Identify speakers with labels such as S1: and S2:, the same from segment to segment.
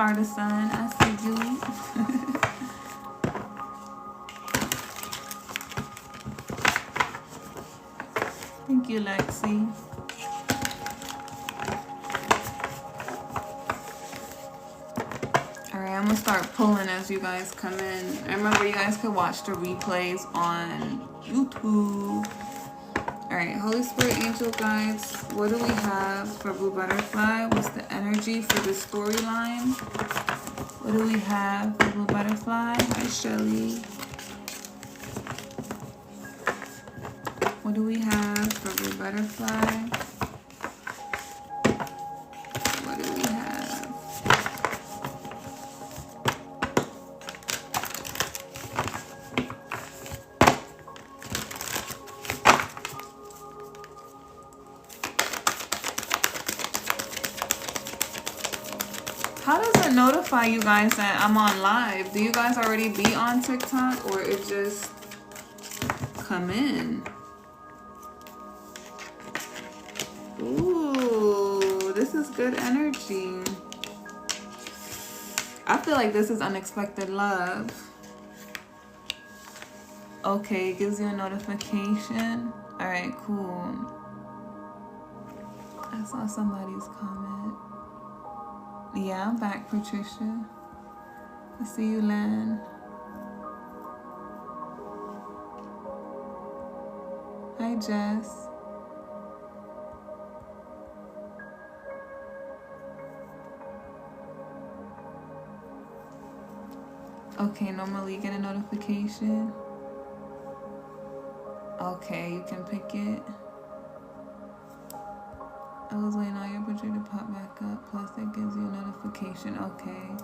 S1: Star the Sun. I see you. Thank you, Lexi. Alright, I'm gonna start pulling as you guys come in. And remember, you guys can watch the replays on YouTube. Alright, Holy Spirit, Angel Guides, what do we have for Blue Butterfly? What's the energy for the storyline? What do we have for Blue Butterfly? Hi, Shelly. What do we have for Blue Butterfly? What do we have? How does it notify you guys that I'm on live? Do you guys already be on TikTok, or it just come in? Ooh, this is good energy. I feel like this is unexpected love. Okay, it gives you a notification. All right, cool. I saw somebody's comment. Yeah, I'm back, Patricia. I see you, Lan. Hi, Jess. Okay, normally you get a notification. Okay, you can pick it. I was waiting on your picture to pop back up. Plus, it gives you a notification. Okay.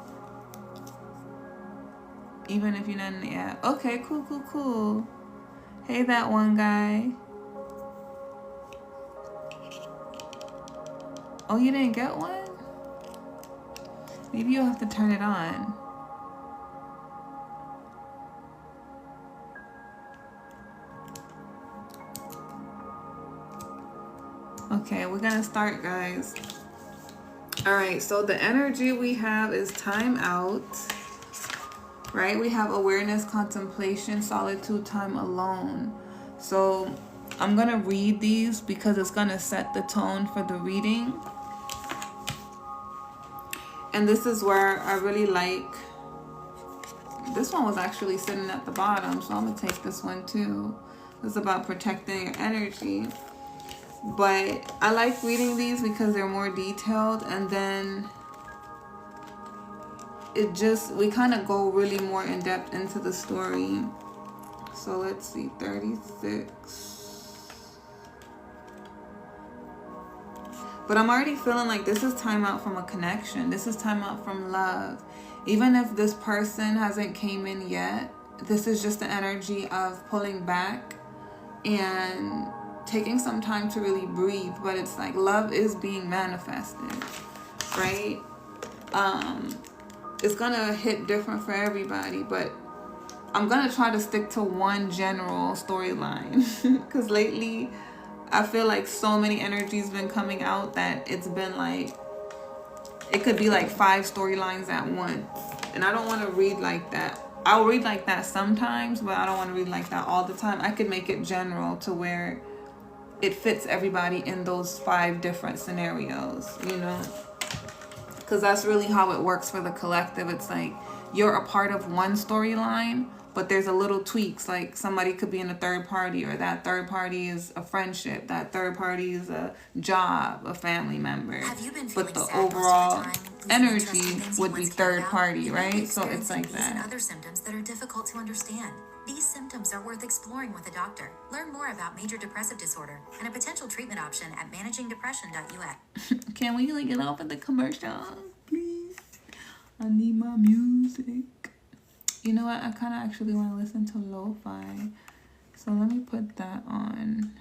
S1: Even if you're not in the app. Okay, cool, cool, cool. Hey, that one guy. Oh, you didn't get one? Maybe you'll have to turn it on. Okay, we're gonna start, guys. All right, so the energy we have is time out, right? We have awareness, contemplation, solitude, time alone. So I'm gonna read these because it's gonna set the tone for the reading. And this is where I really like, this one was actually sitting at the bottom, so I'm gonna take this one too. It's about protecting your energy. But I like reading these because they're more detailed, and then we kind of go really more in depth into the story. So let's see, 36. But I'm already feeling like this is time out from a connection. This is time out from love. Even if this person hasn't came in yet, this is just the energy of pulling back and taking some time to really breathe. But it's like love is being manifested, right? It's gonna hit different for everybody, but I'm gonna try to stick to one general storyline because lately I feel like so many energies been coming out that it's been like, it could be like 5 storylines at once, and I don't want to read like that. I'll read like that sometimes, but I don't want to read like that all the time. I could make it general to where it fits everybody in those 5 different scenarios, you know, because that's really how it works for the collective. It's like you're a part of one storyline, but there's a little tweaks, like somebody could be in a third party, or that third party is a friendship, that third party is a job, a family member, but the overall energy would be third party, right? So it's like that.
S2: And other symptoms that are difficult to understand. These symptoms are worth exploring with a doctor. Learn more about major depressive disorder and a potential treatment option at managingdepression.us.
S1: Can we like get off of the commercial, please? I need my music. You know what? I kind of actually want to listen to lo-fi. So let me put that on.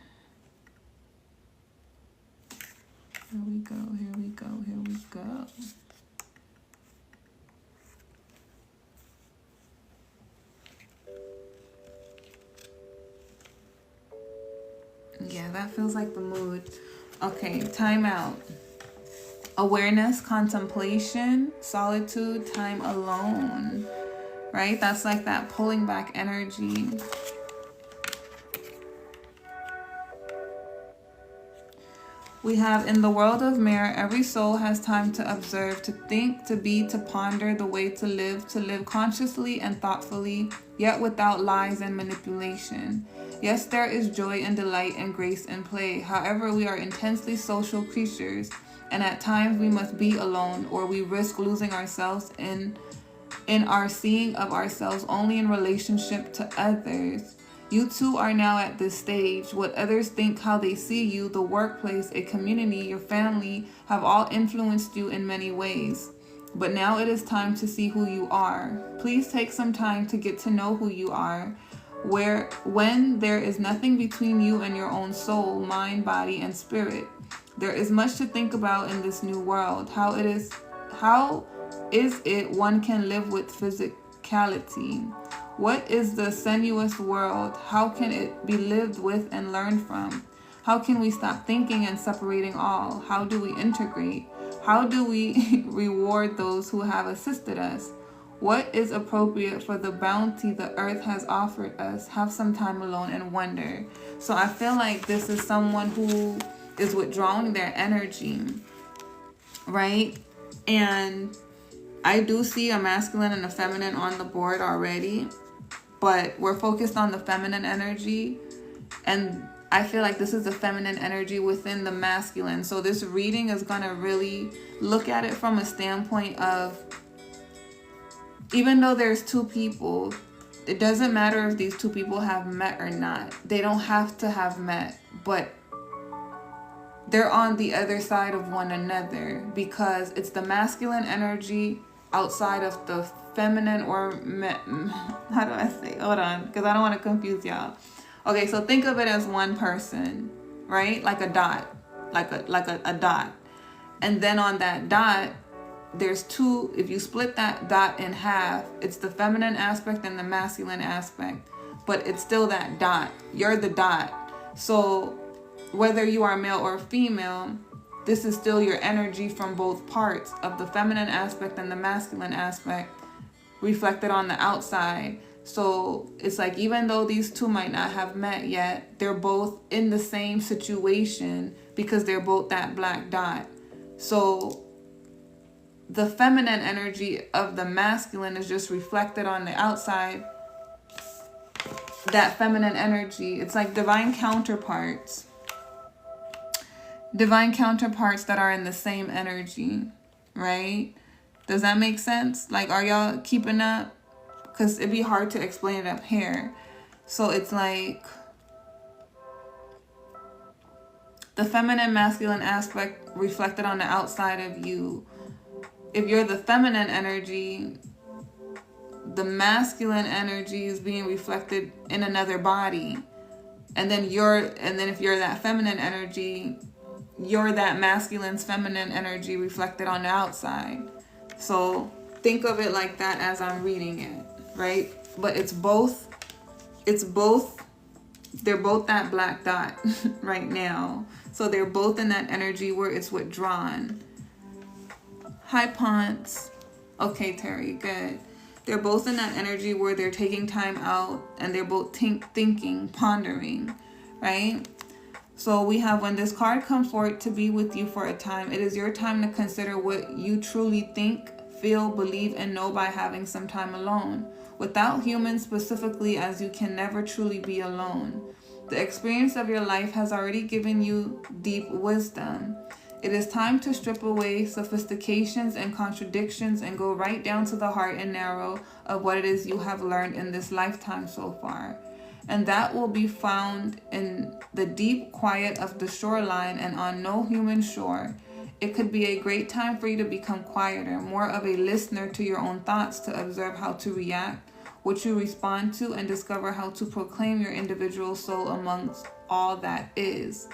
S1: Here we go, here we go, here we go. Yeah, that feels like the mood. Okay, time out. awareness, contemplation, solitude, time alone, right? That's like that pulling back energy. We have, in the world of mirror, every soul has time to observe, to think, to be, to ponder the way to live consciously and thoughtfully, yet without lies and manipulation. Yes, there is joy and delight and grace and play. However, we are intensely social creatures, and at times we must be alone, or we risk losing ourselves in our seeing of ourselves only in relationship to others. You too are now at this stage. What others think, how they see you, the workplace, a community, your family, have all influenced you in many ways. But now it is time to see who you are. Please take some time to get to know who you are. When there is nothing between you and your own soul, mind, body, and spirit. There is much to think about in this new world. How is it one can live with physicality? What is the sensuous world? How can it be lived with and learned from? How can we stop thinking and separating all? How do we integrate? How do we reward those who have assisted us? What is appropriate for the bounty the earth has offered us? Have some time alone and wonder. So I feel like this is someone who is withdrawing their energy, right? And I do see a masculine and a feminine on the board already, but we're focused on the feminine energy, and I feel like this is the feminine energy within the masculine. So this reading is going to really look at it from a standpoint of, even though there's two people, it doesn't matter if these two people have met or not. They don't have to have met, but they're on the other side of one another, because it's the masculine energy outside of the feminine, or how do I say? Hold on, because I don't want to confuse y'all. Okay, so think of it as one person, right? Like a dot, like a dot. And then on that dot, there's two. If you split that dot in half, it's the feminine aspect and the masculine aspect, but it's still that dot. You're the dot. So whether you are male or female, this is still your energy from both parts of the feminine aspect and the masculine aspect reflected on the outside. So it's like, even though these two might not have met yet, they're both in the same situation because they're both that black dot. So the feminine energy of the masculine is just reflected on the outside. That feminine energy, it's like divine counterparts. Divine counterparts that are in the same energy, right? Does that make sense? Like, are y'all keeping up? Because it'd be hard to explain it up here. So it's like the feminine masculine aspect reflected on the outside of you. If you're the feminine energy, the masculine energy is being reflected in another body. And then if you're that feminine energy, you're that masculine's feminine energy reflected on the outside. So think of it like that as I'm reading it, right? But they're both that black dot right now. So they're both in that energy where it's withdrawn. Hi, Ponce. Okay, Terry, good. They're both in that energy where they're taking time out and they're both thinking, pondering, right? So we have, when this card comes forward to be with you for a time, it is your time to consider what you truly think, feel, believe, and know by having some time alone. Without humans specifically, as you can never truly be alone. The experience of your life has already given you deep wisdom. It is time to strip away sophistications and contradictions and go right down to the heart and narrow of what it is you have learned in this lifetime so far. And that will be found in the deep quiet of the shoreline and on no human shore. It could be a great time for you to become quieter, more of a listener to your own thoughts, to observe how to react, what you respond to, and discover how to proclaim your individual soul amongst all that is.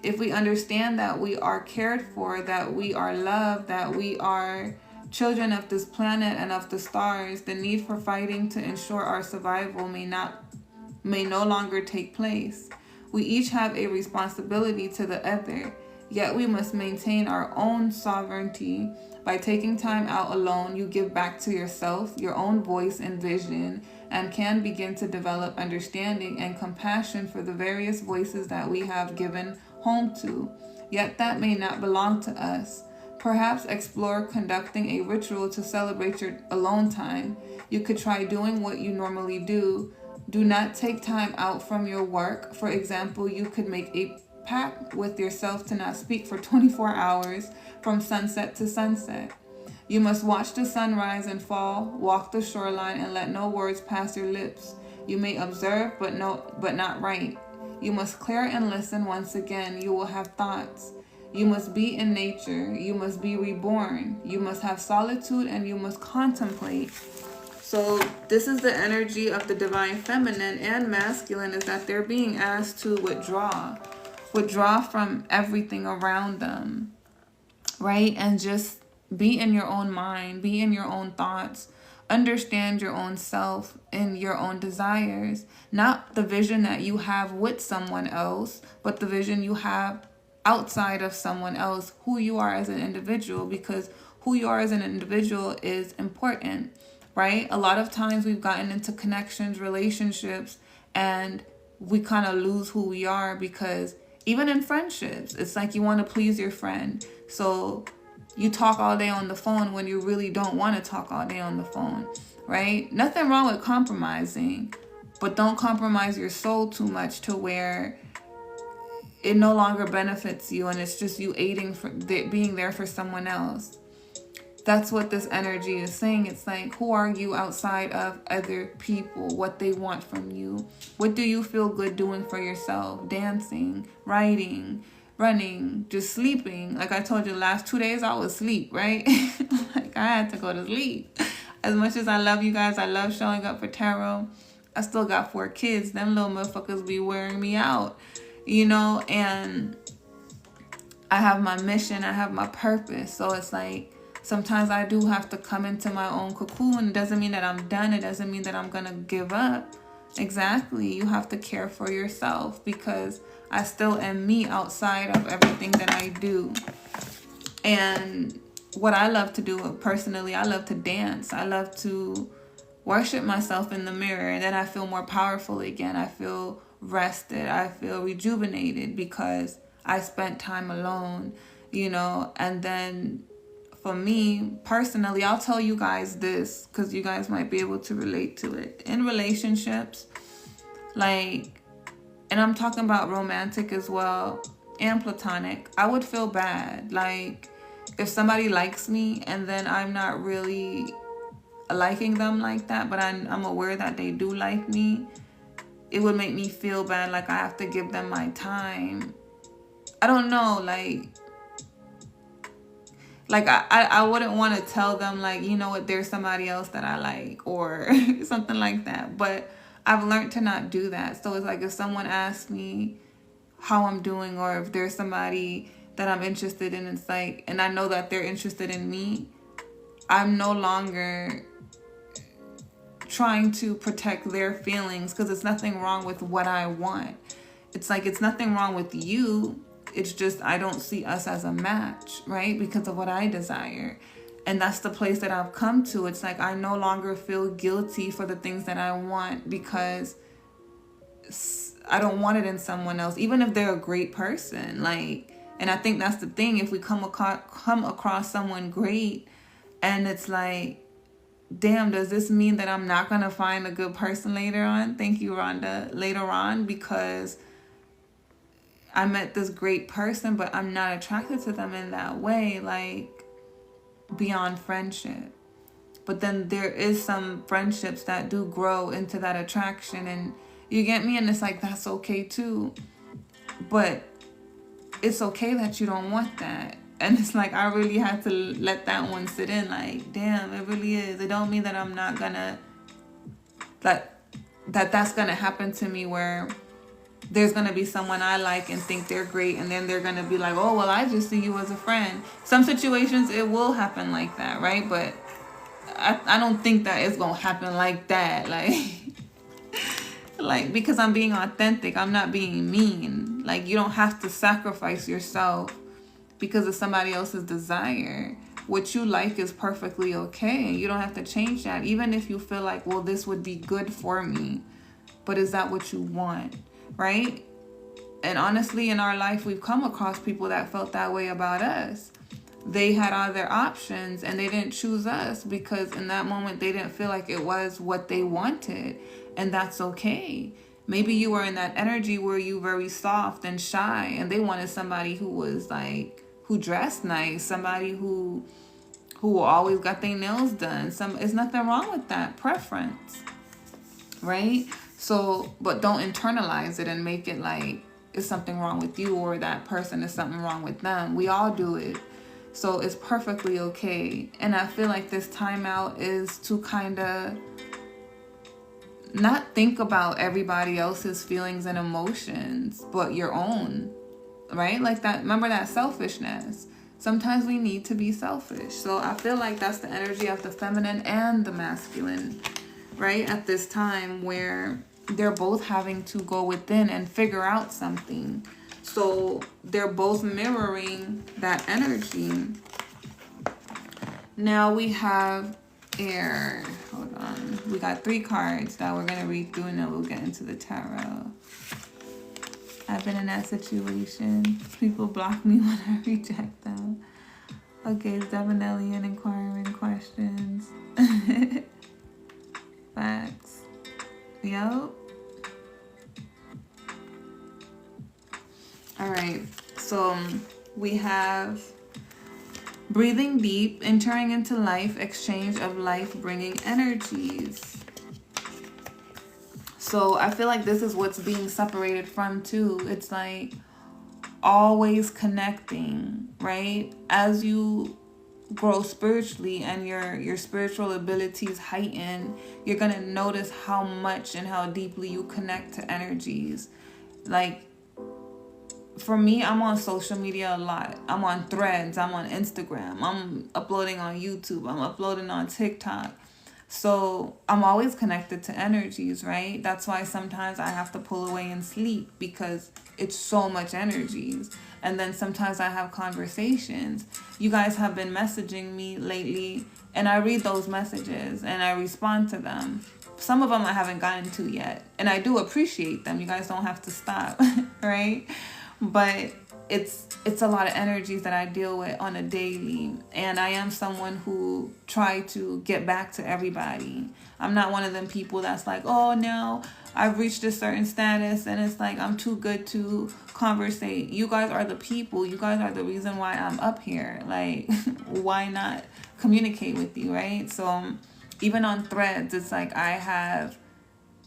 S1: If we understand that we are cared for, that we are loved, that we are children of this planet and of the stars, the need for fighting to ensure our survival may no longer take place. We each have a responsibility to the other. Yet we must maintain our own sovereignty. By taking time out alone, you give back to yourself your own voice and vision, and can begin to develop understanding and compassion for the various voices that we have given home to. Yet that may not belong to us. Perhaps explore conducting a ritual to celebrate your alone time. You could try doing what you normally do. Do not take time out from your work. For example, you could make a pact with yourself to not speak for 24 hours from sunset to sunset. You must watch the sun rise and fall, walk the shoreline, and let no words pass your lips. You may observe, but not write. You must clear and listen. Once again, you will have thoughts. You must be in nature. You must be reborn. You must have solitude, and you must contemplate. So this is the energy of the divine feminine and masculine, is that they're being asked to withdraw from everything around them, right? And just be in your own mind, be in your own thoughts, understand your own self and your own desires, not the vision that you have with someone else, but the vision you have outside of someone else, who you are as an individual, because who you are as an individual is important, right? A lot of times we've gotten into connections, relationships, and we kind of lose who we are, because even in friendships, it's like you want to please your friend. So you talk all day on the phone when you really don't want to talk all day on the phone, right? Nothing wrong with compromising, but don't compromise your soul too much to where it no longer benefits you and it's just you aiding for being there for someone else. That's what this energy is saying. It's like, who are you outside of other people? What they want from you? What do you feel good doing for yourself? Dancing, writing, running, just sleeping. Like I told you, last 2 days I was asleep, right? Like I had to go to sleep. As much as I love you guys, I love showing up for tarot, I still got 4 kids. Them little motherfuckers be wearing me out, you know? And I have my mission, I have my purpose. So it's like, sometimes I do have to come into my own cocoon. It doesn't mean that I'm done. It doesn't mean that I'm going to give up. Exactly. You have to care for yourself, because I still am me outside of everything that I do. And what I love to do personally, I love to dance. I love to worship myself in the mirror. And then I feel more powerful again. I feel rested. I feel rejuvenated because I spent time alone, you know. And then for me personally, I'll tell you guys this because you guys might be able to relate to it. In relationships, like, and I'm talking about romantic as well and platonic, I would feel bad. Like, if somebody likes me and then I'm not really liking them like that, but I'm aware that they do like me, it would make me feel bad. Like, I have to give them my time. I don't know, like I wouldn't want to tell them, like, you know what, there's somebody else that I like or something like that. But I've learned to not do that. So it's like, if someone asks me how I'm doing, or if there's somebody that I'm interested in, it's like, and I know that they're interested in me, I'm no longer trying to protect their feelings, because it's nothing wrong with what I want. It's like, it's nothing wrong with you. It's just, I don't see us as a match, right? Because of what I desire. And that's the place that I've come to. It's like, I no longer feel guilty for the things that I want, because I don't want it in someone else, even if they're a great person. Like, and I think that's the thing. If we come across someone great, and it's like, damn, does this mean that I'm not going to find a good person later on? Thank you, Rhonda. Later on, because I met this great person, but I'm not attracted to them in that way, like beyond friendship. But then there is some friendships that do grow into that attraction, and you get me? And it's like, that's okay too. But it's okay that you don't want that. And it's like, I really had to let that one sit in. Like, damn, it really is. It don't mean that I'm not gonna, that's gonna happen to me, where there's going to be someone I like and think they're great, and then they're going to be like, oh, well, I just see you as a friend. Some situations it will happen like that, right? But I don't think that it's going to happen like that. Like, because I'm being authentic. I'm not being mean. Like, you don't have to sacrifice yourself because it's somebody else's desire. What you like is perfectly okay. You don't have to change that. Even if you feel like, well, this would be good for me. But is that what you want? Right? And honestly, in our life, we've come across people that felt that way about us. They had other options and they didn't choose us because in that moment, they didn't feel like it was what they wanted. And that's okay. Maybe you were in that energy where you were very soft and shy and they wanted somebody who was like, who dressed nice, somebody who always got their nails done. There's nothing wrong with that preference, right? So, but don't internalize it and make it like it's something wrong with you or that person is something wrong with them. We all do it. So it's perfectly okay. And I feel like this timeout is to kind of not think about everybody else's feelings and emotions, but your own. Right? Like that, remember that selfishness. Sometimes we need to be selfish. So I feel like that's the energy of the feminine and the masculine, right? At this time where they're both having to go within and figure out something. So they're both mirroring that energy. Now we have air. Hold on. We got 3 cards that we're going to read through and then we'll get into the tarot. I've been in that situation. People block me when I reject them. Okay, it's definitely an inquiring questions. Facts. Yup. Alright, so we have breathing deep, entering into life, exchange of life-bringing energies. So I feel like this is what's being separated from too. It's like always connecting, right? As you grow spiritually and your spiritual abilities heighten, you're going to notice how much and how deeply you connect to energies. Like for me, I'm on social media a lot. I'm on Threads, I'm on Instagram, I'm uploading on YouTube, I'm uploading on TikTok. So I'm always connected to energies, right? That's why sometimes I have to pull away and sleep because it's so much energies. And then sometimes I have conversations. You guys have been messaging me lately and I read those messages and I respond to them. Some of them I haven't gotten to yet. And I do appreciate them. You guys don't have to stop, right? But it's a lot of energies that I deal with on a daily, and I am someone who try to get back to everybody. I'm not one of them people that's like, oh, now I've reached a certain status and it's like I'm too good to conversate. You guys are the people. You guys are the reason why I'm up here. Like, why not communicate with you, right? So even on Threads, it's like I have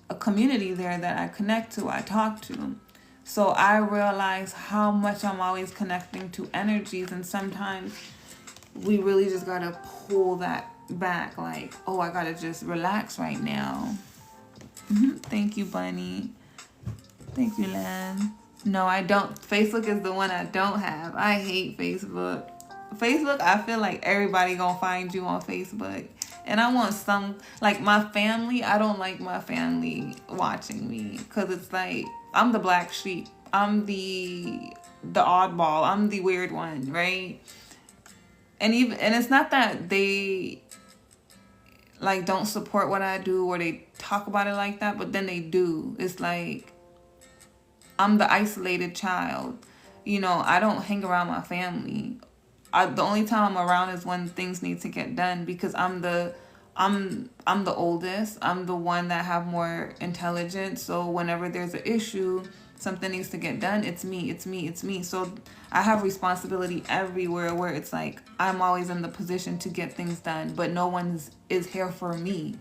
S1: a community there that I connect to, I talk to. So I realize how much I'm always connecting to energies, and sometimes we really just gotta pull that back. Like, oh, I gotta just relax right now. Thank you, Bunny. Thank you, Len. No, I don't. Facebook is the one I don't have. I hate Facebook. Facebook, I feel like everybody gonna find you on Facebook. And I want some, like my family, I don't like my family watching me. Because it's like, I'm the black sheep. I'm the oddball. I'm the weird one, right? And it's not that they like don't support what I do or they talk about it like that, but then they do. It's like I'm the isolated child. You know, I don't hang around my family. The only time I'm around is when things need to get done because I'm the oldest. I'm the one that have more intelligence. So whenever there's an issue, something needs to get done, it's me. So I have responsibility everywhere where it's like I'm always in the position to get things done, but no one is here for me.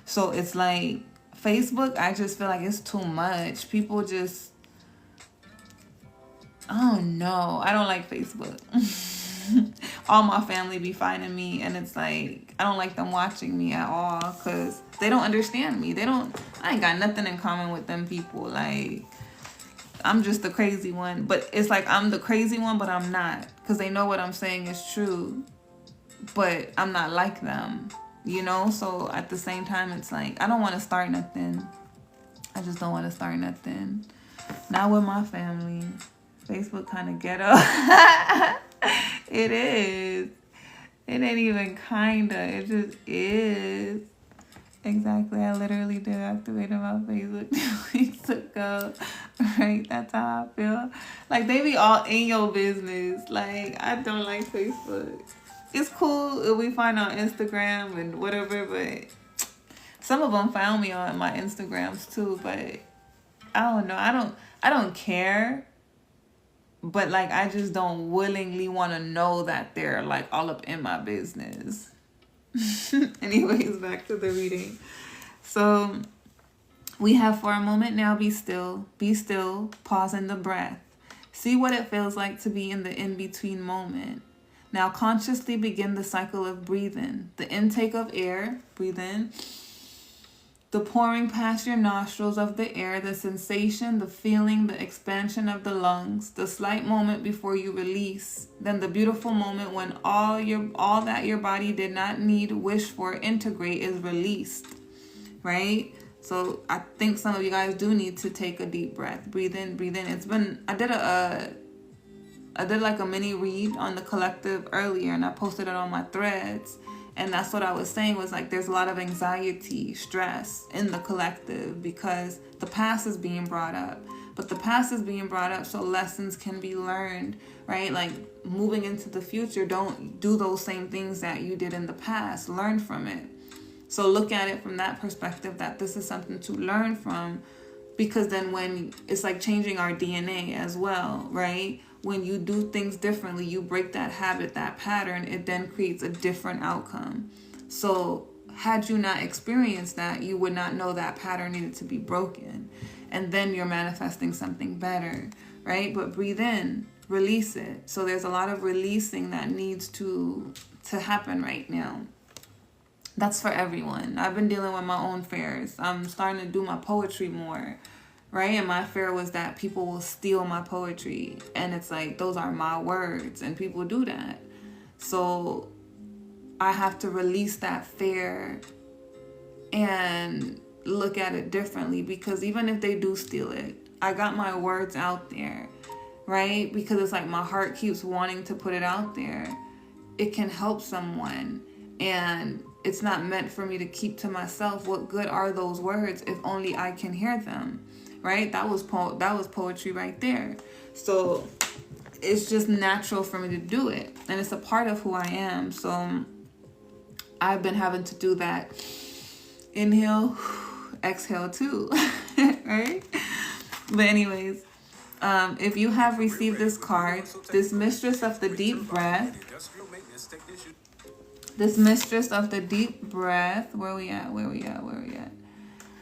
S1: So it's like Facebook, I just feel like it's too much. People just, I don't know. I don't like Facebook. All my family be finding me, and it's like I don't like them watching me at all because they don't understand me. I ain't got nothing in common with them people. Like, I'm just the crazy one, but it's like I'm the crazy one, but I'm not, because they know what I'm saying is true, but I'm not like them, you know? So at the same time, it's like I don't want to start nothing. I just don't want to start nothing. Not with my family. Facebook kind of ghetto. It is. It ain't even kinda. It just is. Exactly. I literally deactivated my Facebook 2 weeks ago. Right? That's how I feel. Like, they be all in your business. Like, I don't like Facebook. It's cool if we find on Instagram and whatever, but some of them found me on my Instagrams too, but I don't know. I don't care. But like, I just don't willingly want to know that they're like all up in my business. Anyways, back to the reading. So we have for a moment now, be still, pause in the breath. See what it feels like to be in the in-between moment. Now consciously begin the cycle of breathing. The intake of air, breathe in. The pouring past your nostrils of the air, the sensation, the feeling, the expansion of the lungs, the slight moment before you release, then the beautiful moment when all that your body did not need, wish for, integrate is released, right? So I think some of you guys do need to take a deep breath. Breathe in, breathe in. I did like a mini read on the collective earlier, and I posted it on my threads. And that's what I was saying, was like, there's a lot of anxiety, stress in the collective because the past is being brought up. But the past is being brought up so lessons can be learned, right? Like, moving into the future, don't do those same things that you did in the past. Learn from it. So look at it from that perspective, that this is something to learn from, because then when it's like changing our DNA as well, right? When you do things differently, you break that habit, that pattern, it then creates a different outcome. So had you not experienced that, you would not know that pattern needed to be broken. And then you're manifesting something better, right? But breathe in, release it. So there's a lot of releasing that needs to happen right now. That's for everyone. I've been dealing with my own fears. I'm starting to do my poetry more, right? And my fear was that people will steal my poetry. And it's like, those are my words, and people do that. So I have to release that fear and look at it differently, because even if they do steal it, I got my words out there, right? Because it's like my heart keeps wanting to put it out there. It can help someone, and it's not meant for me to keep to myself. What good are those words if only I can hear them, right? That was poetry right there. So it's just natural for me to do it, and it's a part of who I am. So I've been having to do that. Inhale, exhale too, right? But anyways, if you have received this card, this mistress of the deep breath, where we at?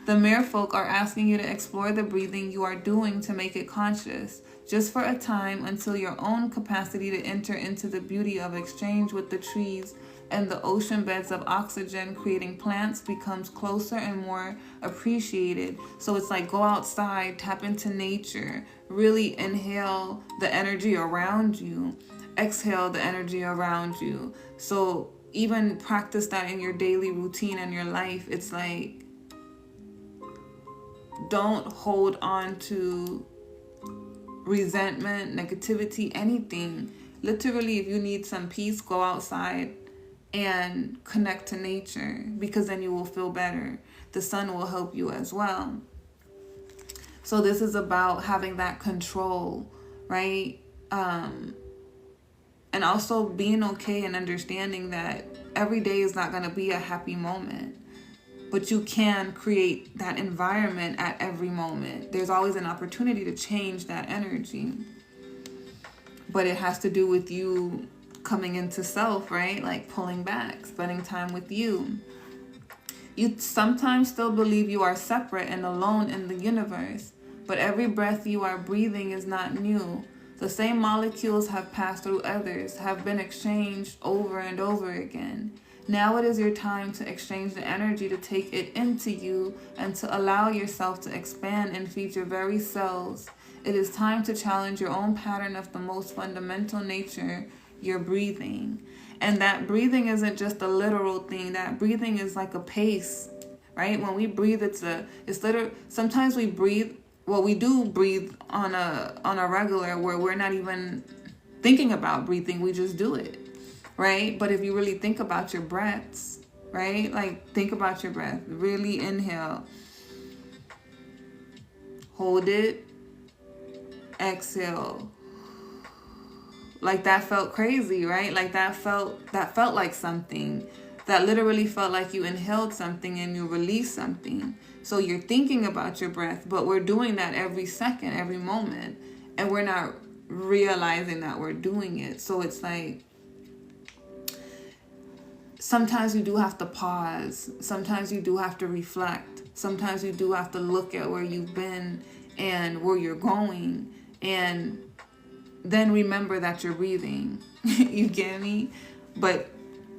S1: The merfolk are asking you to explore the breathing you are doing to make it conscious, just for a time, until your own capacity to enter into the beauty of exchange with the trees and the ocean beds of oxygen creating plants becomes closer and more appreciated. So it's like, go outside, tap into nature, really inhale the energy around you, exhale the energy around you. So even practice that in your daily routine and your life. It's like, don't hold on to resentment, negativity, anything. Literally, if you need some peace, go outside and connect to nature, because then you will feel better. The sun will help you as well. So this is about having that control, right? And also being okay and understanding that every day is not going to be a happy moment, but you can create that environment at every moment. There's always an opportunity to change that energy, but it has to do with you coming into self, right? Like pulling back, spending time with you. You sometimes still believe you are separate and alone in the universe, but every breath you are breathing is not new. The same molecules have passed through others, have been exchanged over and over again. Now it is your time to exchange the energy, to take it into you, and to allow yourself to expand and feed your very cells. It is time to challenge your own pattern of the most fundamental nature, your breathing. And that breathing isn't just a literal thing. That breathing is like a pace, right? When we breathe, it's literal. Sometimes we breathe, well, we do breathe on a regular where we're not even thinking about breathing. We just do it, right? But if you really think about your breaths, right? Like, think about your breath. Really inhale. Hold it. Exhale. Like, that felt crazy, right? Like, that felt like something. That literally felt like you inhaled something and you released something. So you're thinking about your breath, but we're doing that every second, every moment. And we're not realizing that we're doing it. So it's like, sometimes you do have to pause. Sometimes you do have to reflect. Sometimes you do have to look at where you've been and where you're going. And then remember that you're breathing. You get me? But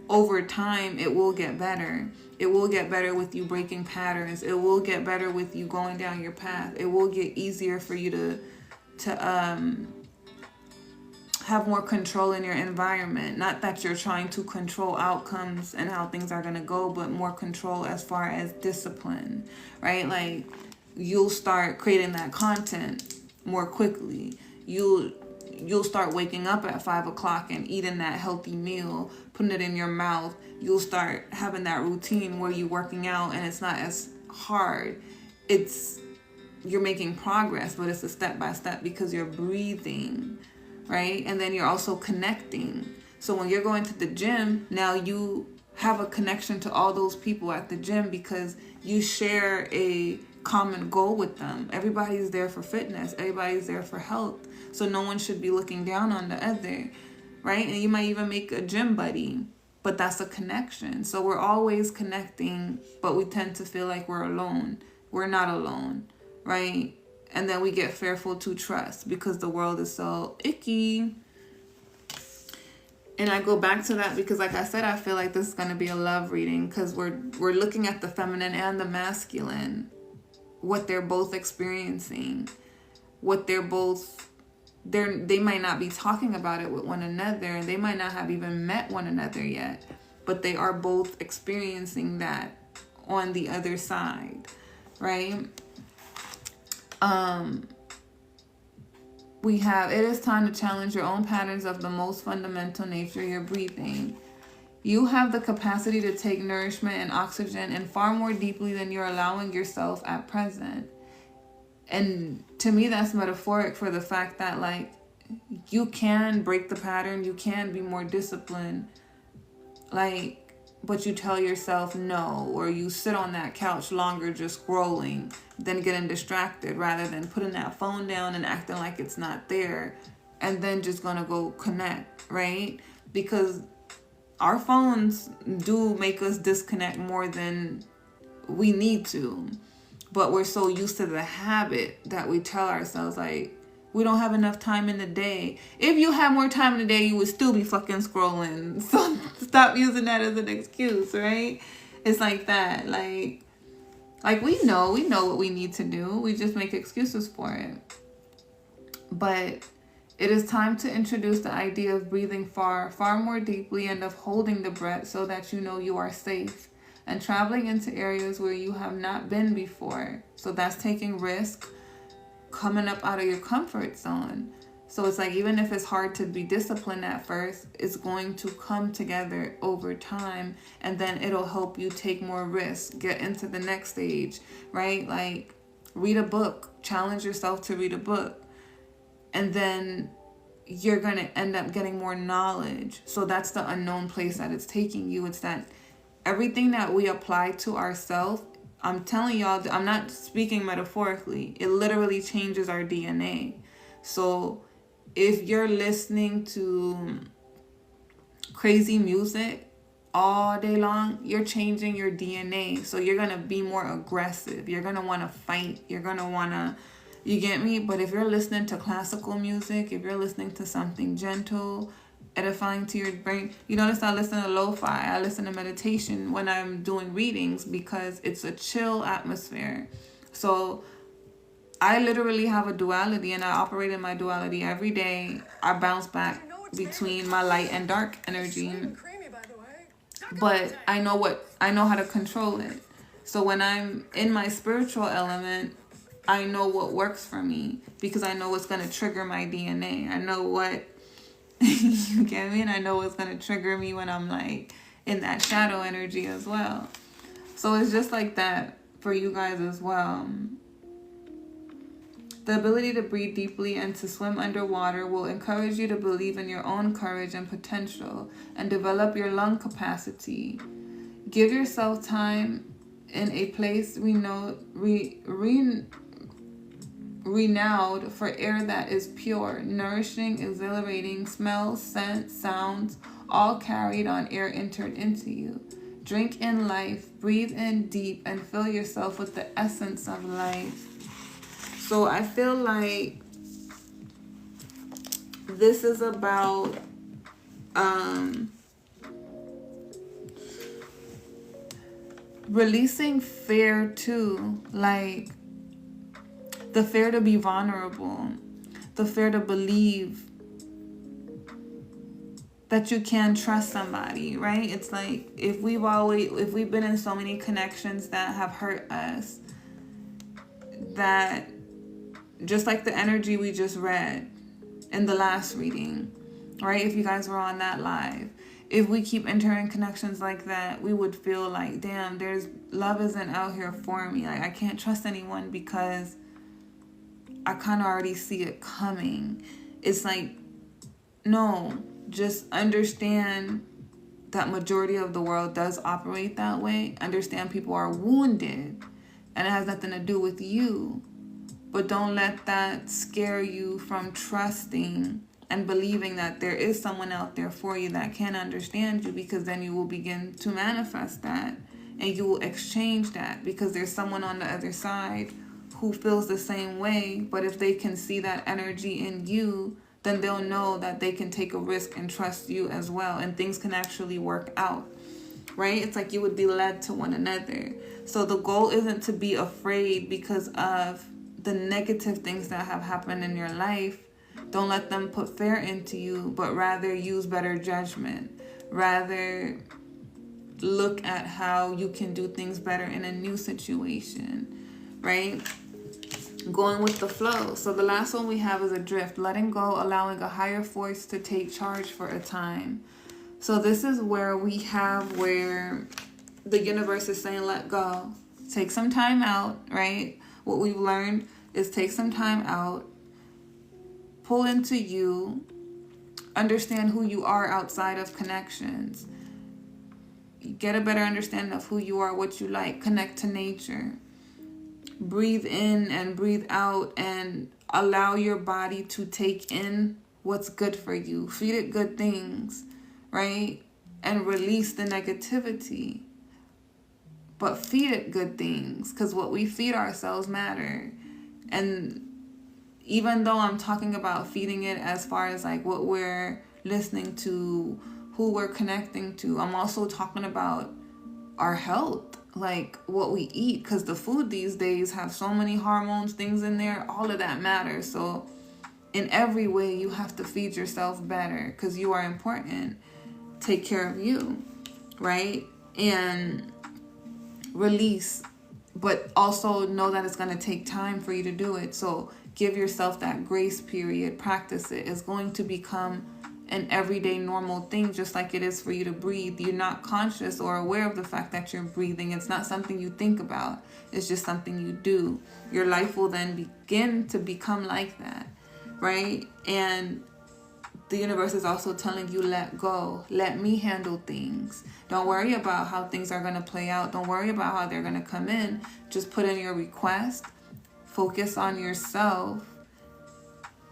S1: over time, it will get better. It will get better with you breaking patterns. It will get better with you going down your path. It will get easier for you to have more control in your environment. Not that you're trying to control outcomes and how things are going to go, but more control as far as discipline, right? Like, you'll start creating that content more quickly. You'll start waking up at 5 o'clock and eating that healthy meal, putting it in your mouth. You'll start having that routine where you're working out and it's not as hard. You're making progress, but it's a step by step because you're breathing, right? And then you're also connecting. So when you're going to the gym, now you have a connection to all those people at the gym because you share a common goal with them. Everybody's there for fitness. Everybody's there for health. So no one should be looking down on the other, right? And you might even make a gym buddy, but that's a connection. So we're always connecting, but we tend to feel like we're alone. We're not alone, right? And then we get fearful to trust because the world is so icky. And I go back to that because, like I said, I feel like this is going to be a love reading because we're looking at the feminine and the masculine, what they're both experiencing, what they might not be talking about it with one another, and they might not have even met one another yet, but they are both experiencing that on the other side, right? We have, it is time to challenge your own patterns of the most fundamental nature, your breathing. You have the capacity to take nourishment and oxygen and far more deeply than you're allowing yourself at present. And to me, that's metaphoric for the fact that, like, you can break the pattern, you can be more disciplined, like, but you tell yourself no, or you sit on that couch longer just scrolling than getting distracted rather than putting that phone down and acting like it's not there and then just gonna go connect, right? Because our phones do make us disconnect more than we need to, but we're so used to the habit that we tell ourselves, like, we don't have enough time in the day. If you had more time in the day, you would still be fucking scrolling. So stop using that as an excuse, right? It's like that. Like we know what we need to do. We just make excuses for it. But it is time to introduce the idea of breathing far, far more deeply and of holding the breath so that you know you are safe and traveling into areas where you have not been before. So that's taking risk, coming up out of your comfort zone. So it's like, even if it's hard to be disciplined at first, it's going to come together over time, and then it'll help you take more risks, get into the next stage, right? Like, read a book, challenge yourself to read a book, and then you're going to end up getting more knowledge. So that's the unknown place that it's taking you. It's that everything that we apply to ourselves, I'm telling y'all, I'm not speaking metaphorically. It literally changes our DNA. So if you're listening to crazy music all day long, you're changing your DNA. So you're going to be more aggressive. You're going to want to fight. You're going to want to, you get me? But if you're listening to classical music, if you're listening to something gentle, edifying to your brain. You notice I listen to lo-fi. I listen to meditation when I'm doing readings because it's a chill atmosphere. So I literally have a duality, and I operate in my duality every day. I bounce back between my light and dark energy. But I know how to control it. So when I'm in my spiritual element, I know what works for me because I know what's going to trigger my DNA. I know what You get me? And I know it's going to trigger me when I'm like in that shadow energy as well. So it's just like that for you guys as well. The ability to breathe deeply and to swim underwater will encourage you to believe in your own courage and potential and develop your lung capacity. Give yourself time in a place renowned for air that is pure, nourishing, exhilarating, smells, scents, sounds, all carried on air entered into you. Drink in life, breathe in deep, and fill yourself with the essence of life. So I feel like this is about releasing fear too, like the fear to be vulnerable, the fear to believe that you can trust somebody, right? It's like if we've been in so many connections that have hurt us, that just like the energy we just read in the last reading, right? If you guys were on that live, if we keep entering connections like that, we would feel like, damn, love isn't out here for me. Like I can't trust anyone because I kind of already see it coming. It's like, no, just understand that majority of the world does operate that way. Understand people are wounded and it has nothing to do with you. But don't let that scare you from trusting and believing that there is someone out there for you that can understand you, because then you will begin to manifest that and you will exchange that because there's someone on the other side who feels the same way. But if they can see that energy in you, then they'll know that they can take a risk and trust you as well, and things can actually work out, right? It's like you would be led to one another. So the goal isn't to be afraid because of the negative things that have happened in your life. Don't let them put fear into you, but rather use better judgment. Rather look at how you can do things better in a new situation, right? Going with the flow. So the last one we have is adrift, letting go, allowing a higher force to take charge for a time. So this is where the universe is saying, let go. Take some time out, right? What we've learned is take some time out, pull into you, understand who you are outside of connections. Get a better understanding of who you are, what you like, connect to nature. Breathe in and breathe out and allow your body to take in what's good for you. Feed it good things, right? And release the negativity. But feed it good things, because what we feed ourselves matter. And even though I'm talking about feeding it as far as like what we're listening to, who we're connecting to, I'm also talking about our health, like what we eat, because the food these days have so many hormones, things in there, all of that matters. So in every way, you have to feed yourself better because you are important. Take care of you, right? And release, but also know that it's going to take time for you to do it. So give yourself that grace period. Practice it. It's going to become an everyday normal thing, just like it is for you to breathe. You're not conscious or aware of the fact that you're breathing. It's not something you think about. It's just something you do. Your life will then begin to become like that, right? And the universe is also telling you, let go. Let me handle things. Don't worry about how things are going to play out. Don't worry about how they're going to come in. Just put in your request. Focus on yourself.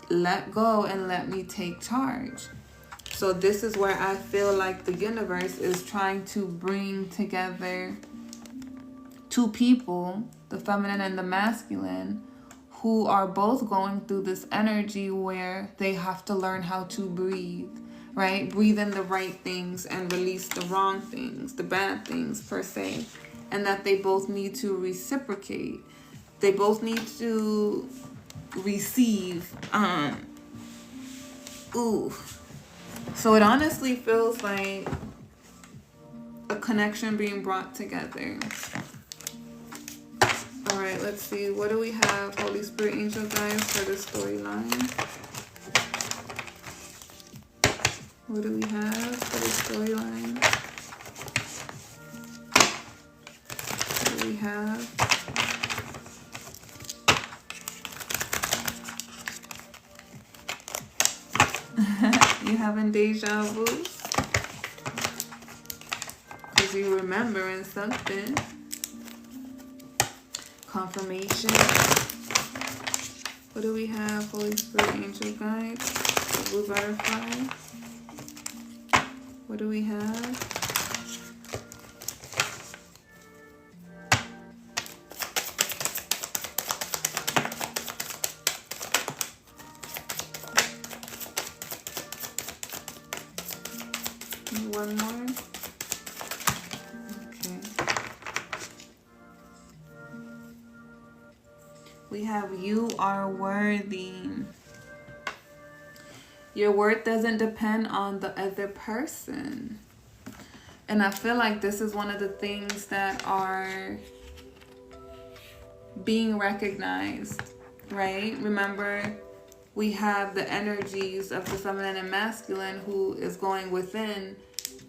S1: Let go and let me take charge. So this is where I feel like the universe is trying to bring together two people, the feminine and the masculine, who are both going through this energy where they have to learn how to breathe, right? Breathe in the right things and release the wrong things, the bad things per se. And that they both need to reciprocate. They both need to receive. So it honestly feels like a connection being brought together. All right, let's see. What do we have, Holy Spirit, angel guides for the storyline? What do we have for the storyline? What do we have? You having deja vu? Because you remembering something. Confirmation. What do we have? Holy Spirit, angel guides. The blue butterfly. What do we have? One more. Okay. We have you are worthy. Your worth doesn't depend on the other person. And I feel like this is one of the things that are being recognized, right? Remember, we have the energies of the feminine and masculine who is going within.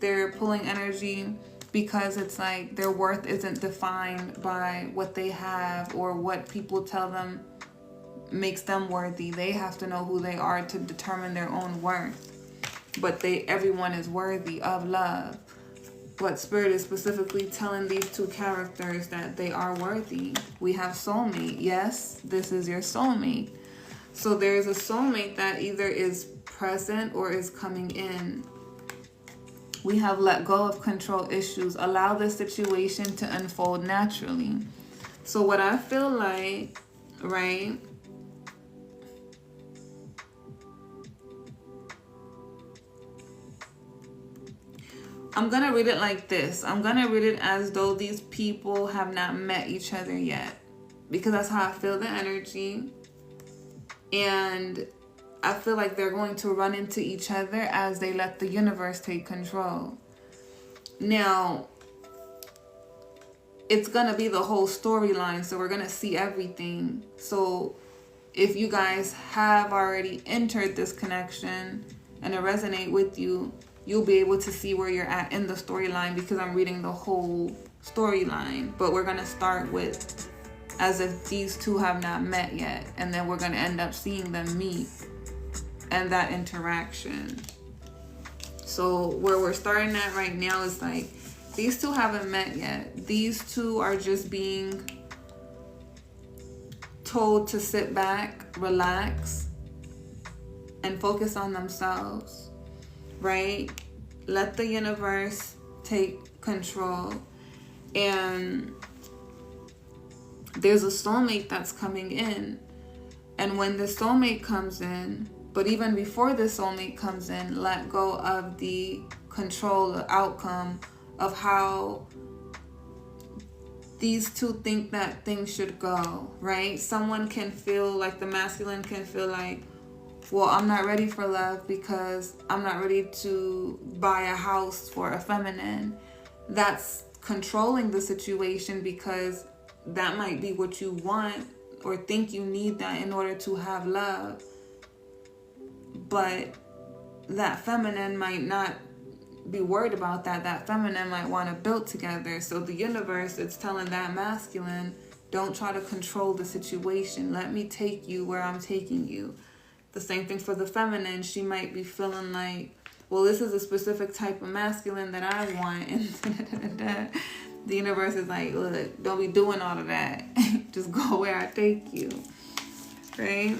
S1: They're pulling energy because it's like their worth isn't defined by what they have or what people tell them makes them worthy. They have to know who they are to determine their own worth. But everyone is worthy of love. But Spirit is specifically telling these two characters that they are worthy. We have soulmate. Yes, this is your soulmate. So there's a soulmate that either is present or is coming in. We have let go of control issues. Allow the situation to unfold naturally. So what I feel like, right? I'm going to read it like this. I'm going to read it as though these people have not met each other yet. Because that's how I feel the energy. And I feel like they're going to run into each other as they let the universe take control. Now, it's going to be the whole storyline, so we're going to see everything. So if you guys have already entered this connection and it resonates with you, you'll be able to see where you're at in the storyline because I'm reading the whole storyline. But we're going to start with as if these two have not met yet, and then we're going to end up seeing them meet and that interaction. So where we're starting at right now is like these two haven't met yet. These two are just being told to sit back, relax, and focus on themselves, right? Let the universe take control. And there's a soulmate that's coming in. And when the soulmate comes in, but even before the soulmate comes in, let go of the control, the outcome of how these two think that things should go, right? Someone can feel like the masculine can feel like, well, I'm not ready for love because I'm not ready to buy a house for a feminine. That's controlling the situation because that might be what you want or think you need that in order to have love. But that feminine might not be worried about that. That feminine might want to build together. So the universe is telling that masculine, don't try to control the situation. Let me take you where I'm taking you. The same thing for the feminine. She might be feeling like, well, this is a specific type of masculine that I want. And the universe is like, look, don't be doing all of that. Just go where I take you. Right?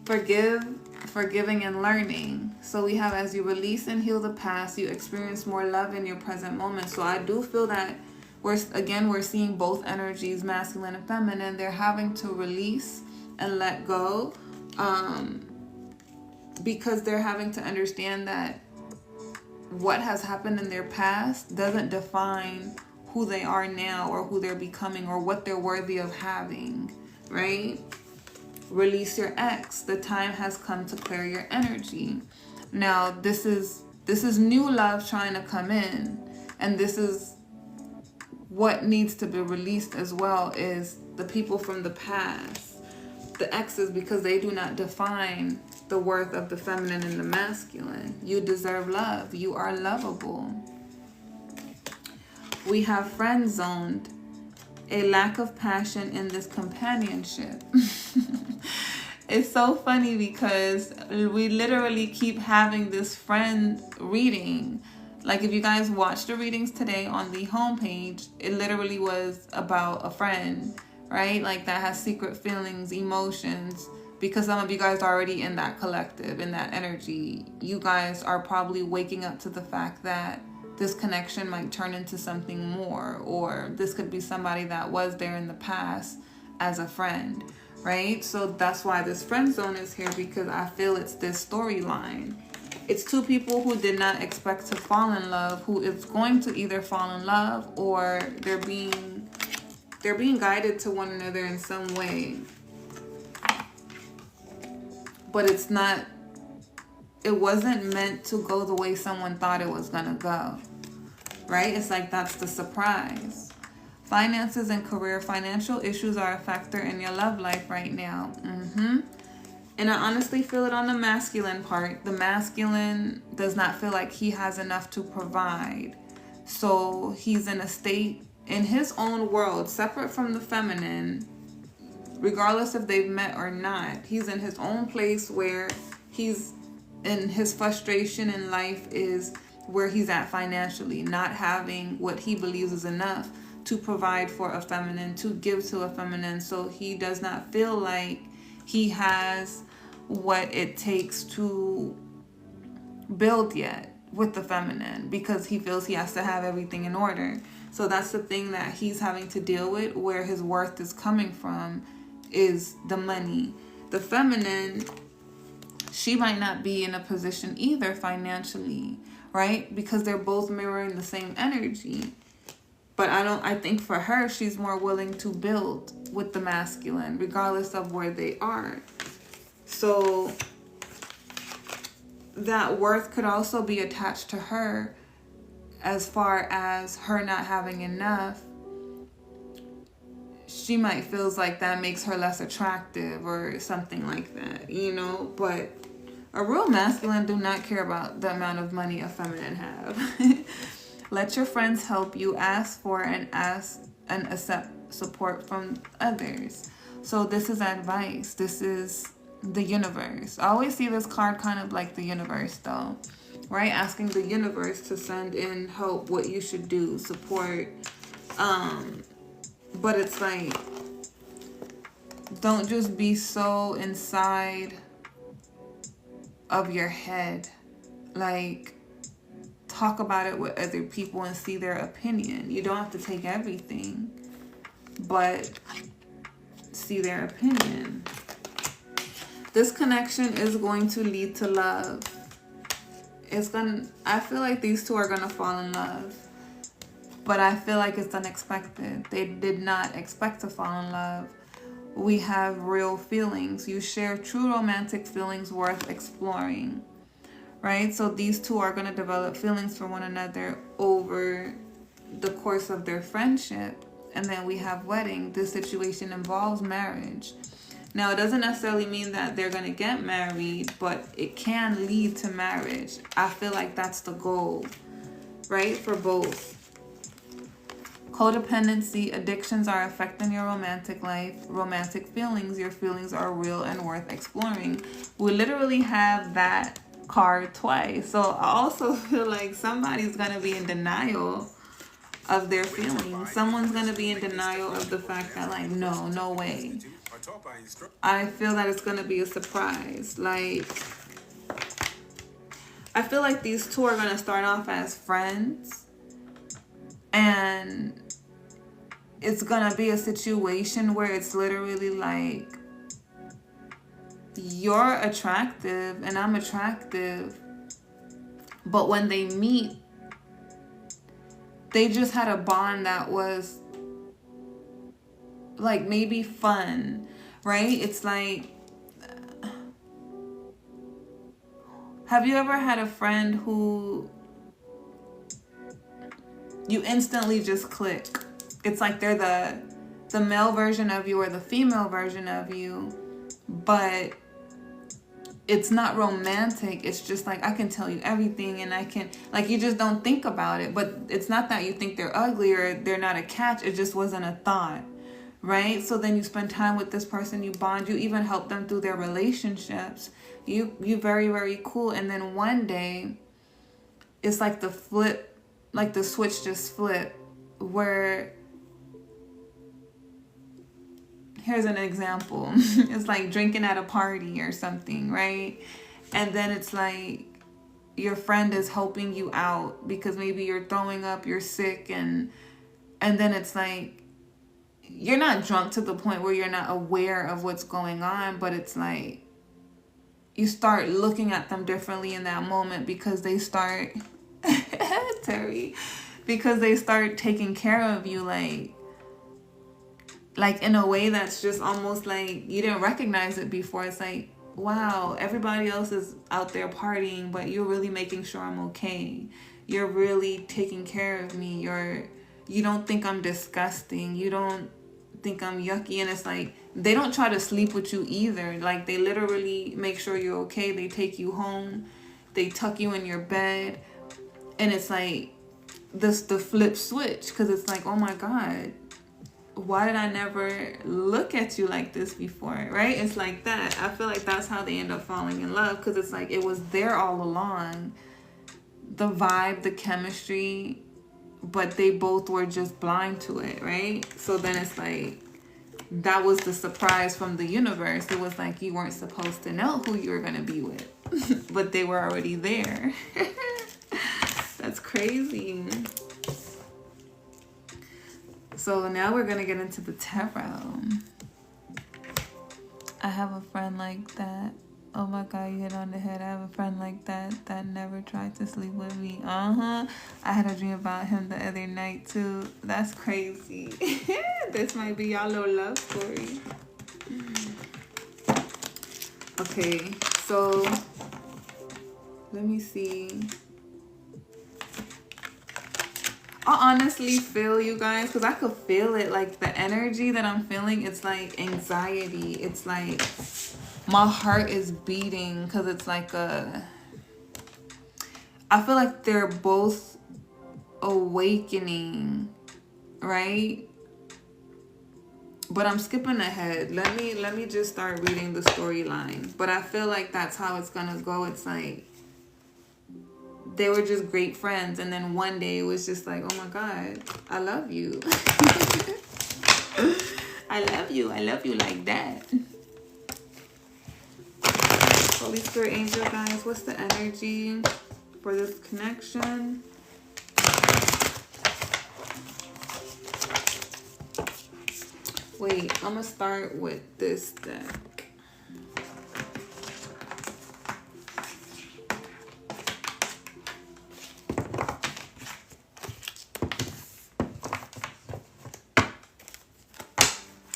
S1: Forgiving and learning. So we have, as you release and heal the past, you experience more love in your present moment. So I do feel that we're seeing both energies, masculine and feminine. They're having to release and let go, because they're having to understand that what has happened in their past doesn't define who they are now or who they're becoming or what they're worthy of having, right? Release your ex. The time has come to clear your energy. Now, this is new love trying to come in, and this is what needs to be released as well, is the people from the past the exes because they do not define the worth of the feminine and the masculine. You deserve love. You are lovable. We have friend zoned, a lack of passion in this companionship. It's so funny because we literally keep having this friend reading. Like if you guys watched the readings today on the homepage, it literally was about a friend, right? Like that has secret feelings, emotions, because some of you guys are already in that collective, in that energy. You guys are probably waking up to the fact that this connection might turn into something more, or this could be somebody that was there in the past as a friend, right? So that's why this friend zone is here, because I feel it's this storyline. It's two people who did not expect to fall in love, who is going to either fall in love or they're being guided to one another in some way. But it wasn't meant to go the way someone thought it was gonna go, right? It's like that's the surprise. Finances and career. Financial issues are a factor in your love life right now. And I honestly feel it on the masculine part. The masculine does not feel like he has enough to provide. So he's in a state in his own world, separate from the feminine, regardless if they've met or not. He's in his own place where he's in his frustration in life is where he's at financially, not having what he believes is enough to provide for a feminine, to give to a feminine. So he does not feel like he has what it takes to build yet with the feminine, because he feels he has to have everything in order. So that's the thing that he's having to deal with, where his worth is coming from is the money. The feminine, she might not be in a position either financially, right? Because they're both mirroring the same energy. But I think for her, she's more willing to build with the masculine, regardless of where they are. So that worth could also be attached to her, as far as her not having enough. She might feel like that makes her less attractive or something like that, you know? But a real masculine do not care about the amount of money a feminine have. Let your friends help you. Ask for and accept support from others. So this is advice. This is the universe. I always see this card kind of like the universe though, right? Asking the universe to send in help, what you should do, support. But it's like, don't just be so inside of your head. Like, talk about it with other people and see their opinion. You don't have to take everything, but see their opinion. This connection is going to lead to love. I feel like these two are gonna fall in love, but I feel like it's unexpected. They did not expect to fall in love. We have real feelings. You share true romantic feelings worth exploring, right? So these two are going to develop feelings for one another over the course of their friendship. And then we have wedding. This situation involves marriage. Now, it doesn't necessarily mean that they're going to get married, but it can lead to marriage. I feel like that's the goal, right? For both. Codependency, addictions are affecting your romantic life. Romantic feelings, your feelings are real and worth exploring. We literally have that card twice. So I also feel like somebody's going to be in denial of their feelings. Someone's going to be in denial of the fact that, like, no way. I feel that it's going to be a surprise. Like, I feel like these two are going to start off as friends, and it's going to be a situation where it's literally like, you're attractive and I'm attractive, but when they meet, they just had a bond that was like maybe fun, right? It's like, have you ever had a friend who you instantly just click? It's like they're the male version of you or the female version of you, but it's not romantic. It's just like, I can tell you everything, and I can, like, you just don't think about it. But it's not that you think they're ugly or they're not a catch. It just wasn't a thought, right? So then you spend time with this person, you bond, you even help them through their relationships. You very, very cool. And then one day, it's like the flip, like the switch just flipped, where, here's an example. It's like drinking at a party or something, right? And then it's like your friend is helping you out because maybe you're throwing up, you're sick, and then it's like you're not drunk to the point where you're not aware of what's going on, but it's like you start looking at them differently in that moment because they start Terry, because they start taking care of you, like in a way that's just almost like you didn't recognize it before. It's like, wow, everybody else is out there partying, but you're really making sure I'm okay. You're really taking care of me. You don't think I'm disgusting. You don't think I'm yucky. And it's like, they don't try to sleep with you either. Like, they literally make sure you're okay. They take you home. They tuck you in your bed. And it's like the flip switch, because it's like, oh my God, why did I never look at you like this before, right? It's like that. I feel like that's how they end up falling in love, because it's like it was there all along. The vibe, the chemistry, but they both were just blind to it, right? So then it's like, that was the surprise from the universe. It was like you weren't supposed to know who you were going to be with, but they were already there. That's crazy. So now we're going to get into the tarot. I have a friend like that. Oh my God, you hit on the head. I have a friend like that never tried to sleep with me. I had a dream about him the other night too. That's crazy. This might be y'all little love story. Okay, so let me see. I honestly feel you guys, because I could feel it, like the energy that I'm feeling. It's like anxiety. It's like my heart is beating, because it's like I feel like they're both awakening, right? But I'm skipping ahead. Let me just start reading the storyline. But I feel like that's how it's gonna go. It's like they were just great friends, and then one day it was just like, oh my God, I love you. I love you like that. Holy Spirit, angel guys, what's the energy for this connection? Wait, I'm gonna start with this deck.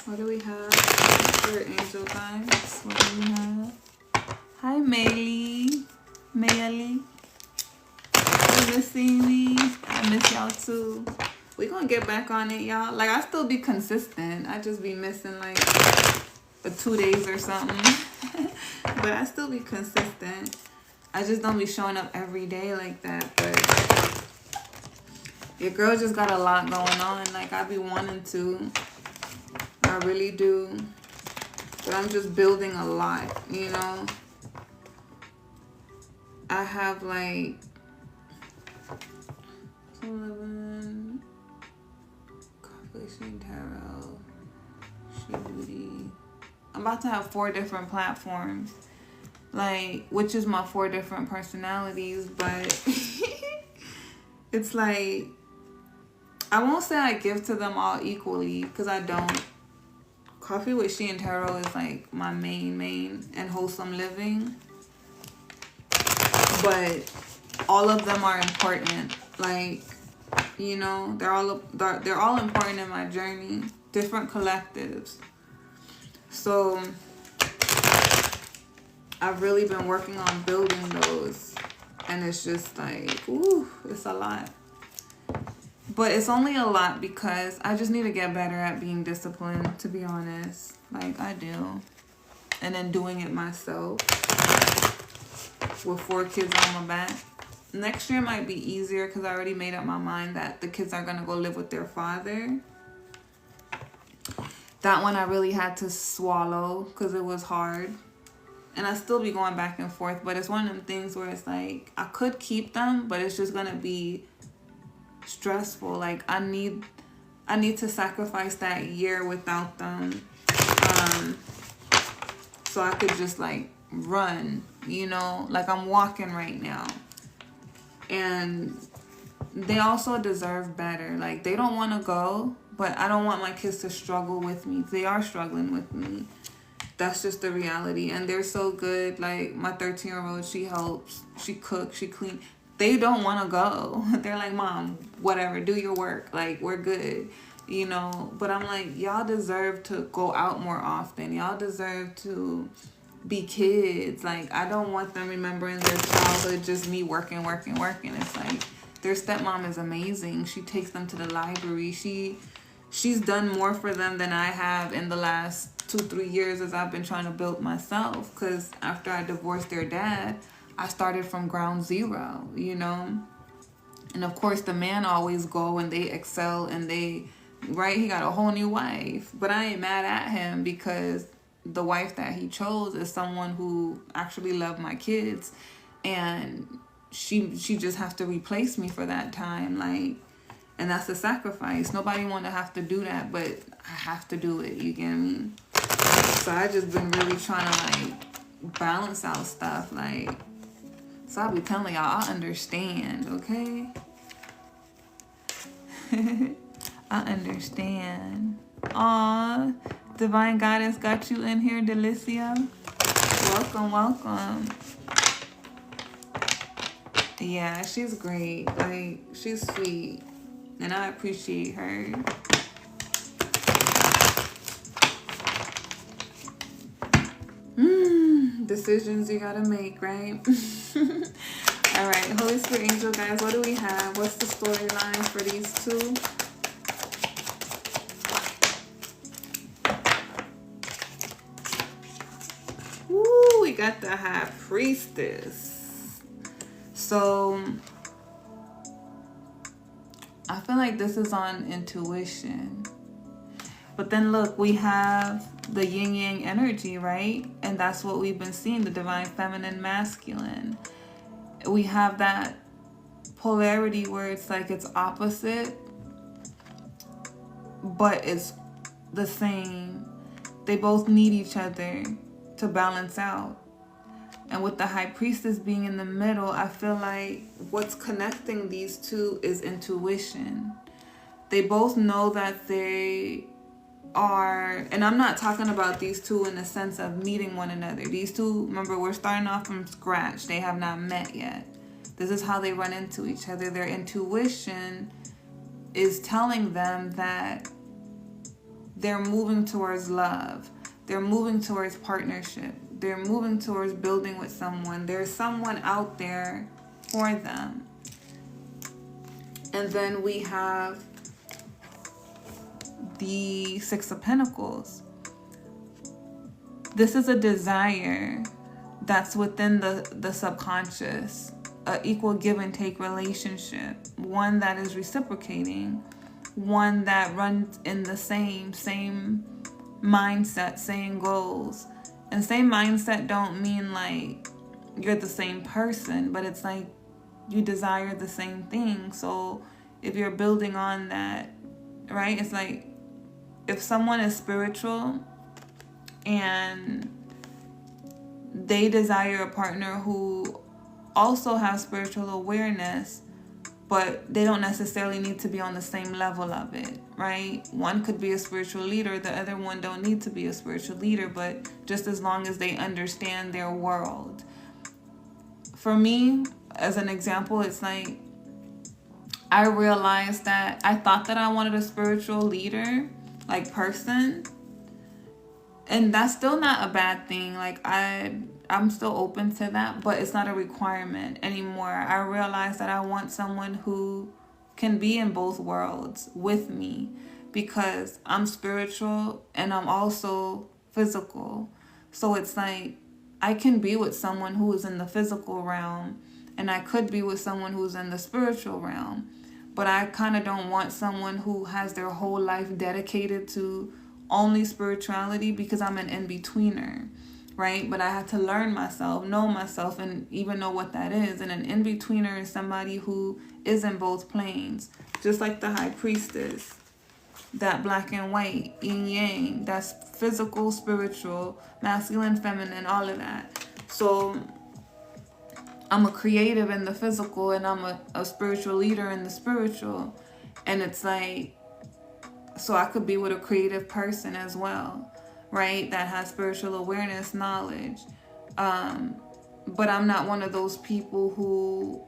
S1: What do we have? Spirit angel guys. What do we have? Hi, Maylee. Maylee. You missing me? I miss y'all too. We gonna get back on it, y'all. Like, I still be consistent. I just be missing like for 2 days or something. But I still be consistent. I just don't be showing up every day like that. But your girl just got a lot going on. Like, I be wanting to. I really do. But I'm just building a lot, you know. I have like 11 Coffee Tarot, She Beauty. I'm about to have 4 different platforms, like, which is my 4 different personalities. But it's like, I won't say I give to them all equally, because I don't. Coffee with She and Tarot is like my main and wholesome living. But all of them are important. Like, you know, they're all important in my journey. Different collectives. So I've really been working on building those. And it's just like, ooh, it's a lot. But it's only a lot because I just need to get better at being disciplined, to be honest. Like, I do. and then doing it myself with 4 kids on my back. Next year might be easier because I already made up my mind that the kids are going to go live with their father. That one I really had to swallow because it was hard. And I still be going back and forth, but it's one of them things where it's like, I could keep them, but it's just going to be stressful. Like, I need to sacrifice that year without them. So I could just like run, you know, like I'm walking right now. And they also deserve better. Like, they don't want to go, but I don't want my kids to struggle with me. They are struggling with me. That's just the reality. And they're so good. Like, my 13-year-old, she helps. She cooks. She cleans. They don't want to go. They're like, Mom, whatever. Do your work. Like, we're good. You know? But I'm like, y'all deserve to go out more often. Y'all deserve to be kids. Like, I don't want them remembering their childhood just me working. It's like, their stepmom is amazing. She takes them to the library. She's done more for them than I have in the last 2-3 years as I've been trying to build myself. Because after I divorced their dad, I started from ground zero, you know. And of course the man always go and they excel and they, right, he got a whole new wife. But I ain't mad at him because the wife that he chose is someone who actually loved my kids. And she just has to replace me for that time. Like, and that's a sacrifice. Nobody want to have to do that, but I have to do it. You get me? So I just been really trying to like balance out stuff. Like, so I'll be telling y'all, I understand, okay? I understand. Aw, Divine Goddess got you in here, Delicia. Welcome. Yeah, she's great. Like, she's sweet. And I appreciate her. Decisions you gotta make, right? All right, Holy Spirit Angel, guys, what do we have? What's the storyline for these two? Woo, we got the High Priestess. So I feel like this is on intuition. But then look, we have the yin yang energy, right? And that's what we've been seeing, the divine feminine masculine. We have that polarity where it's like it's opposite, but it's the same. They both need each other to balance out. And with the High Priestess being in the middle, I feel like what's connecting these two is intuition. They both know that they are, and I'm not talking about these two in the sense of meeting one another. These two, remember, we're starting off from scratch. They have not met yet. This is how they run into each other. Their intuition is telling them that they're moving towards love. They're moving towards partnership. They're moving towards building with someone. There's someone out there for them. And then we have the Six of Pentacles. This is a desire that's within the subconscious, an equal give and take relationship, one that is reciprocating, one that runs in the same mindset, same goals. And same mindset don't mean like you're the same person, but it's like you desire the same thing. So if you're building on that, right, it's like if someone is spiritual and they desire a partner who also has spiritual awareness, but they don't necessarily need to be on the same level of it, right? One could be a spiritual leader, the other one don't need to be a spiritual leader, but just as long as they understand their world. For me, as an example, it's like I realized that I thought that I wanted a spiritual leader, like person, and that's still not a bad thing. Like I'm still open to that, but it's not a requirement anymore. I realized that I want someone who can be in both worlds with me, because I'm spiritual and I'm also physical. So it's like, I can be with someone who is in the physical realm, and I could be with someone who's in the spiritual realm. But I kind of don't want someone who has their whole life dedicated to only spirituality, because I'm an in-betweener, right? But I had to learn myself, know myself, and even know what that is. And an in-betweener is somebody who is in both planes, just like the high priestess. That black and white, yin yang, that's physical, spiritual, masculine, feminine, all of that. So I'm a creative in the physical, and I'm a spiritual leader in the spiritual. And it's like, so I could be with a creative person as well, right? That has spiritual awareness, knowledge. But I'm not one of those people who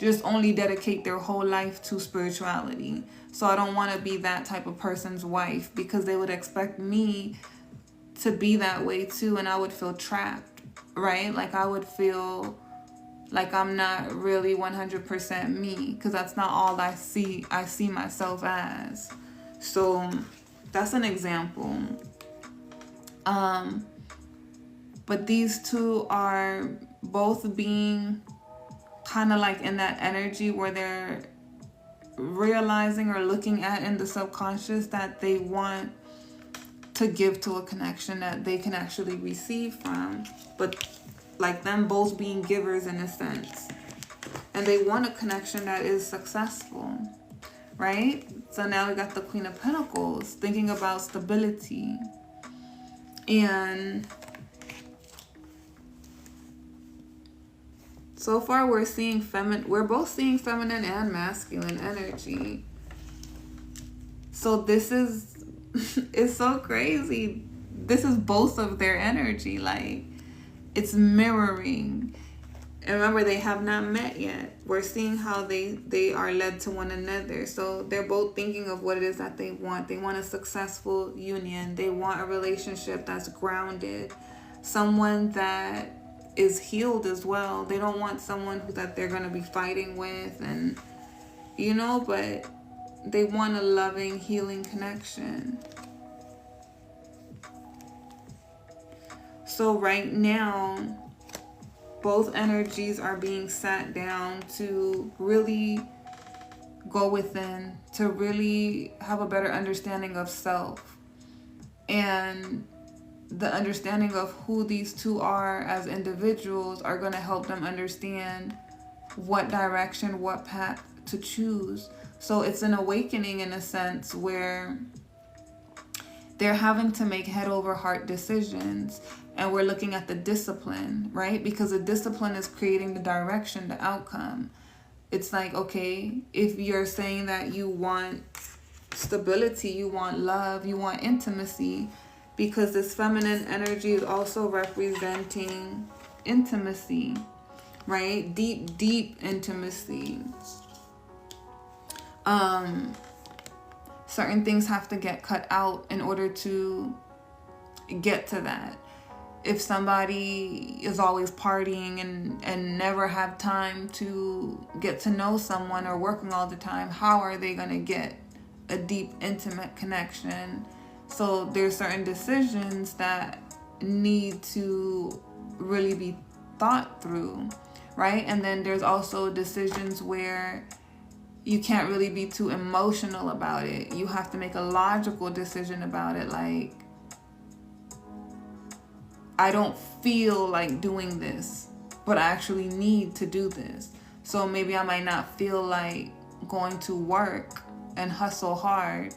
S1: just only dedicate their whole life to spirituality. So I don't want to be that type of person's wife, because they would expect me to be that way too, and I would feel trapped, right? Like I would feel like I'm not really 100% me, because that's not all I see myself as. So that's an example. But these two are both being kind of like in that energy where they're realizing or looking at in the subconscious that they want to give to a connection that they can actually receive from, but like them both being givers in a sense, and they want a connection that is successful, right? So now we got the Queen of Pentacles thinking about stability, and so far we're both seeing feminine and masculine energy. So this is, it's so crazy. This is both of their energy. Like, it's mirroring. And remember, they have not met yet. We're seeing how they are led to one another. So they're both thinking of what it is that they want. They want a successful union. They want a relationship that's grounded. Someone that is healed as well. They don't want someone that they're going to be fighting with, and but they want a loving, healing connection. So right now, both energies are being sat down to really go within, to really have a better understanding of self, and the understanding of who these two are as individuals are going to help them understand what direction, what path to choose. So it's an awakening in a sense where they're having to make head over heart decisions, and we're looking at the discipline, right? Because the discipline is creating the direction, the outcome. It's like, okay, if you're saying that you want stability, you want love, you want intimacy, because this feminine energy is also representing intimacy, right? Deep, deep intimacy. Certain things have to get cut out in order to get to that. If somebody is always partying and never have time to get to know someone, or working all the time, how are they going to get a deep, intimate connection? So there's certain decisions that need to really be thought through, right? And then there's also decisions where you can't really be too emotional about it. You have to make a logical decision about it. Like, I don't feel like doing this, but I actually need to do this. So maybe I might not feel like going to work and hustle hard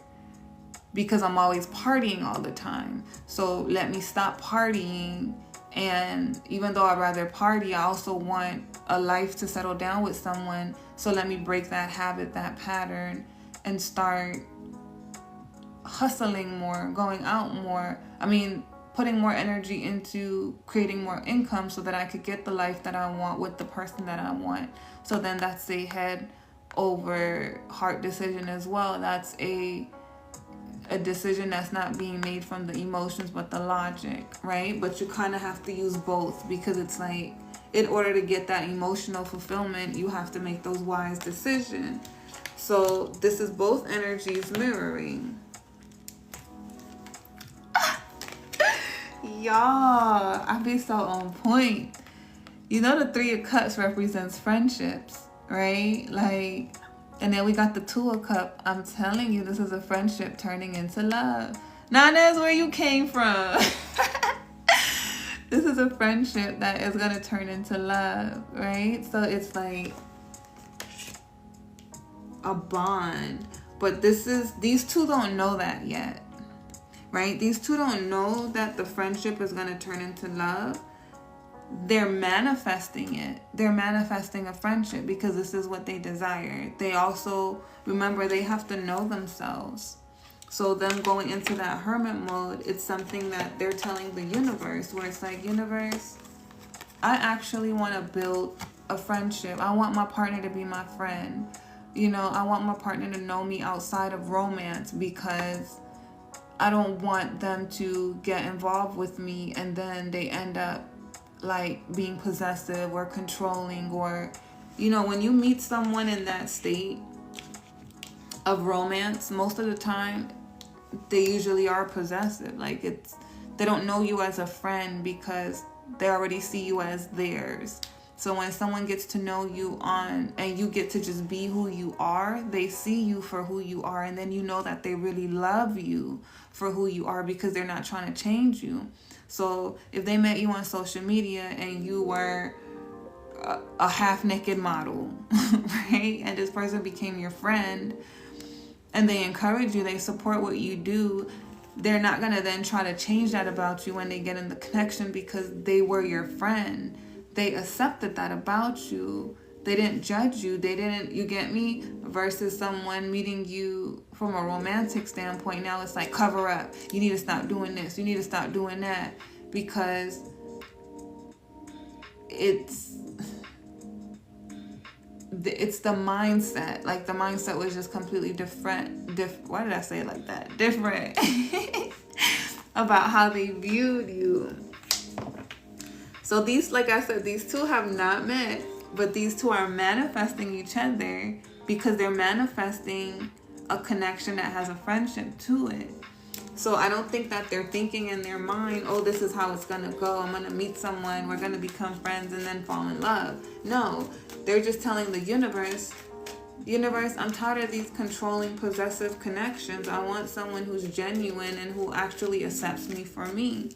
S1: because I'm always partying all the time. So let me stop partying. And even though I'd rather party, I also want a life to settle down with someone. So let me break that habit, that pattern, and start hustling more, going out more. Putting more energy into creating more income so that I could get the life that I want with the person that I want. So then that's a head over heart decision as well. That's a decision that's not being made from the emotions but the logic, right? But you kind of have to use both, because it's like, in order to get that emotional fulfillment, you have to make those wise decisions. So this is both energies mirroring. Y'all, I be so on point. You know, the 3 of Cups represents friendships, right? Like, and then we got the 2 of Cups. I'm telling you, this is a friendship turning into love. Now that's where you came from. This is a friendship that is going to turn into love, right? So it's like a bond. But these two don't know that yet, right? These two don't know that the friendship is going to turn into love. They're manifesting it. They're manifesting a friendship because this is what they desire. They also, remember, they have to know themselves. So them going into that hermit mode, it's something that they're telling the universe, where it's like, universe, I actually want to build a friendship. I want my partner to be my friend. You know, I want my partner to know me outside of romance, because I don't want them to get involved with me and then they end up like being possessive or controlling, or, you know, when you meet someone in that state of romance, most of the time they usually are possessive. Like, they don't know you as a friend because they already see you as theirs. So when someone gets to know you and you get to just be who you are, they see you for who you are, and then you know that they really love you for who you are because they're not trying to change you. So if they met you on social media and you were a half-naked model, right, and this person became your friend and they encourage you, they support what you do, they're not going to then try to change that about you when they get in the connection, because they were your friend. They accepted that about you. They didn't judge you. They didn't, you get me? Versus someone meeting you from a romantic standpoint. Now it's like, cover up. You need to stop doing this. You need to stop doing that. Because it's the mindset. Like, the mindset was just completely different. Why did I say it like that? Different. About how they viewed you. So these, like I said, these two have not met, but these two are manifesting each other because they're manifesting a connection that has a friendship to it. So I don't think that they're thinking in their mind, oh, this is how it's going to go. I'm going to meet someone, we're going to become friends and then fall in love. No, they're just telling the universe, I'm tired of these controlling, possessive connections. I want someone who's genuine and who actually accepts me for me.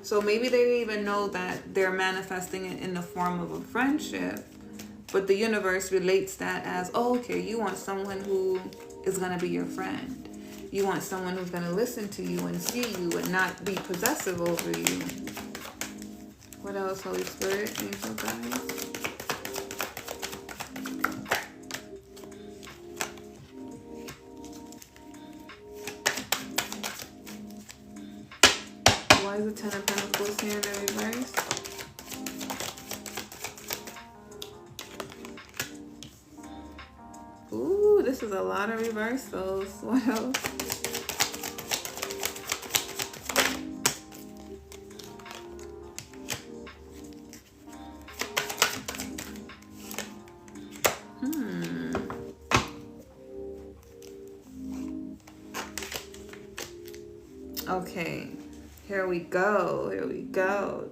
S1: So maybe they didn't even know that they're manifesting it in the form of a friendship, but the universe relates that as, oh, okay, you want someone who is going to be your friend. You want someone who's going to listen to you and see you and not be possessive over you. What else, Holy Spirit? Angel guides? Why is the 10 of Pentacles here in the reverse? Ooh, this is a lot of reversals. What else? Okay. Here we go. Here we go.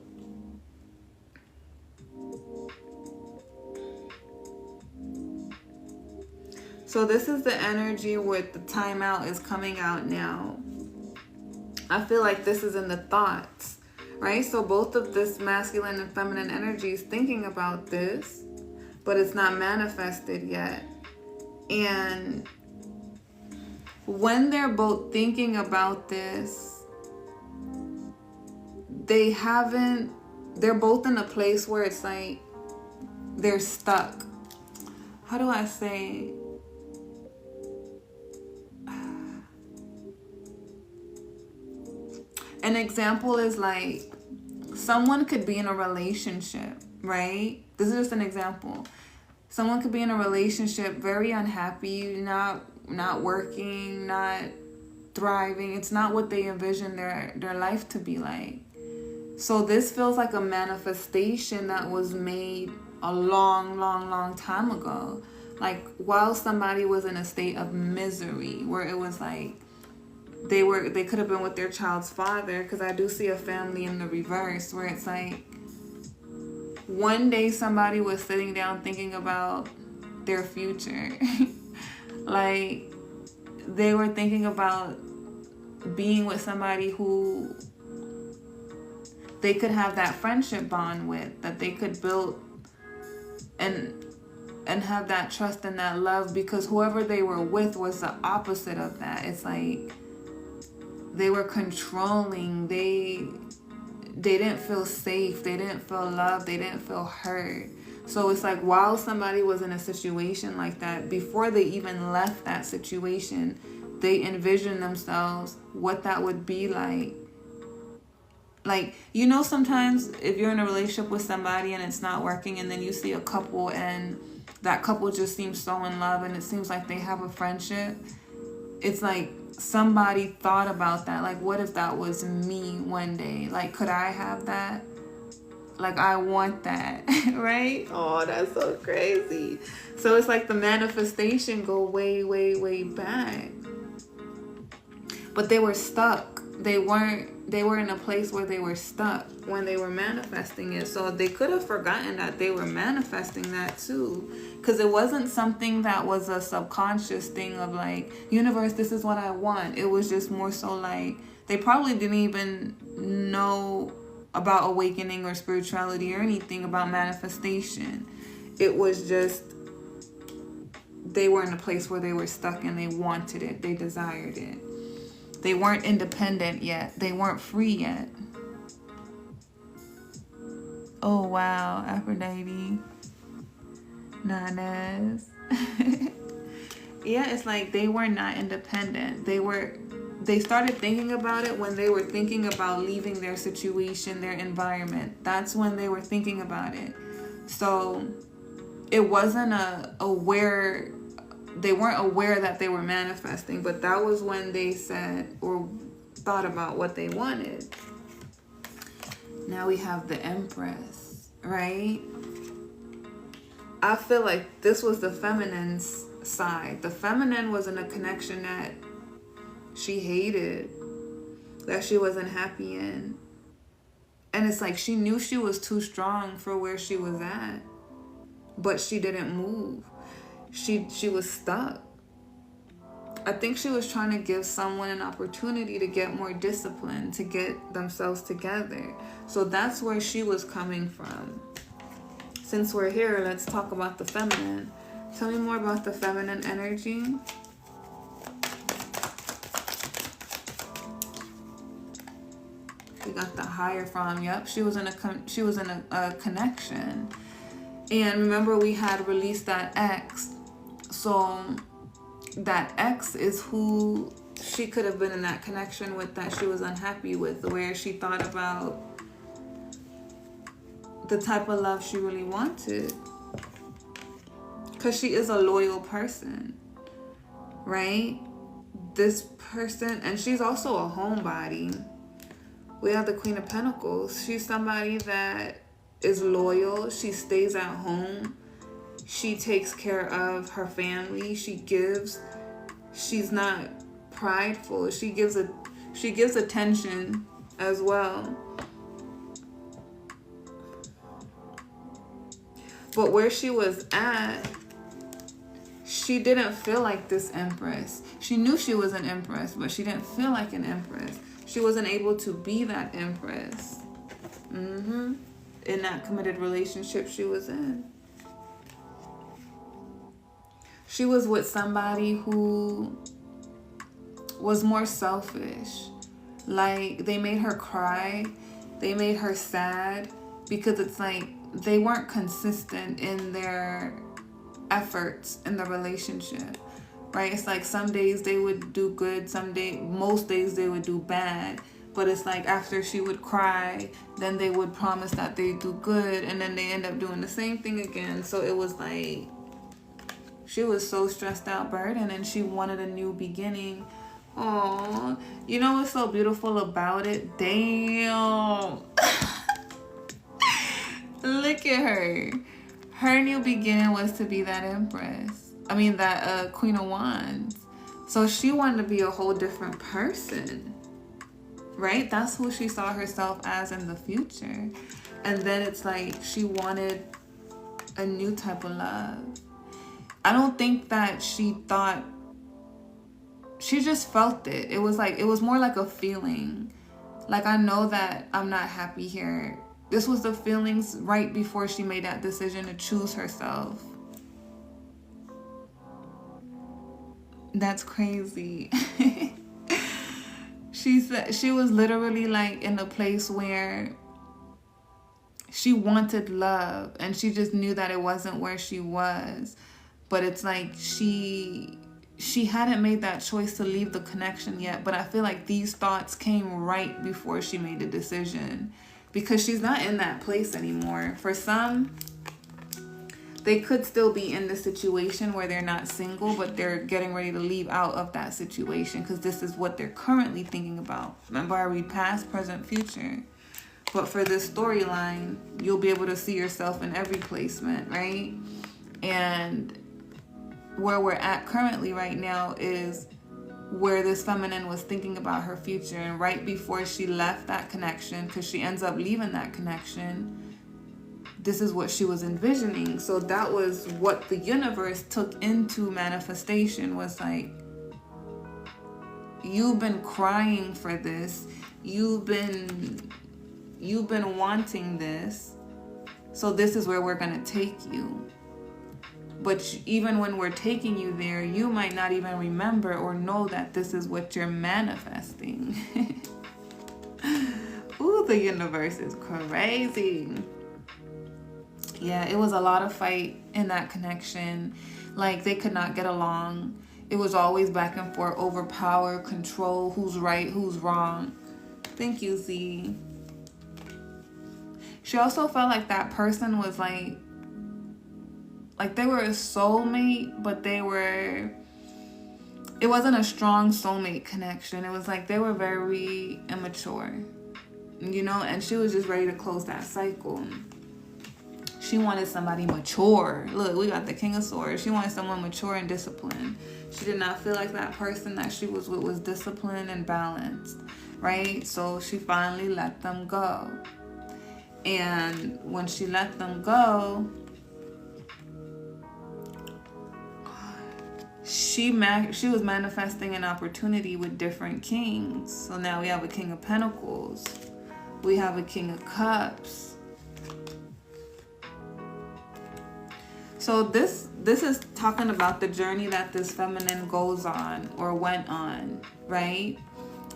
S1: So this is the energy with the timeout is coming out now. I feel like this is in the thoughts, right? So both of this masculine and feminine energy is thinking about this, but it's not manifested yet. And when they're both thinking about this, they're both in a place where it's like they're stuck. How do I say? An example is like someone could be in a relationship, right? This is just an example. Someone could be in a relationship very unhappy, not working, not thriving. It's not what they envision their life to be like. So this feels like a manifestation that was made a long time ago. Like while somebody was in a state of misery where it was like they could have been with their child's father, because I do see a family in the reverse where it's like one day somebody was sitting down thinking about their future. Like they were thinking about being with somebody who they could have that friendship bond with, that they could build and have that trust and that love, because whoever they were with was the opposite of that. It's like they were controlling. They didn't feel safe. They didn't feel loved. They didn't feel heard. So it's like while somebody was in a situation like that, before they even left that situation, they envisioned themselves what that would be like. Like, you know, sometimes if you're in a relationship with somebody and it's not working, and then you see a couple and that couple just seems so in love and it seems like they have a friendship, it's like somebody thought about that. Like, what if that was me one day? Like, could I have that? Like, I want that, right? Oh, that's so crazy. So it's like the manifestation go way, way, way back. But they were stuck. They were in a place where they were stuck when they were manifesting it. So they could have forgotten that they were manifesting that too. Because it wasn't something that was a subconscious thing of like, universe, this is what I want. It was just more so like, they probably didn't even know about awakening or spirituality or anything about manifestation. It was just, they were in a place where they were stuck and they wanted it. They desired it. They weren't independent yet. They weren't free yet. Oh, wow. Aphrodite. Nanas. Yeah, it's like they were not independent. They started thinking about it when they were thinking about leaving their situation, their environment. That's when they were thinking about it. So it wasn't they weren't aware that they were manifesting, but that was when they said or thought about what they wanted. Now we have the Empress, right? I feel like this was the feminine's side. The feminine was in a connection that she hated, that she wasn't happy in. And it's like she knew she was too strong for where she was at, but she didn't move. She was stuck. I think she was trying to give someone an opportunity to get more discipline, to get themselves together. So that's where she was coming from. Since we're here, let's talk about the feminine. Tell me more about the feminine energy. We got the Hierophant. Yep, she was in a connection. And remember, we had released that ex. So that ex is who she could have been in that connection with, that she was unhappy with, where she thought about the type of love she really wanted. Because she is a loyal person, right? This person, and she's also a homebody. We have the Queen of Pentacles. She's somebody that is loyal. She stays at home. She takes care of her family. She gives. She's not prideful. She gives attention as well. But where she was at, she didn't feel like this Empress. She knew she was an Empress, but she didn't feel like an Empress. She wasn't able to be that Empress. In that committed relationship she was in. She was with somebody who was more selfish. Like, they made her cry. They made her sad. Because it's like, they weren't consistent in their efforts in the relationship. Right? It's like some days they would do good. Most days they would do bad. But it's like after she would cry, then they would promise that they do good. And then they end up doing the same thing again. So it was like, she was so stressed out, burdened, and she wanted a new beginning. Oh, you know what's so beautiful about it? Damn. Look at her. Her new beginning was to be that Empress. I mean, that Queen of Wands. So she wanted to be a whole different person, right? That's who she saw herself as in the future. And then it's like she wanted a new type of love. I don't think that she thought, she just felt it. It was more like a feeling. Like, I know that I'm not happy here. This was the feelings right before she made that decision to choose herself. That's crazy. She said she was literally like in a place where she wanted love and she just knew that it wasn't where she was. But it's like she hadn't made that choice to leave the connection yet. But I feel like these thoughts came right before she made the decision, because she's not in that place anymore. For some, they could still be in the situation where they're not single, but they're getting ready to leave out of that situation because this is what they're currently thinking about. Remember, I read past, present, future. But for this storyline, you'll be able to see yourself in every placement, right? And where we're at currently right now is where this feminine was thinking about her future. And right before she left that connection, because she ends up leaving that connection, this is what she was envisioning. So that was what the universe took into manifestation, was like, you've been crying for this. You've been wanting this. So this is where we're going to take you. But even when we're taking you there, you might not even remember or know that this is what you're manifesting. Ooh, the universe is crazy. Yeah, it was a lot of fight in that connection. Like, they could not get along. It was always back and forth over power, control, who's right, who's wrong. Thank you, Z. She also felt like that person was like they were a soulmate, but it wasn't a strong soulmate connection. It was like they were very immature, you know, and she was just ready to close that cycle. She wanted somebody mature. Look, we got the King of Swords. She wanted someone mature and disciplined. She did not feel like that person that she was with was disciplined and balanced, right? So she finally let them go. And when she let them go, she was manifesting an opportunity with different kings. So now we have a King of Pentacles. We have a King of Cups. So this is talking about the journey that this feminine goes on or went on, right?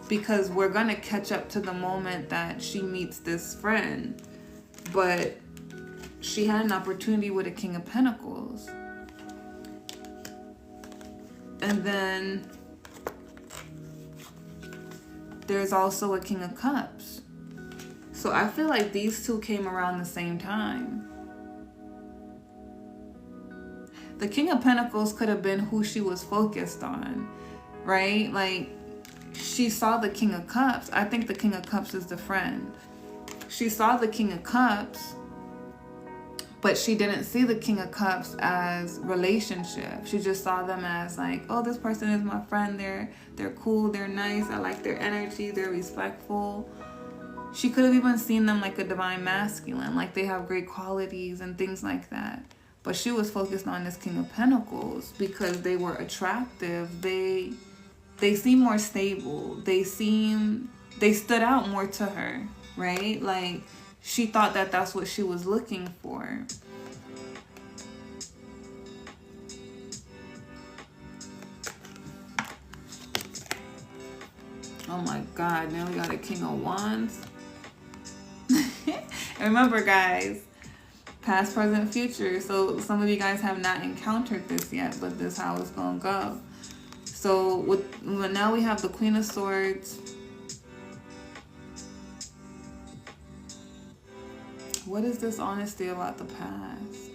S1: Because we're going to catch up to the moment that she meets this friend. But she had an opportunity with a King of Pentacles. And then there's also a King of Cups. So I feel like these two came around the same time. The King of Pentacles could have been who she was focused on, right? Like, she saw the King of Cups. I think the King of Cups is the friend. She saw the King of Cups, but she didn't see the King of Cups as relationship. She just saw them as like, oh, this person is my friend. They're cool. They're nice. I like their energy. They're respectful. She could have even seen them like a divine masculine, like they have great qualities and things like that. But she was focused on this King of Pentacles because they were attractive. They seemed more stable. They stood out more to her, right? Like, she thought that that's what she was looking for. Oh my God, now we got a King of Wands. Remember, guys, past, present, future. So some of you guys have not encountered this yet, but this is how it's gonna go. So now we have the Queen of Swords. What is this honesty about the past?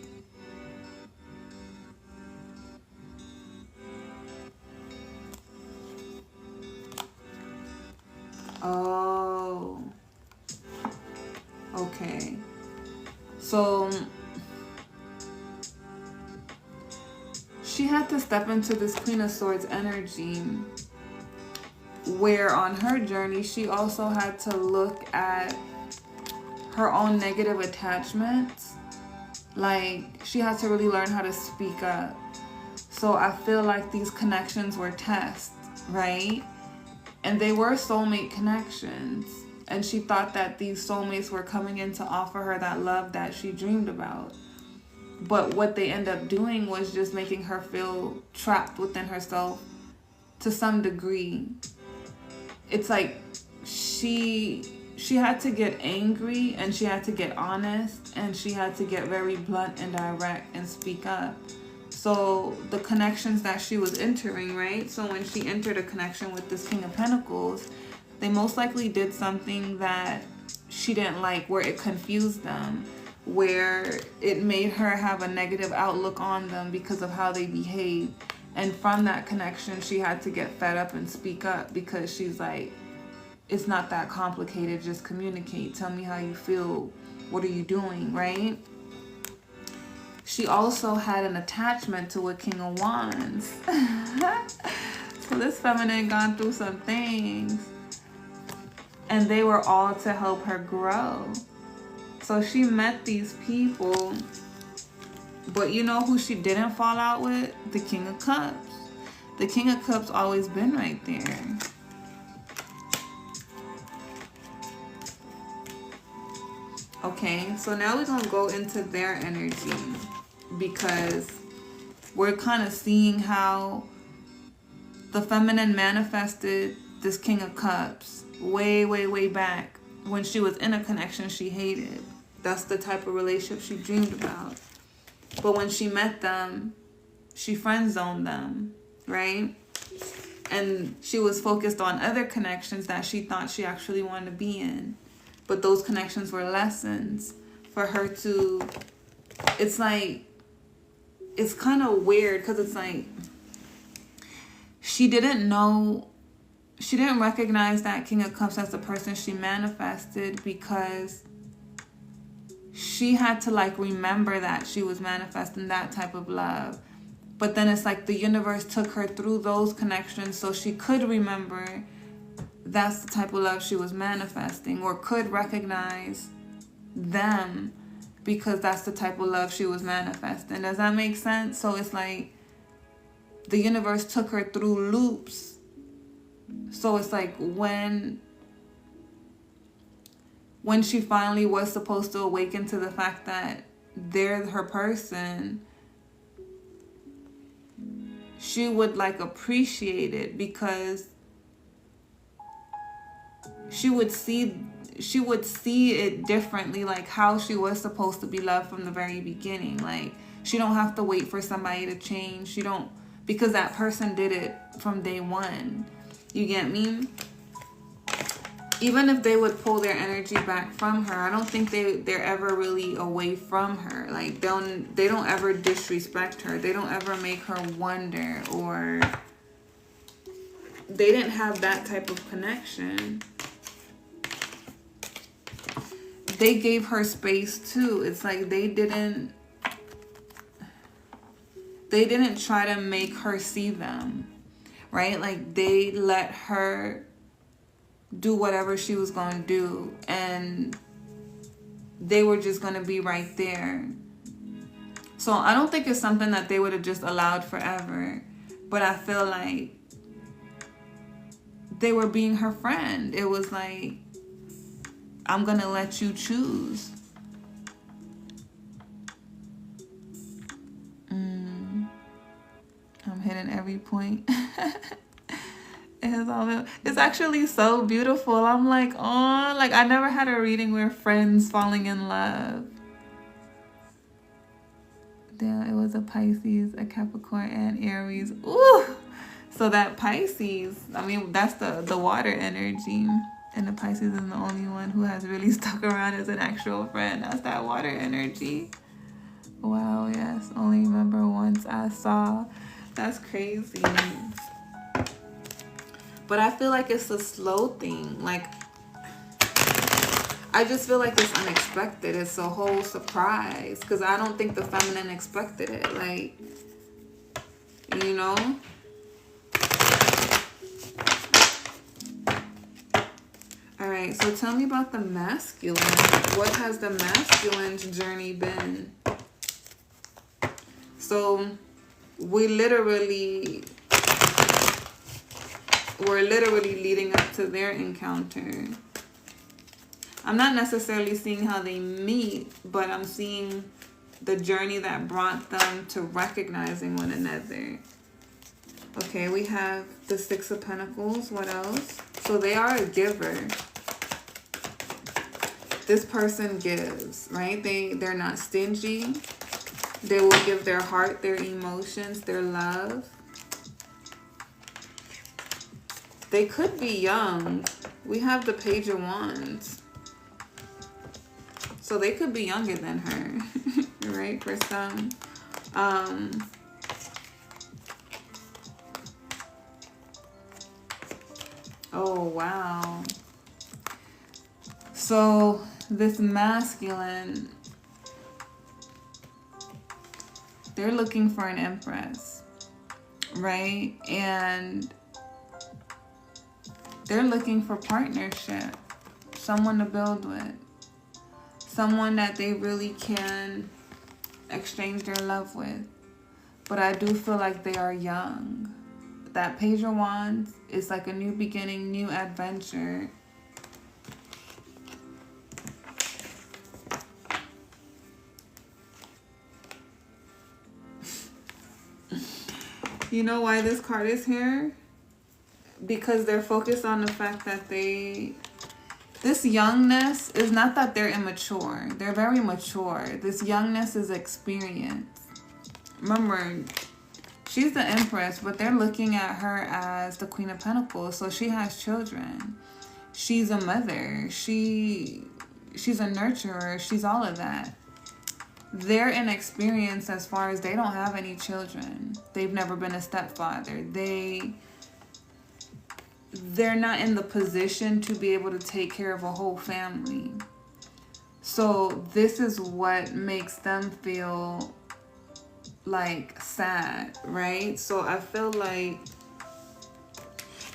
S1: Oh. Okay. So she had to step into this Queen of Swords energy, where on her journey she also had to look at her own negative attachments. Like, she had to really learn how to speak up. So I feel like these connections were tests, right? And they were soulmate connections. And she thought that these soulmates were coming in to offer her that love that she dreamed about. But what they end up doing was just making her feel trapped within herself to some degree. It's like she had to get angry, and she had to get honest, and she had to get very blunt and direct and speak up. So the connections that she was entering, right? So when she entered a connection with this King of Pentacles, they most likely did something that she didn't like, where it confused them, where it made her have a negative outlook on them because of how they behave. And from that connection, she had to get fed up and speak up, because she's like, it's not that complicated. Just communicate. Tell me how you feel. What are you doing, right? She also had an attachment to a King of Wands. So this feminine gone through some things, and they were all to help her grow. So she met these people, but you know who she didn't fall out with? The King of Cups. The King of Cups always been right there. Okay, so now we're going to go into their energy, because we're kind of seeing how the feminine manifested this King of Cups way, way, way back when she was in a connection she hated. That's the type of relationship she dreamed about. But when she met them, she friend-zoned them, right? And she was focused on other connections that she thought she actually wanted to be in. But those connections were lessons for her to... It's like... It's kind of weird, because it's like... She didn't know... She didn't recognize that King of Cups as the person she manifested, because she had to like remember that she was manifesting that type of love. But then it's like the universe took her through those connections so she could remember that's the type of love she was manifesting, or could recognize them because that's the type of love she was manifesting. Does that make sense? So it's like the universe took her through loops. So it's like when she finally was supposed to awaken to the fact that they're her person, she would like appreciate it, because she would see it differently, like how she was supposed to be loved from the very beginning. Like, she don't have to wait for somebody to change. She don't, because that person did it from day one. You get me? Even if they would pull their energy back from her, I don't think they're ever really away from her. Like, they don't ever disrespect her. They don't ever make her wonder, or they didn't have that type of connection. They gave her space too. It's like they didn't try to make her see them, right? Like, they let her do whatever she was going to do, and they were just going to be right there. So I don't think it's something that they would have just allowed forever, but I feel like they were being her friend. It was like, I'm going to let you choose. I'm hitting every point. It's actually so beautiful. I'm like, oh, like I never had a reading where friends falling in love. Damn, it was a Pisces, a Capricorn, and Aries. Ooh! So that Pisces, I mean, that's the water energy. And the Pisces is the only one who has really stuck around as an actual friend. That's that water energy. Wow, yes. Only remember once I saw. That's crazy. But I feel like it's a slow thing. Like, I just feel like it's unexpected. It's a whole surprise. Because I don't think the feminine expected it. Like, you know? All right, so tell me about the masculine. What has the masculine's journey been? So we're literally leading up to their encounter. I'm not necessarily seeing how they meet, but I'm seeing the journey that brought them to recognizing one another. Okay, we have the Six of Pentacles. What else? So they are a giver. This person gives, right? They're not stingy. They will give their heart, their emotions, their love. They could be young. We have the Page of Wands. So they could be younger than her, right? For some. Oh, wow. So this masculine, they're looking for an empress, right? And they're looking for partnership, someone to build with, someone that they really can exchange their love with. But I do feel like they are young. That Page of Wands is like a new beginning, new adventure. You know why this card is here? Because they're focused on the fact that this youngness is not that they're immature. They're very mature. This youngness is experience. Remember, she's the Empress, but they're looking at her as the Queen of Pentacles. So she has children. She's a mother. She's a nurturer. She's all of that. They're inexperienced as far as they don't have any children. They've never been a stepfather. They're not in the position to be able to take care of a whole family. So this is what makes them feel like sad, right? So I feel like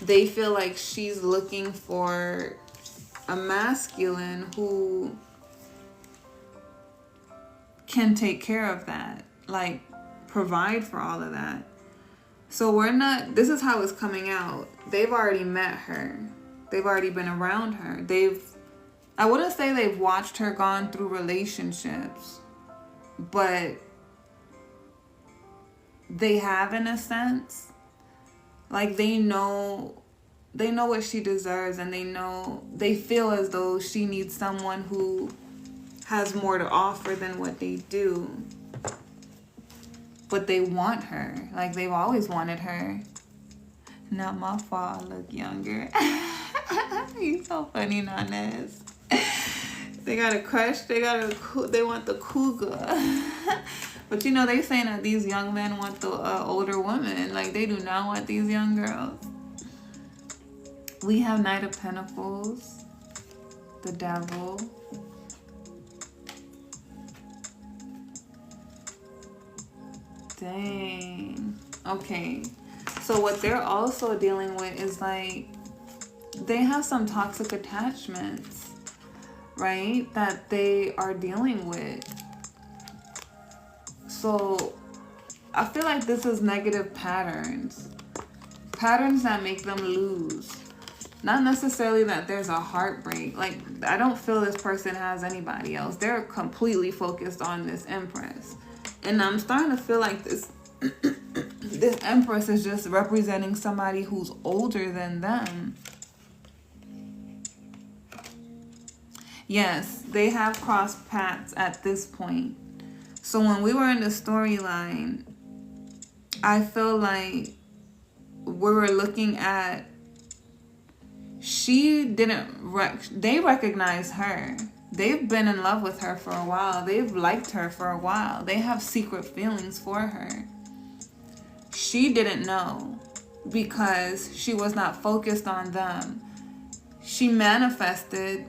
S1: they feel like she's looking for a masculine who can take care of that, like provide for all of that. So this is how it's coming out. They've already met her. They've already been around her. I wouldn't say they've watched her gone through relationships, but they have, in a sense. Like they know what she deserves, and they feel as though she needs someone who has more to offer than what they do. But they want her. Like they've always wanted her. Not my fault, I look younger. You're so funny, Nanes. They got a crush. They want the cougar. But you know, they saying that these young men want the older women. Like they do not want these young girls. We have Knight of Pentacles. The Devil. Dang. Okay. So what they're also dealing with is like they have some toxic attachments, right? That they are dealing with. So I feel like this is negative patterns. Patterns that make them lose. Not necessarily that there's a heartbreak. Like I don't feel this person has anybody else. They're completely focused on this Empress. And I'm starting to feel like this Empress is just representing somebody who's older than them. Yes, they have crossed paths at this point. So when we were in the storyline, I feel like we were looking at, they recognize her. They've been in love with her for a while. They've liked her for a while. They have secret feelings for her. She didn't know because she was not focused on them. She manifested.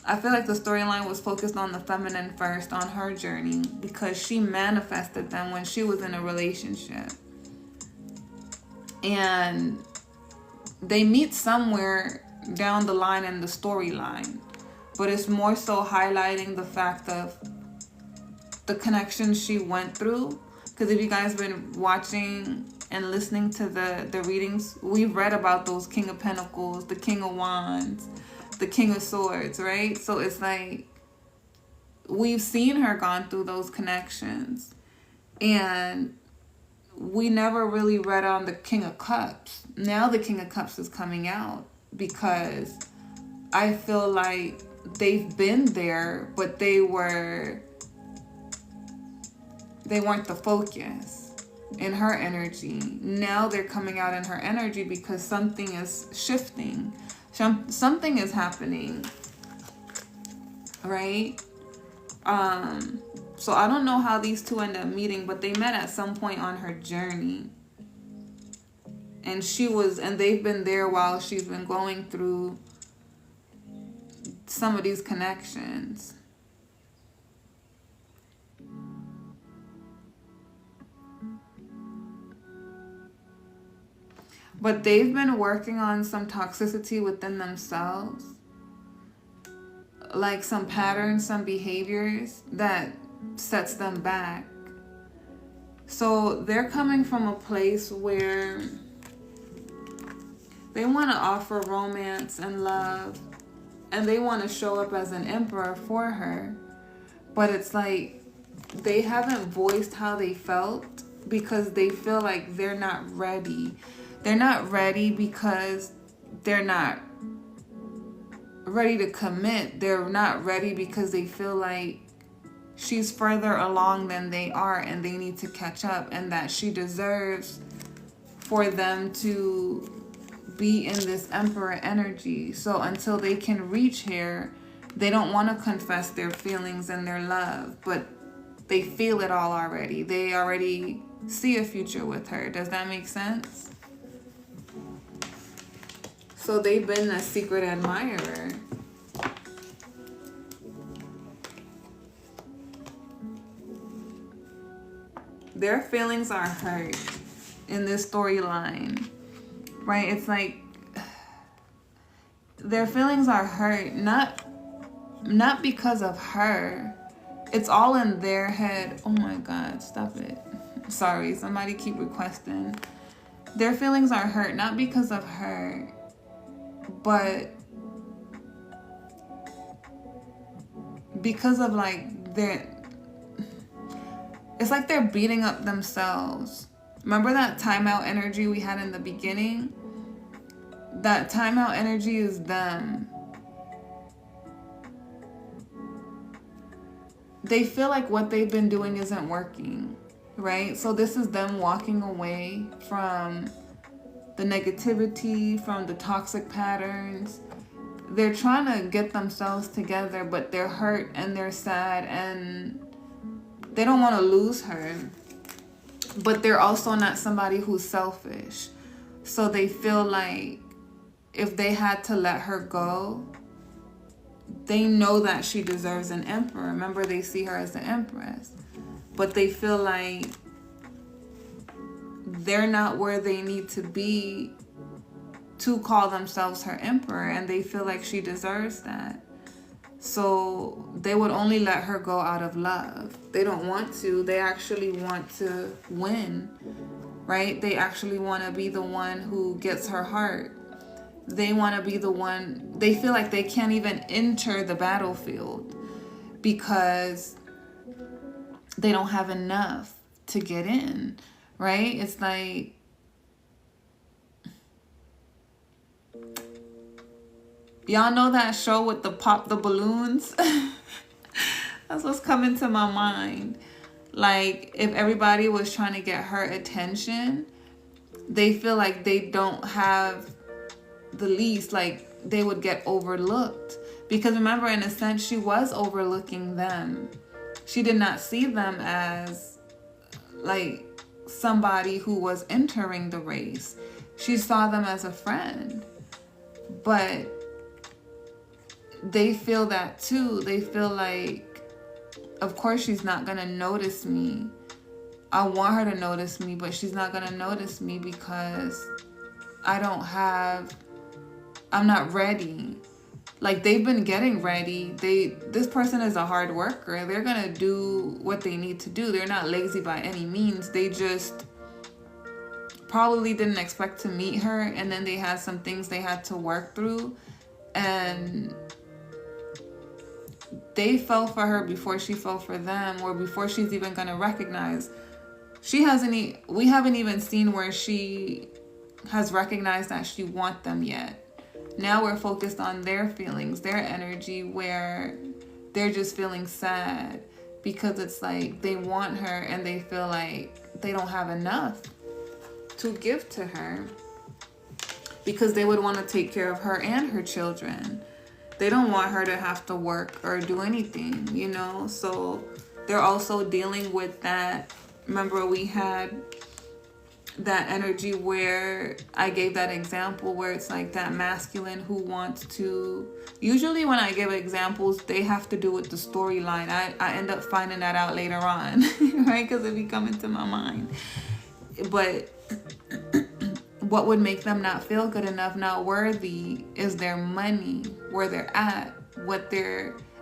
S1: I feel like the storyline was focused on the feminine first, on her journey, because she manifested them when she was in a relationship. And they meet somewhere down the line in the storyline, but it's more so highlighting the fact of the connection she went through. Because if you guys been watching and listening to the readings, we've read about those King of Pentacles, the King of Wands, the King of Swords, right? So it's like we've seen her gone through those connections, and we never really read on the King of Cups. Now the King of Cups is coming out because I feel like they've been there, but they weren't the focus in her energy. Now they're coming out in her energy because something is shifting. Something is happening, right? So I don't know how these two end up meeting, but they met at some point on her journey. And they've been there while she's been going through some of these connections. But they've been working on some toxicity within themselves. Like some patterns, some behaviors that sets them back. So they're coming from a place where they want to offer romance and love, and they want to show up as an emperor for her. But it's like they haven't voiced how they felt because they feel like they're not ready. They're not ready because they're not ready to commit. They're not ready because they feel like she's further along than they are and they need to catch up, and that she deserves for them to be in this emperor energy. So until they can reach here, they don't want to confess their feelings and their love, but they feel it all already. They already see a future with her. Does that make sense? So they've been a secret admirer. Their feelings are hurt in this storyline, right? It's like their feelings are hurt, not because of her. It's all in their head. Oh my God, stop it. Sorry, somebody keep requesting. Their feelings are hurt, not because of her, but because of like it's like they're beating up themselves. Remember that timeout energy we had in the beginning? That timeout energy is them. They feel like what they've been doing isn't working, right? So this is them walking away from the negativity, from the toxic patterns. They're trying to get themselves together, but they're hurt and they're sad and they don't want to lose her. But they're also not somebody who's selfish. So they feel like if they had to let her go, they know that she deserves an emperor. Remember, they see her as the empress. But they feel like they're not where they need to be to call themselves her emperor. And they feel like she deserves that. So they would only let her go out of love. They don't want to. They actually want to win, right? They actually want to be the one who gets her heart. They want to be the one. They feel like they can't even enter the battlefield because they don't have enough to get in, right? It's like y'all know that show with the pop the balloons? That's what's coming to my mind. Like, if everybody was trying to get her attention, they feel like they don't have the least, like they would get overlooked. Because remember, in a sense, she was overlooking them. She did not see them as like somebody who was entering the race. She saw them as a friend. But they feel that too. They feel like, of course she's not going to notice me I want her to notice me, but she's not gonna notice me because I'm not ready. Like, they've been getting ready. This person is a hard worker. They're gonna do what they need to do. They're not lazy by any means. They just probably didn't expect to meet her, and then they had some things they had to work through, and they fell for her before she fell for them, or before she's even gonna recognize. We haven't even seen where she has recognized that she wants them yet. Now we're focused on their feelings, their energy, where they're just feeling sad because it's like they want her and they feel like they don't have enough to give to her, because they would want to take care of her and her children. They don't want her to have to work or do anything, you know? So they're also dealing with that. Remember, we had that energy where I gave that example where it's like that masculine who wants to, usually when I give examples, they have to do with the storyline. I end up finding that out later on, right? Because it be coming to my mind. But what would make them not feel good enough, not worthy, is their money, where they're at,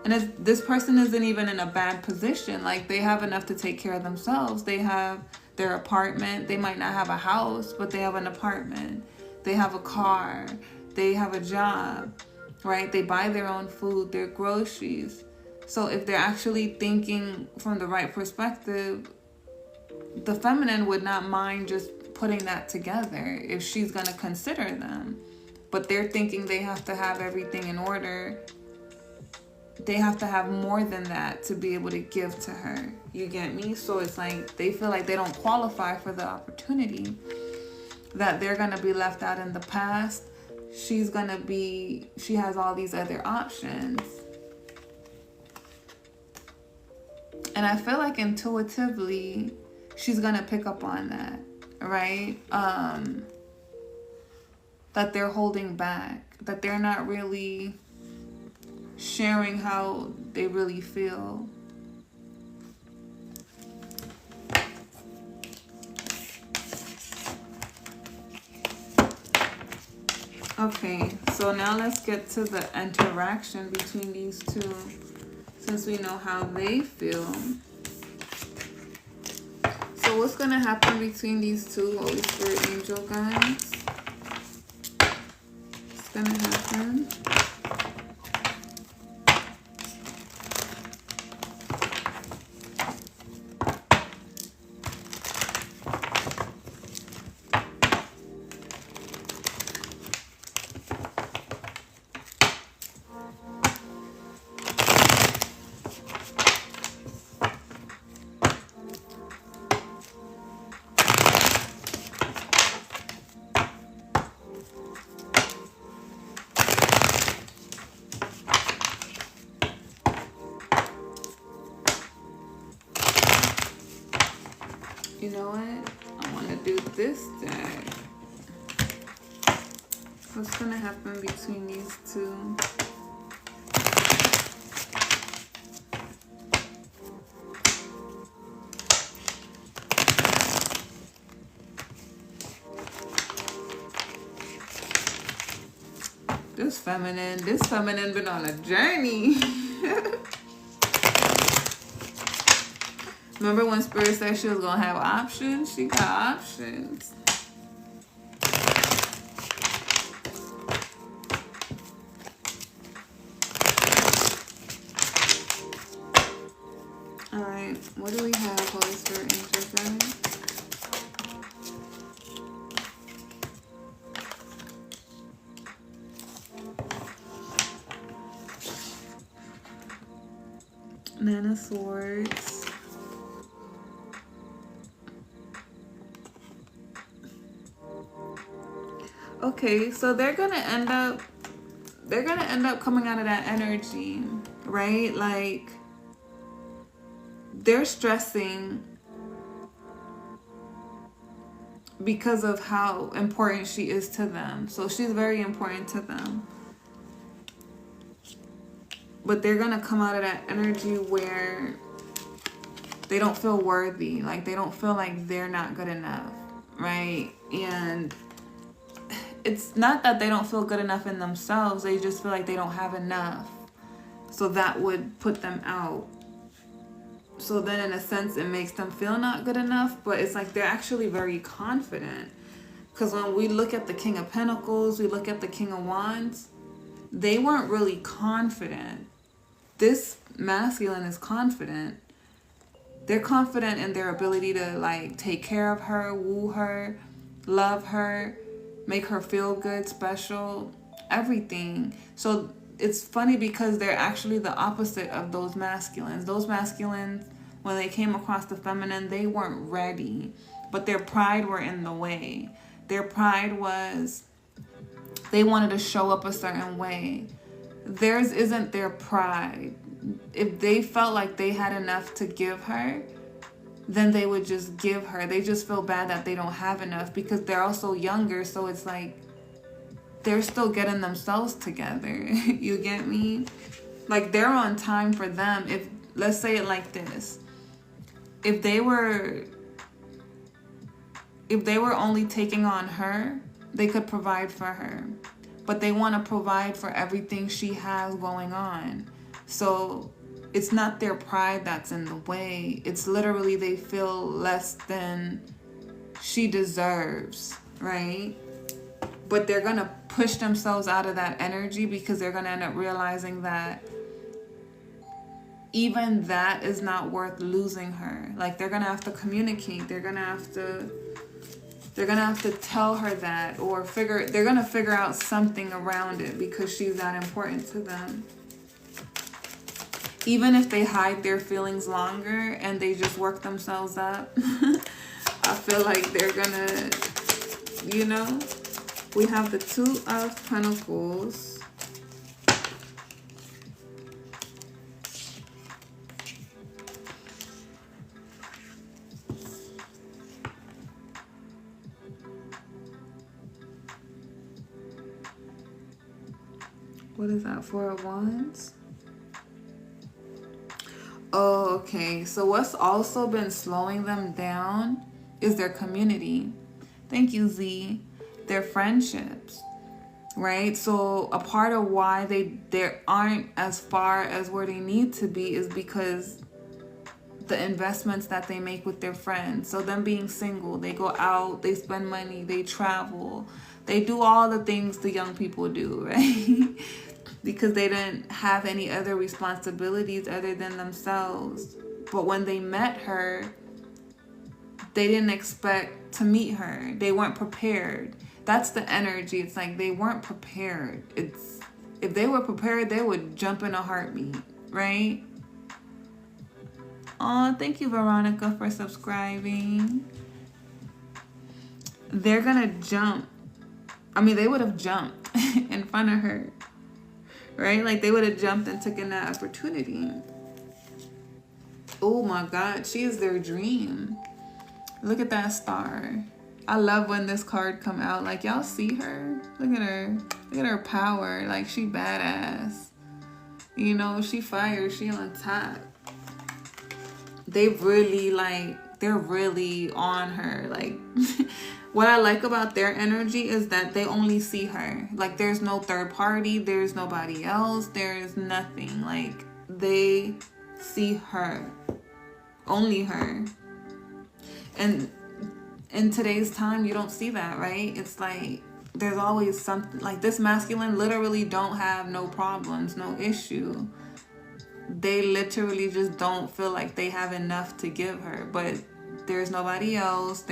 S1: and this person isn't even in a bad position. Like, they have enough to take care of themselves. They have their apartment. They might not have a house, but they have an apartment. They have a car. They have a job, right? They buy their own food, their groceries. So if they're actually thinking from the right perspective, the feminine would not mind just putting that together if she's going to consider them. But they're thinking they have to have everything in order. They have to have more than that to be able to give to her. You get me? So it's like they feel like they don't qualify for the opportunity, that they're going to be left out in the past. She has all these other options. And I feel like intuitively she's going to pick up on that, right? That they're holding back, that they're not really sharing how they really feel. Okay, so now let's get to the interaction between these two, since we know how they feel. So what's going to happen between these two, Holy Spirit, angel guides? What's going to happen? You know what? I want to do this deck. What's going to happen between these two? This feminine been on a journey. Remember when Spirit said she was going to have options? She got options. Alright, what do we have, Holy Spirit, angel guides? Nine of Swords. Okay, so they're gonna end up coming out of that energy, right? Like, they're stressing because of how important she is to them. So she's very important to them. But they're gonna come out of that energy where they don't feel worthy. Like they don't feel like they're not good enough, right? And it's not that they don't feel good enough in themselves. They just feel like they don't have enough. So that would put them out. So then in a sense, it makes them feel not good enough. But it's like they're actually very confident. Because when we look at the King of Pentacles, we look at the King of Wands, they weren't really confident. This masculine is confident. They're confident in their ability to like take care of her, woo her, love her, make her feel good, special, everything. So it's funny because they're actually the opposite of those masculines. Those masculines, when they came across the feminine, they weren't ready, but their pride were in the way. Their pride was they wanted to show up a certain way. Theirs isn't their pride. If they felt like they had enough to give her, then they would just give her. They just feel bad that they don't have enough because they're also younger. So it's like they're still getting themselves together. You get me? Like they're on time for them. If let's say it like this. If they were only taking on her, they could provide for her. But they want to provide for everything she has going on. So it's not their pride that's in the way. It's literally they feel less than she deserves, right? But they're going to push themselves out of that energy because they're going to end up realizing that even that is not worth losing her. Like they're going to have to communicate. They're going to have to tell her that, or they're going to figure out something around it because she's that important to them. Even if they hide their feelings longer and they just work themselves up, I feel like they're gonna, you know, we have the Two of Pentacles. What is that? Four of Wands? Oh, okay. So what's also been slowing them down is their community. Thank you, Z. Their friendships, right? So a part of why they aren't as far as where they need to be is because the investments that they make with their friends. So them being single, they go out, they spend money, they travel, they do all the things the young people do, right? Because they didn't have any other responsibilities other than themselves. But when they met her, they didn't expect to meet her. They weren't prepared. That's the energy. It's like they weren't prepared. If they were prepared, they would jump in a heartbeat, right? Oh, thank you, Veronica, for subscribing. They're gonna jump. I mean, they would have jumped in front of her. Right? Like they would have jumped and taken that opportunity. Oh my God. She is their dream. Look at that star. I love when this card come out. Like y'all see her? Look at her. Look at her power. Like she badass. You know, she fire. She on top. They're really on her. Like what I like about their energy is that they only see her. Like there's no third party, there's nobody else, there's nothing. Like they see her. Only her. And in today's time, you don't see that, right? It's like there's always something. Like this masculine literally don't have no problems, no issue. They literally just don't feel like they have enough to give her. But there's nobody else.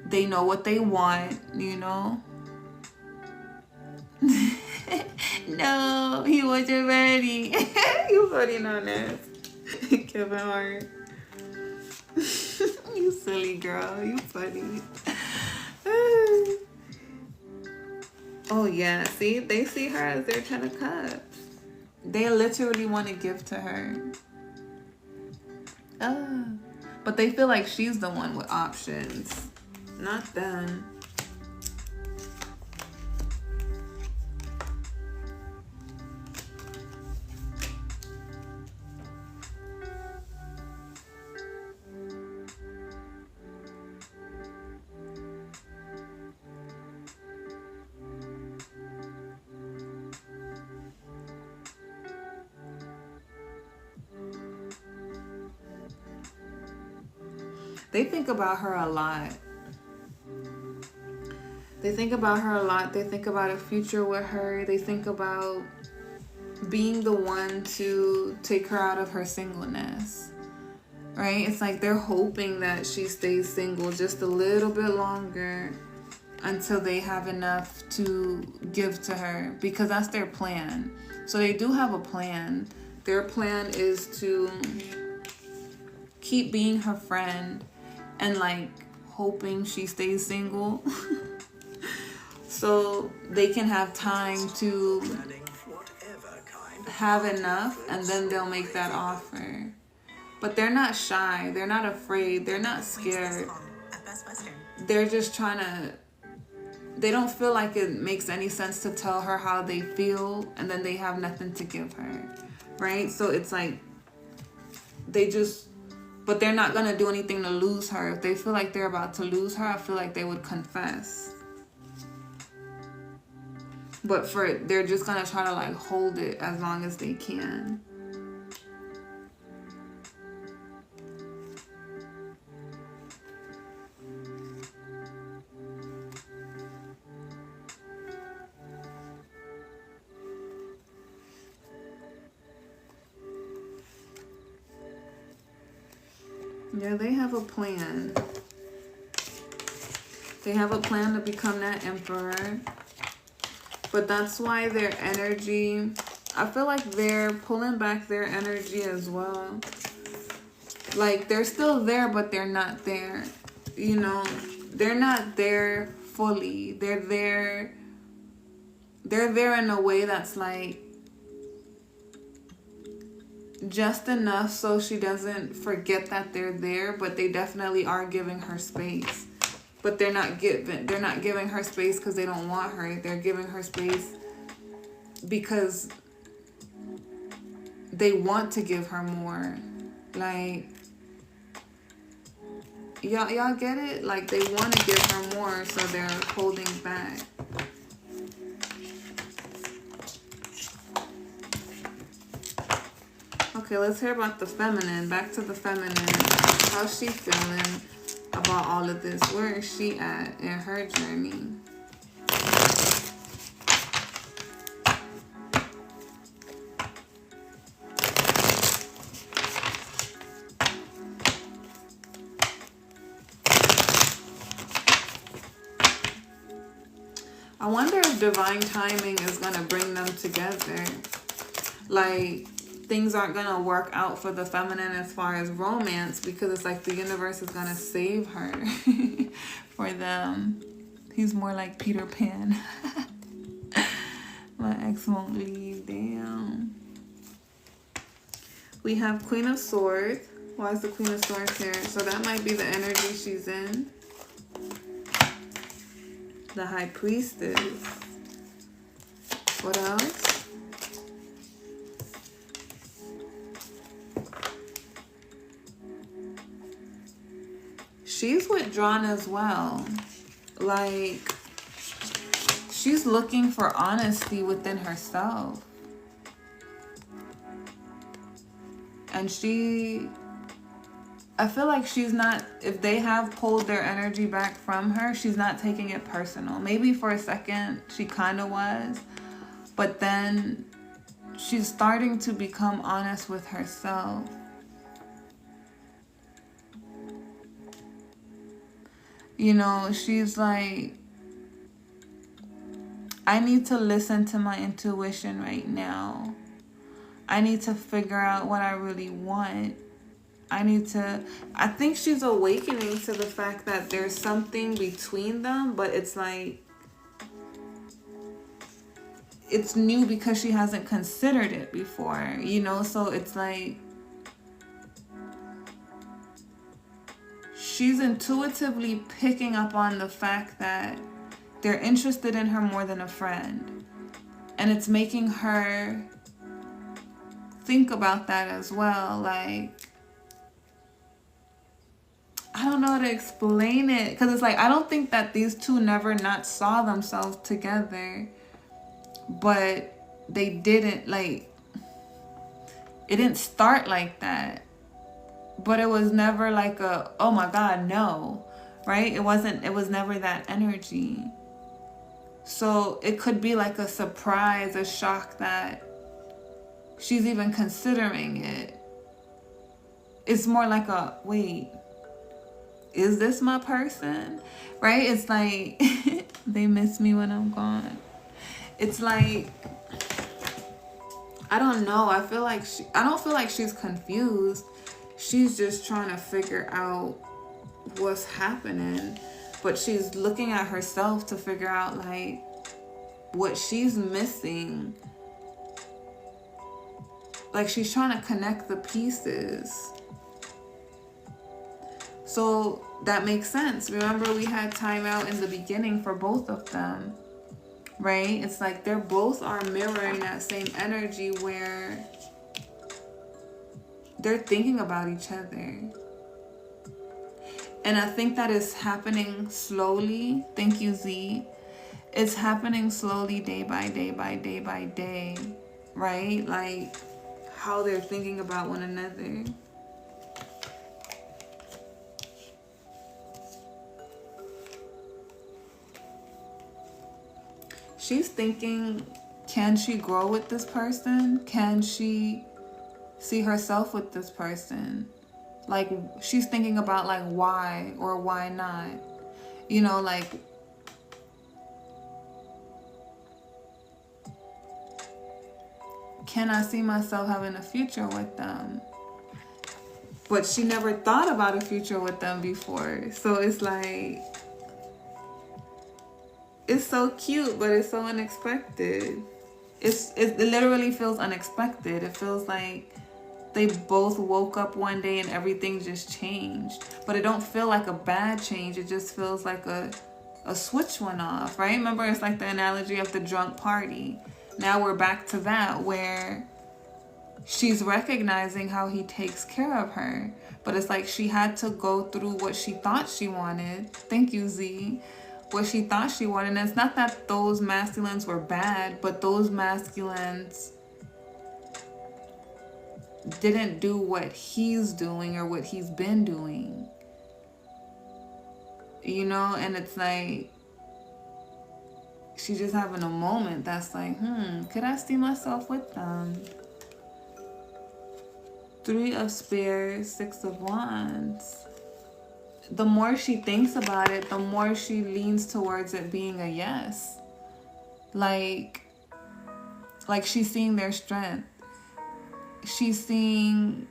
S1: They know what they want, you know? No, he wasn't ready. You voting on this. Kevin Hart. You silly girl. You funny. Oh, yeah. See? They see her as their 10 of Cups. They literally want to give to her. But they feel like she's the one with options. Not them. They think about her a lot. They think about her a lot. They think about a future with her. They think about being the one to take her out of her singleness. Right? It's like they're hoping that she stays single just a little bit longer until they have enough to give to her, because that's their plan. So they do have a plan. Their plan is to keep being her friend and like hoping she stays single so they can have time to have enough, and then they'll make that offer. But they're not shy, they're not afraid, they're not scared. They're just trying to, they don't feel like it makes any sense to tell her how they feel and then they have nothing to give her, right? So it's like but they're not gonna do anything to lose her. If they feel like they're about to lose her, I feel like they would confess. But they're just gonna try to like hold it as long as they can. Yeah, they have a plan. They have a plan to become that emperor. But that's why their energy, I feel like they're pulling back their energy as well. Like they're still there, but they're not there. You know, they're not there fully. They're there in a way that's like just enough so she doesn't forget that they're there, but they definitely are giving her space. But they're not giving her space because they don't want her. They're giving her space because they want to give her more. Like, y'all get it? Like, they want to give her more, so they're holding back. Okay, let's hear about the feminine. Back to the feminine. How's she feeling about all of this? Where is she at in her journey? I wonder if divine timing is going to bring them together. Like, things aren't going to work out for the feminine as far as romance, because it's like the universe is going to save her for them. He's more like Peter Pan. My ex won't leave. Damn. We have Queen of Swords. Why is the Queen of Swords here? So that might be the energy she's in. The High Priestess. What else? She's withdrawn as well. Like, she's looking for honesty within herself. And I feel like she's not, if they have pulled their energy back from her, she's not taking it personal. Maybe for a second she kind of was, but then she's starting to become honest with herself. You know, she's like, I need to listen to my intuition right now. I need to figure out what I really want. I think she's awakening to the fact that there's something between them, but it's like, it's new because she hasn't considered it before, you know? So it's like, she's intuitively picking up on the fact that they're interested in her more than a friend. And it's making her think about that as well. Like, I don't know how to explain it, because it's like, I don't think that these two never not saw themselves together, but they didn't, like, it didn't start like that, but it was never like a, oh my God, no, right? It was never that energy. So it could be like a surprise, a shock that she's even considering it. It's more like a, wait, is this my person? Right? It's like, they miss me when I'm gone. It's like, I don't know. I don't feel like she's confused. She's just trying to figure out what's happening. But she's looking at herself to figure out like what she's missing. Like she's trying to connect the pieces. So that makes sense. Remember, we had time out in the beginning for both of them, right? It's like they're both are mirroring that same energy where they're thinking about each other. And I think that is happening slowly. Thank you, Z. It's happening slowly, day by day by day by day, right? Like how they're thinking about one another. She's thinking, can she grow with this person? Can she see herself with this person? Like, she's thinking about, like, why or why not? You know, like, can I see myself having a future with them? But she never thought about a future with them before. So it's like, it's so cute, but it's so unexpected. It literally feels unexpected. It feels like they both woke up one day and everything just changed. But it don't feel like a bad change. It just feels like a switch went off, right? Remember, it's like the analogy of the drunk party. Now we're back to that where she's recognizing how he takes care of her. But it's like she had to go through what she thought she wanted. Thank you, Z. What she thought she wanted. And it's not that those masculines were bad, but those masculines didn't do what he's doing or what he's been doing. You know, and it's like she's just having a moment that's like, could I see myself with them? 3 of Spears, 6 of Wands. The more she thinks about it, the more she leans towards it being a yes. Like she's seeing their strength. She's seeing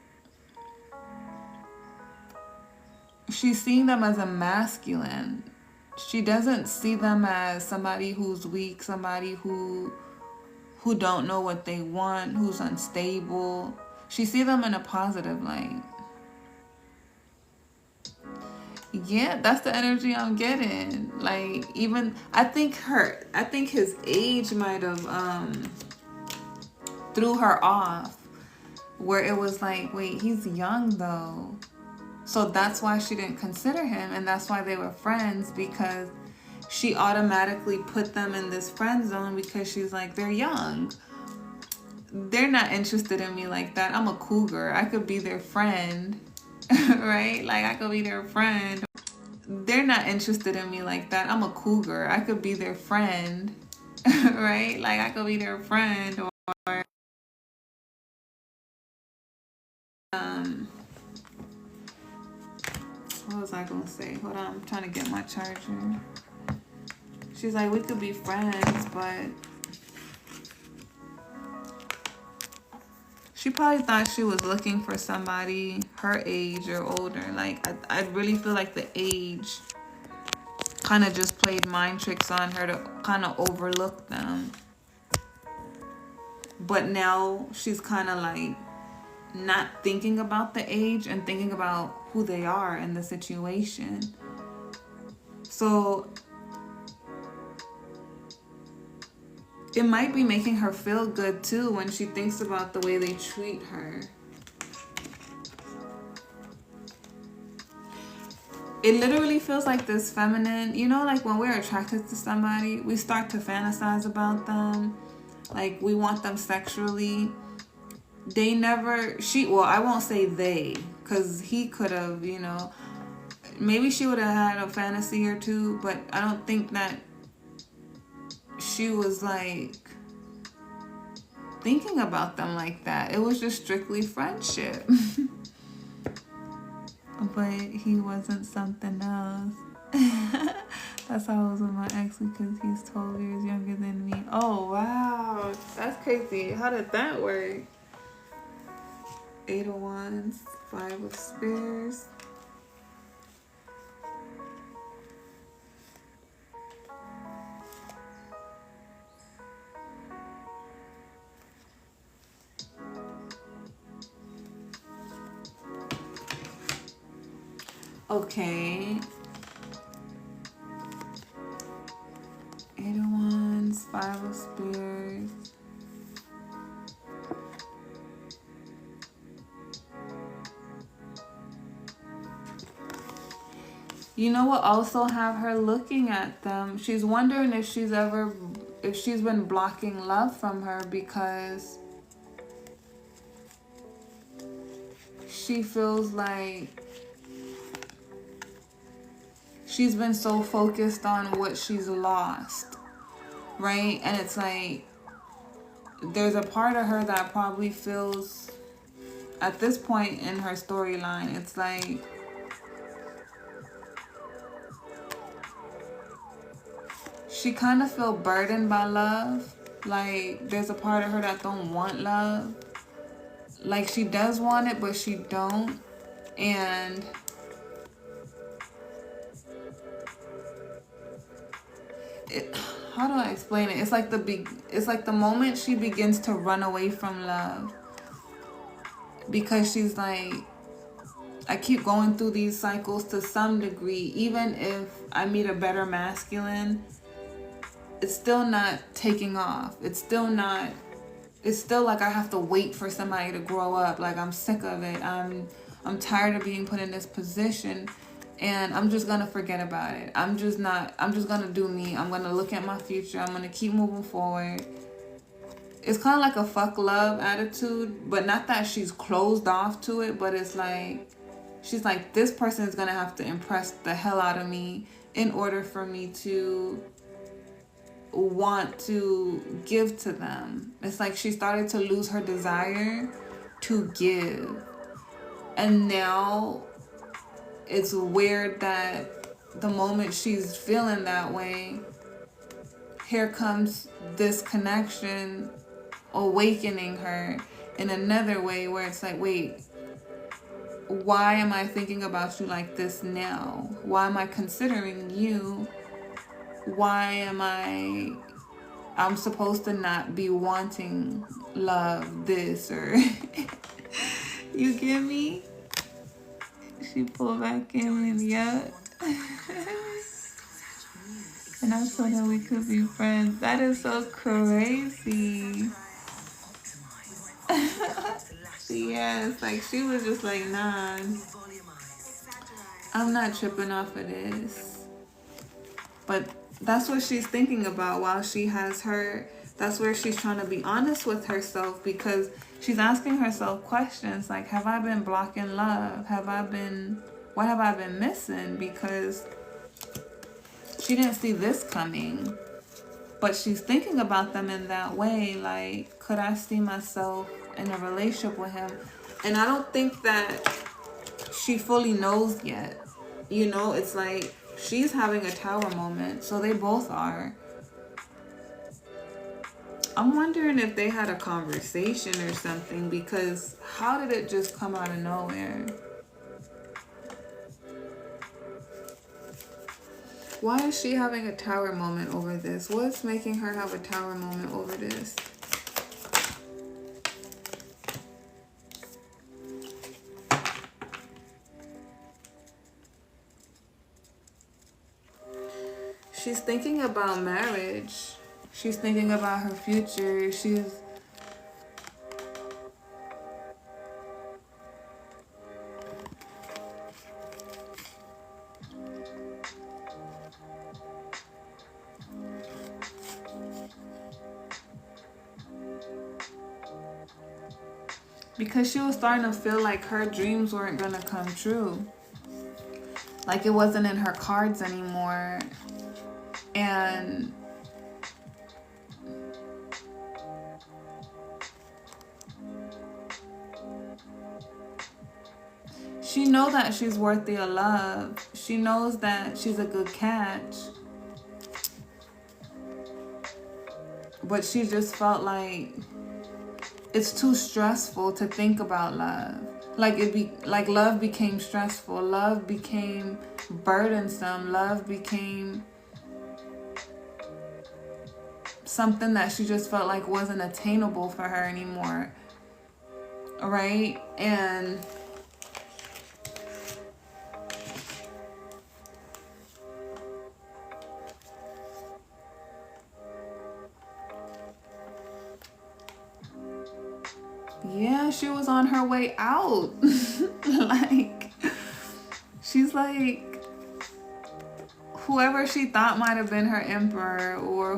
S1: them as a masculine. She doesn't see them as somebody who's weak, somebody who don't know what they want, who's unstable. She sees them in a positive light. Yeah, that's the energy I'm getting. Like, even I think his age might have threw her off, where it was like, wait, he's young though. So that's why she didn't consider him, and that's why they were friends, because she automatically put them in this friend zone because she's like, they're young. They're not interested in me like that. I'm a cougar. I could be their friend. Right? Like, I could be their friend. They're not interested in me like that. I'm a cougar. I could be their friend. Right? Like, I could be their friend. Or what was I gonna say? Hold on, I'm trying to get my charger. She's like, we could be friends, but she probably thought she was looking for somebody her age or older. Like, I really feel like the age kind of just played mind tricks on her to kind of overlook them. But now she's kind of like not thinking about the age and thinking about who they are in the situation. So it might be making her feel good too when she thinks about the way they treat her. It literally feels like this feminine, you know, like when we're attracted to somebody, we start to fantasize about them. Like, we want them sexually. I won't say they, because he could have, you know, maybe she would have had a fantasy or two, but I don't think that she was like thinking about them like that. It was just strictly friendship. But he wasn't something else. That's how I was with my ex, because he's 12 years younger than me. Oh, wow. That's crazy. How did that work? 8 of Wands, 5 of Spears. Okay. 8 of Wands, 5 of Spears. You know what also have her looking at them? She's wondering if she's been blocking love from her, because she feels like she's been so focused on what she's lost, right? And it's like there's a part of her that probably feels, at this point in her storyline, it's like she kind of feel burdened by love. Like there's a part of her that don't want love. Like she does want it, but she don't. And how do I explain it? It's like the moment she begins to run away from love, because she's like, I keep going through these cycles to some degree. Even if I meet a better masculine, it's still not taking off. It's still like I have to wait for somebody to grow up. Like I'm sick of it. I'm tired of being put in this position, and I'm just gonna forget about it. I'm just gonna do me. I'm gonna look at my future. I'm gonna keep moving forward. It's kind of like a fuck love attitude, but not that she's closed off to it, but it's like she's like, this person is gonna have to impress the hell out of me in order for me to want to give to them. It's like she started to lose her desire to give. And now it's weird that the moment she's feeling that way, here comes this connection awakening her in another way, where it's like, wait, why am I thinking about you like this now? Why am I considering you? Why am I'm supposed to not be wanting love, this, or you get me? She pulled back in, and yeah. And I told her we could be friends. That is so crazy. Yes, like she was just like, nah, I'm not tripping off of this. But that's what she's thinking about while she has her. That's where she's trying to be honest with herself, because she's asking herself questions like, have I been blocking love? What have I been missing? Because she didn't see this coming. But she's thinking about them in that way, like, could I see myself in a relationship with him? And I don't think that she fully knows yet. You know, it's like she's having a tower moment, so they both are. I'm wondering if they had a conversation or something, because how did it just come out of nowhere? Why is she having a tower moment over this? What's making her have a tower moment over this? She's thinking about marriage. She's thinking about her future. Because she was starting to feel like her dreams weren't gonna come true. Like it wasn't in her cards anymore. And she knows that she's worthy of love. She knows that she's a good catch. But she just felt like it's too stressful to think about love. Like love became stressful. Love became burdensome. Love became something that she just felt like wasn't attainable for her anymore. Right? And yeah, she was on her way out. Like, she's like, whoever she thought might have been her emperor, or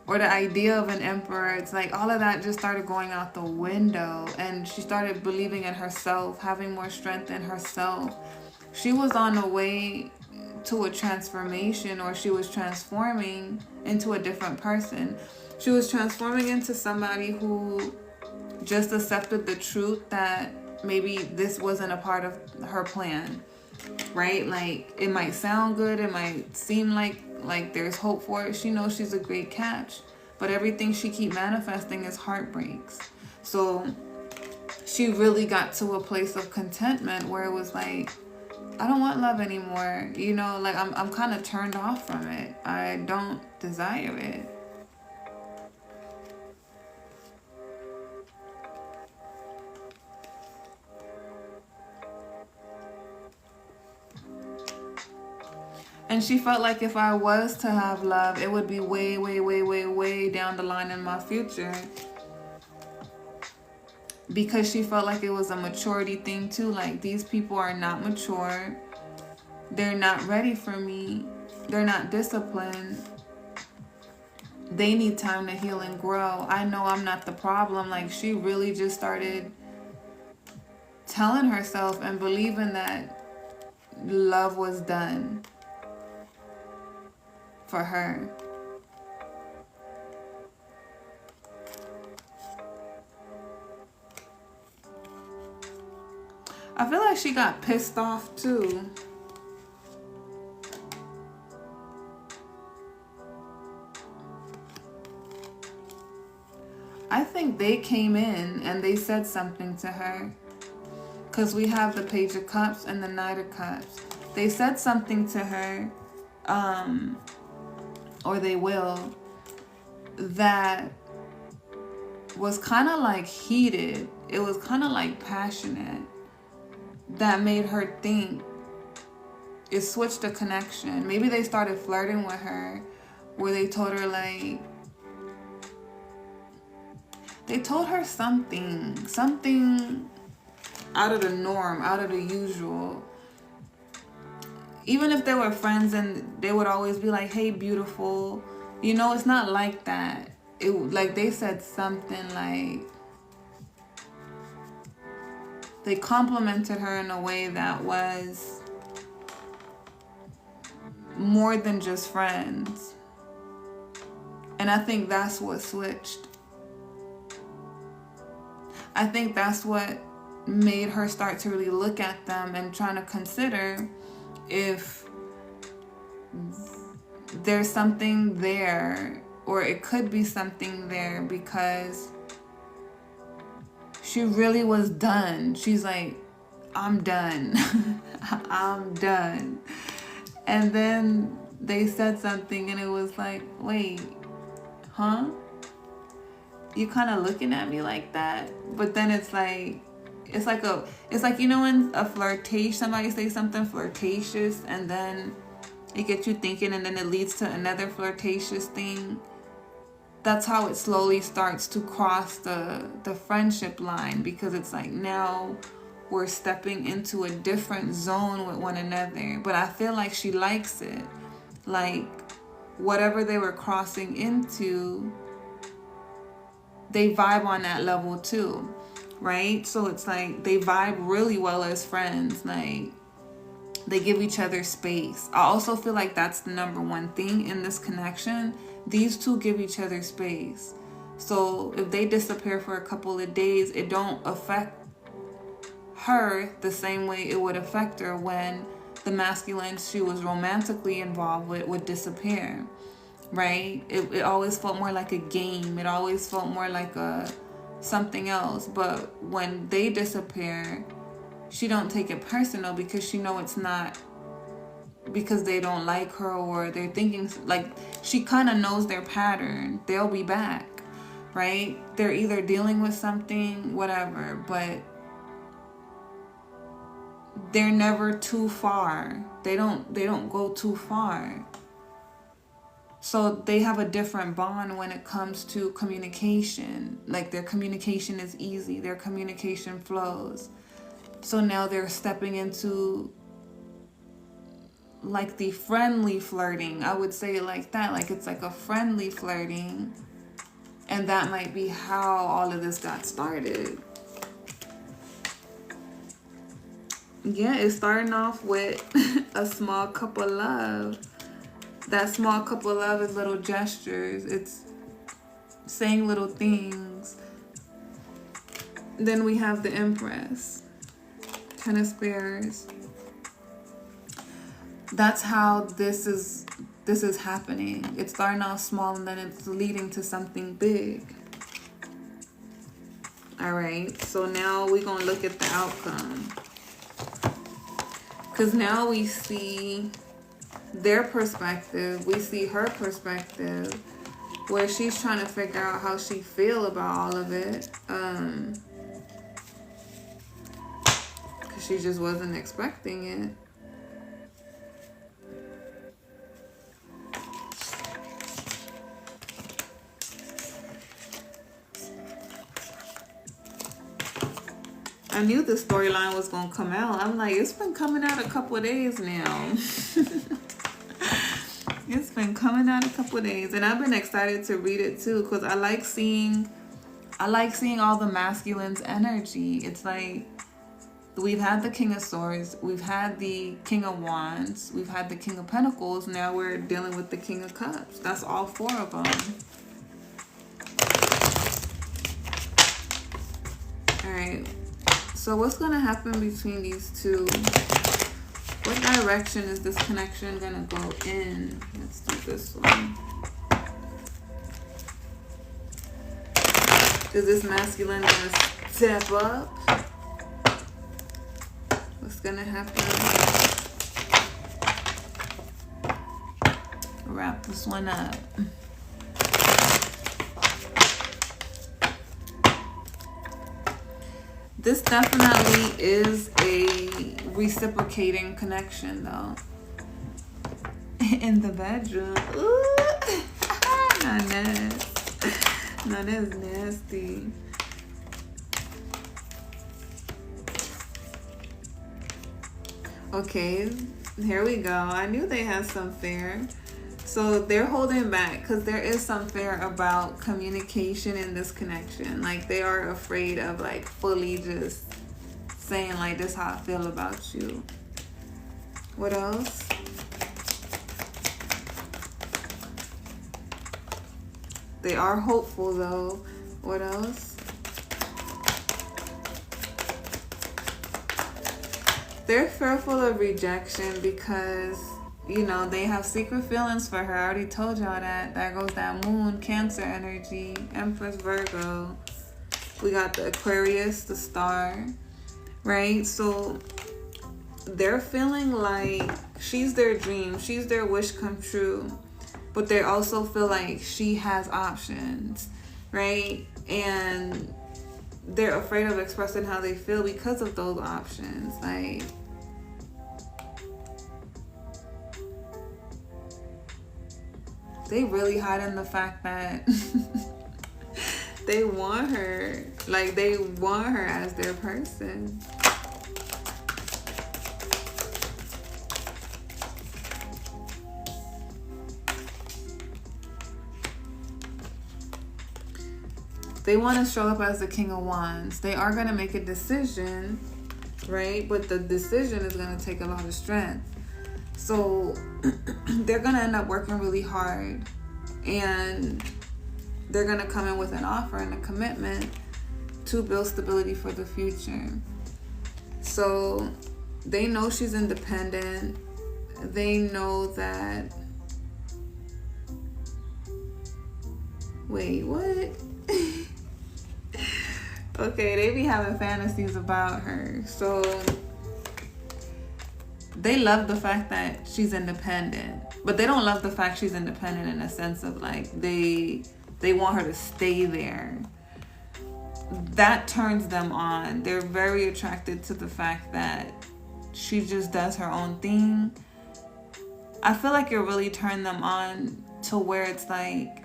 S1: or the idea of an emperor, it's like all of that just started going out the window, and she started believing in herself, having more strength in herself. She was on the way to a transformation, or she was transforming into a different person. She was transforming into somebody who just accepted the truth that maybe this wasn't a part of her plan, right? Like, it might sound good, it might seem like there's hope for it. She knows she's a great catch, but everything she keep manifesting is heartbreaks. So she really got to a place of contentment where it was like, I don't want love anymore. You know, like I'm kind of turned off from it. I don't desire it. And she felt like if I was to have love, it would be way, way, way, way, way down the line in my future. Because she felt like it was a maturity thing too. Like, these people are not mature. They're not ready for me. They're not disciplined. They need time to heal and grow. I know I'm not the problem. Like, she really just started telling herself and believing that love was done for her. I feel like she got pissed off too. I think they came in and they said something to her, because we have the Page of Cups and the Knight of Cups. They said something to her, or they will, that was kind of like heated. It was kind of like passionate. That made her think. It switched the connection. Maybe they started flirting with her, where they told her like, they told her something out of the norm, out of the usual. Even if they were friends, and they would always be like, hey, beautiful. You know, it's not like that. It like they said something like, they complimented her in a way that was more than just friends. And I think that's what switched. I think that's what made her start to really look at them and trying to consider if there's something there, or it could be something there, because she really was done. She's like, I'm done. I'm done. And then they said something and it was like, wait, huh? You kind of looking at me like that? But then it's like, you know, when a flirtation, somebody say something flirtatious and then it gets you thinking, and then it leads to another flirtatious thing. That's how it slowly starts to cross the friendship line, because it's like now we're stepping into a different zone with one another. But I feel like she likes it. Like, whatever they were crossing into they vibe on that level too, right? So it's like they vibe really well as friends. Like, they give each other space. I also feel like that's the number one thing in this connection. These two give each other space. So if they disappear for a couple of days, it don't affect her the same way it would affect her when the masculine she was romantically involved with would disappear, right? It always felt more like a game. It always felt more like something else. But when they disappear, she don't take it personal because she know it's not because they don't like her or they're thinking, like, she kind of knows their pattern. They'll be back, right? They're either dealing with something, whatever, but they're never too far. They don't go too far. So they have a different bond when it comes to communication. Like, their communication is easy. Their communication flows. So now they're stepping into like the friendly flirting. I would say it like that. Like, it's like a friendly flirting. And that might be how all of this got started. Yeah, it's starting off with a small cup of love. That small cup of love is little gestures. It's saying little things. Then we have the Empress. 10 of Spears. That's how this is happening. It's starting off small and then it's leading to something big. All right, so now we're going to look at the outcome. Because now we see their perspective. We see her perspective, where she's trying to figure out how she feel about all of it. Because she just wasn't expecting it. I knew the storyline was going to come out. I'm like, it's been coming out a couple of days now. It's been coming out a couple of days. And I've been excited to read it too, because I like seeing all the masculine's energy. It's like, we've had the King of Swords, we've had the King of Wands, we've had the King of Pentacles, now we're dealing with the King of Cups. That's all 4 of them. Alright. So what's going to happen between these two? What direction is this connection going to go in? Let's do this one. Is this masculine going to step up? What's going to happen? Wrap this one up. This definitely is a reciprocating connection, though. In the bedroom. Ooh. Not nasty. No, that's nasty. Okay, here we go. I knew they had some fear. So they're holding back because there is some fear about communication in this connection. Like, they are afraid of like fully just saying like, this is how I feel about you. What else? They are hopeful though. What else? They're fearful of rejection because, you know, they have secret feelings for her. I already told y'all that. There goes that moon, Cancer energy, Empress, Virgo. We got the Aquarius, the star, right? So they're feeling like she's their dream. She's their wish come true. But they also feel like she has options, right? And they're afraid of expressing how they feel because of those options. Like, they really hiding the fact that they want her. Like, they want her as their person. They want to show up as the King of Wands. They are going to make a decision, right? But the decision is going to take a lot of strength. So they're going to end up working really hard. And they're going to come in with an offer and a commitment to build stability for the future. So they know she's independent. They know that... Wait, what? Okay, they be having fantasies about her. So they love the fact that she's independent. But they don't love the fact she's independent in a sense of like they want her to stay there. That turns them on. They're very attracted to the fact that she just does her own thing. I feel like it really turned them on to where it's like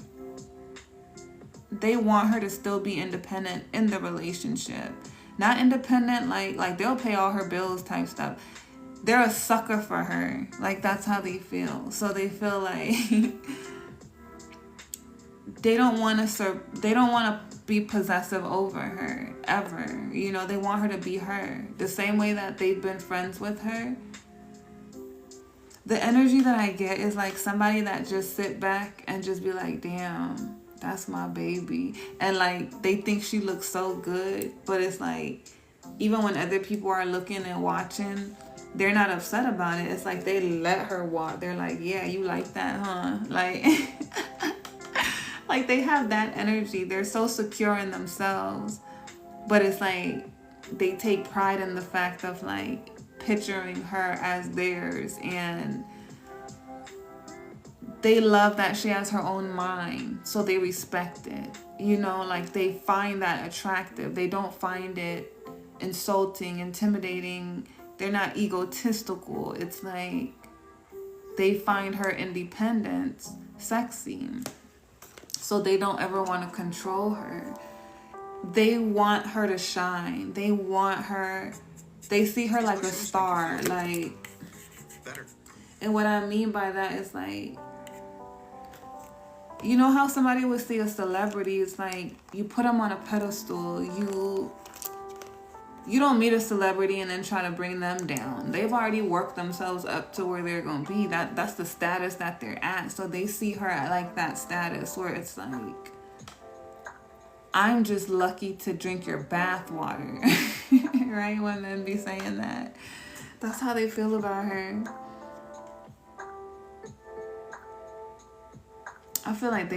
S1: they want her to still be independent in the relationship. Not independent like they'll pay all her bills type stuff. They're a sucker for her. Like that's how they feel. So they feel like they don't want to be possessive over her ever. You know, they want her to be her. The same way that they've been friends with her. The energy that I get is like somebody that just sit back and just be like, damn, that's my baby. And like they think she looks so good, but it's like even when other people are looking and watching, they're not upset about it. It's like they let her walk. They're like, yeah, you like that, huh? Like like they have that energy. They're so secure in themselves. But it's like they take pride in the fact of like picturing her as theirs, and they love that she has her own mind, so they respect it. You know, like they find that attractive. They don't find it insulting, intimidating. They're not egotistical. It's like they find her independence sexy, so they don't ever want to control her. They want her to shine. They want her, they see her like a star, like, and what I mean by that is like, you know how somebody would see a celebrity, it's like you put them on a pedestal. You don't meet a celebrity and then try to bring them down. They've already worked themselves up to where they're going to be. That's the status that they're at. So they see her at like that status where it's like, I'm just lucky to drink your bath water. Right? When men be saying that. That's how they feel about her. I feel like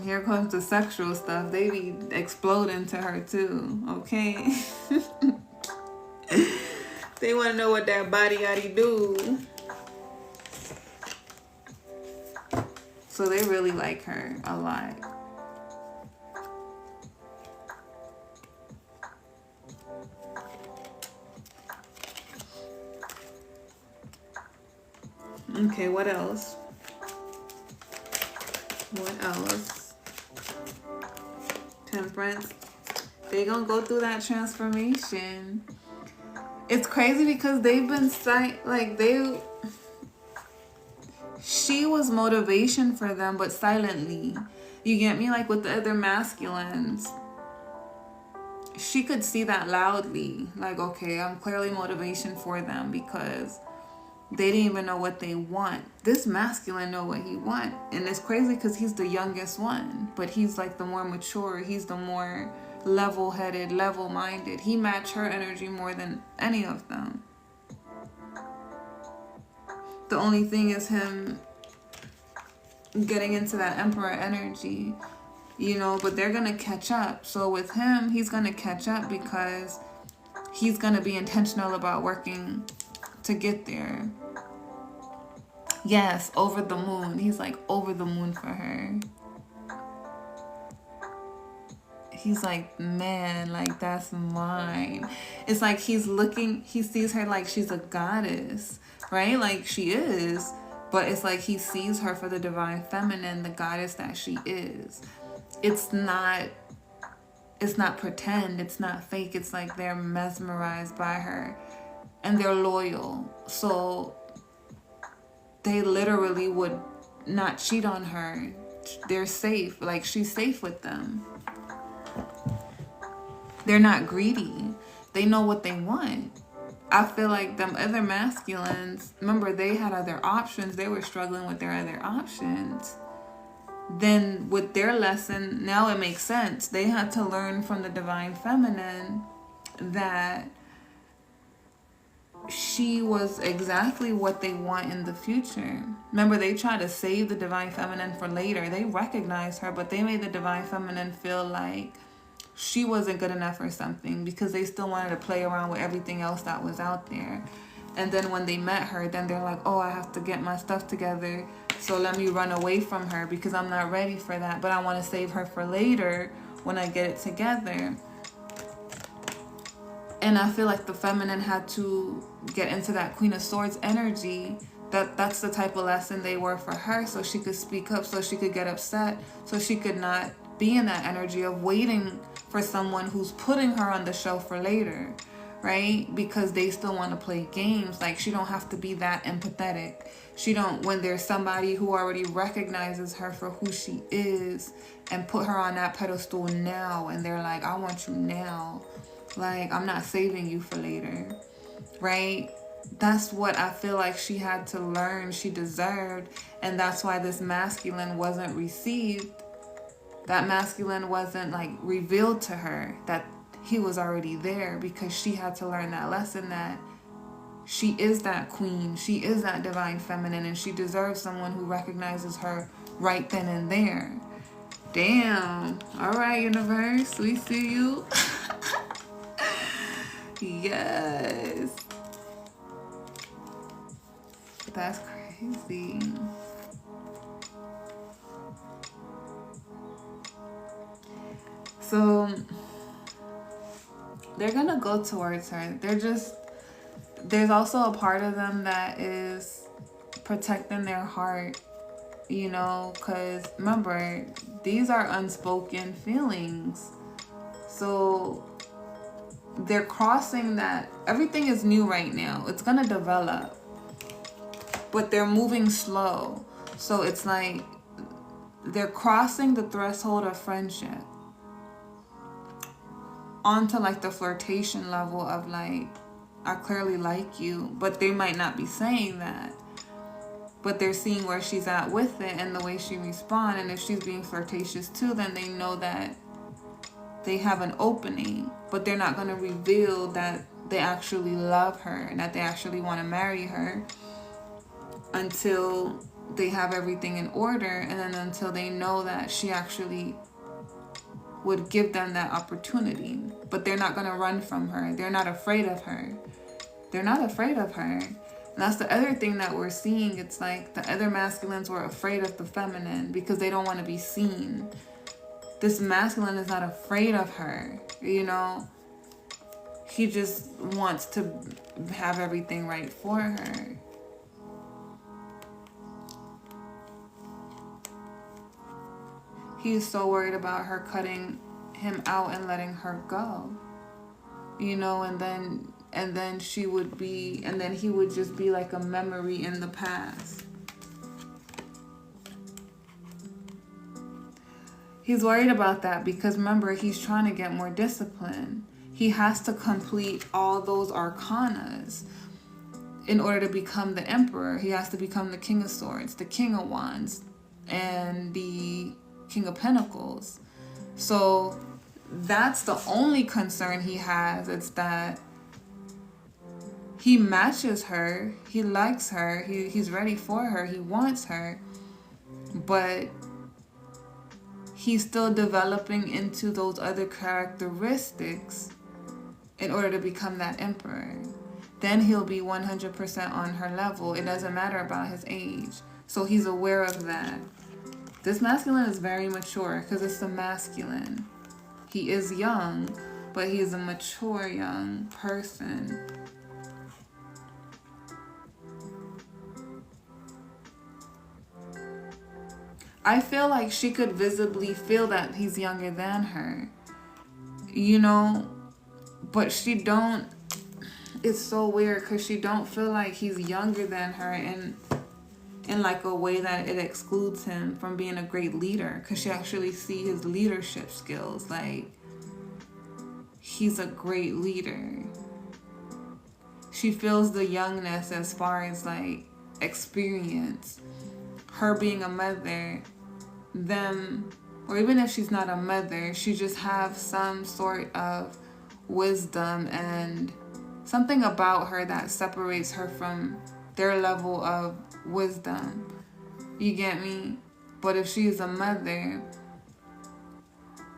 S1: here comes the sexual stuff. They be exploding to her too, okay? They want to know what that body yaddy do. So they really like her a lot. Okay, what else? What else? Temperance. They gonna go through that transformation. It's crazy because they've been she was motivation for them, but silently. You get me? Like with the other masculines, she could see that loudly. Like, okay, I'm clearly motivation for them because they didn't even know what they want. This masculine know what he want. And it's crazy because he's the youngest one. But he's like the more mature. He's the more level-headed, level-minded. He matched her energy more than any of them. The only thing is him getting into that emperor energy. You know, but they're going to catch up. So with him, he's going to catch up because he's going to be intentional about working to get there. Yes, over the moon. He's like over the moon for her. He's like, man, like that's mine. It's like he sees her like she's a goddess, right? Like she is, but it's like he sees her for the divine feminine, the goddess that she is. It's not pretend, it's not fake. It's like they're mesmerized by her. And they're loyal. So they literally would not cheat on her. They're safe. Like she's safe with them. They're not greedy. They know what they want. I feel like them other masculines, remember, they had other options. They were struggling with their other options. Then with their lesson, now it makes sense. They had to learn from the divine feminine that she was exactly what they want in the future. Remember, they tried to save the divine feminine for later. They recognized her, but they made the divine feminine feel like she wasn't good enough or something, because they still wanted to play around with everything else that was out there. And then when they met her, then they're like, oh, I have to get my stuff together, so let me run away from her because I'm not ready for that, but I want to save her for later when I get it together. And I feel like the feminine had to get into that Queen of Swords energy. That's the type of lesson they were for her, so she could speak up, so she could get upset, so she could not be in that energy of waiting for someone who's putting her on the shelf for later, right? Because they still want to play games. Like, she don't have to be that empathetic. She don't, when there's somebody who already recognizes her for who she is and put her on that pedestal now, and they're like, I want you now. Like, I'm not saving you for later, right? That's what I feel like she had to learn she deserved. And that's why this masculine wasn't received. That masculine wasn't like revealed to her, that he was already there, because she had to learn that lesson that she is that queen. She is that divine feminine, and she deserves someone who recognizes her right then and there. Damn. All right, universe. We see you. Yes. That's crazy. So they're gonna go towards her. There's also a part of them that is protecting their heart, you know, because remember, these are unspoken feelings. So they're crossing that. Everything is new right now. It's gonna develop, but they're moving slow. So it's like they're crossing the threshold of friendship onto like the flirtation level of like, I clearly like you, but they might not be saying that, but they're seeing where she's at with it and the way she responds. And if she's being flirtatious too, then they know that they have an opening, but they're not going to reveal that they actually love her and that they actually want to marry her until they have everything in order, and then until they know that she actually would give them that opportunity. But they're not going to run from her. They're not afraid of her. They're not afraid of her. And that's the other thing that we're seeing. It's like the other masculines were afraid of the feminine because they don't want to be seen. This masculine is not afraid of her, you know. He just wants to have everything right for her. He's so worried about her cutting him out and letting her go, you know, and then she would be, and then he would just be like a memory in the past. He's worried about that because remember, he's trying to get more discipline. He has to complete all those arcanas in order to become the emperor. He has to become the King of Swords, the King of Wands, and the King of Pentacles. So that's the only concern he has. It's that he matches her, he likes her, he's ready for her, he wants her, but he's still developing into those other characteristics in order to become that emperor. Then he'll be 100% on her level. It doesn't matter about his age. So he's aware of that. This masculine is very mature because it's the masculine. He is young, but he is a mature young person. I feel like she could visibly feel that he's younger than her, you know, but she don't. It's so weird because she don't feel like he's younger than her in like a way that it excludes him from being a great leader, because she actually see his leadership skills. Like he's a great leader. She feels the youngness as far as like experience. Her being a mother, them, or even if she's not a mother, she just have some sort of wisdom and something about her that separates her from their level of wisdom. You get me? But if she is a mother,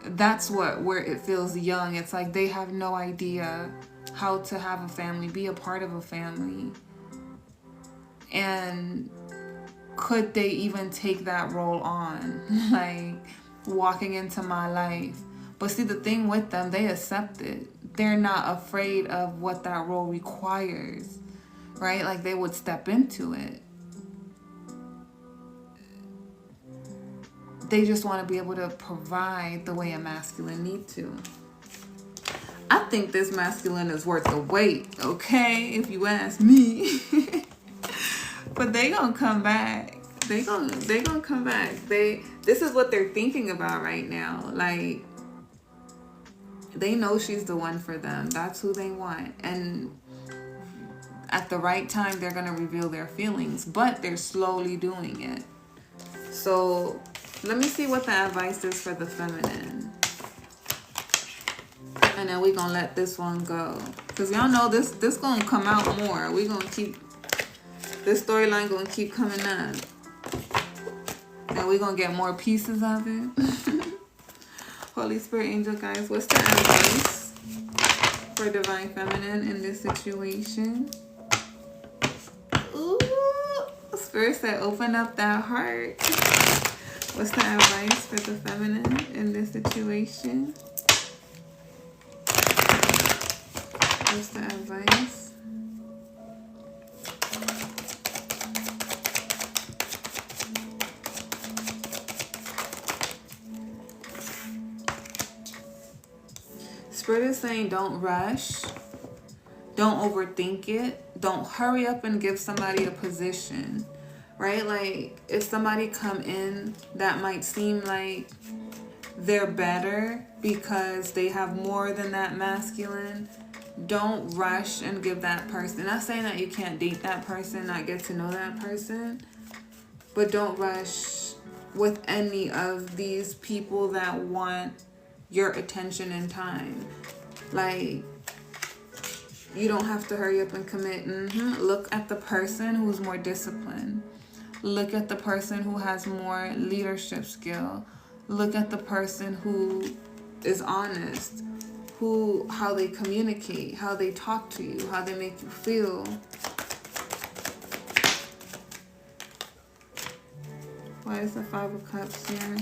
S1: that's where it feels young. It's like they have no idea how to have a family, be a part of a family. And could they even take that role on? Like walking into my life. But see, the thing with them, they accept it. They're not afraid of what that role requires, right? Like they would step into it. They just want to be able to provide the way a masculine need to. I think this masculine is worth the wait, okay? If you ask me. But they gonna come back. They gonna come back. This is what they're thinking about right now. Like, they know she's the one for them. That's who they want. And at the right time, they're gonna reveal their feelings. But they're slowly doing it. So let me see what the advice is for the feminine. And then we're gonna let this one go. Because y'all know this gonna come out more. We're gonna keep, this storyline gonna keep coming up. And we're gonna get more pieces of it. Holy Spirit, angel guys, what's the advice for divine feminine in this situation? Ooh, Spirit said open up that heart. What's the advice for the feminine in this situation? What's the advice? Spirit is saying don't rush. Don't overthink it. Don't hurry up and give somebody a position. Right? Like, if somebody come in that might seem like they're better because they have more than that masculine, don't rush and give that person. Not saying that you can't date that person, not get to know that person, but don't rush with any of these people that want your attention and time. Like, you don't have to hurry up and commit. Look at the person who's more disciplined. Look at the person who has more leadership skill. Look at the person who is honest, how they communicate, how they talk to you, how they make you feel. Why is the 5 of Cups here?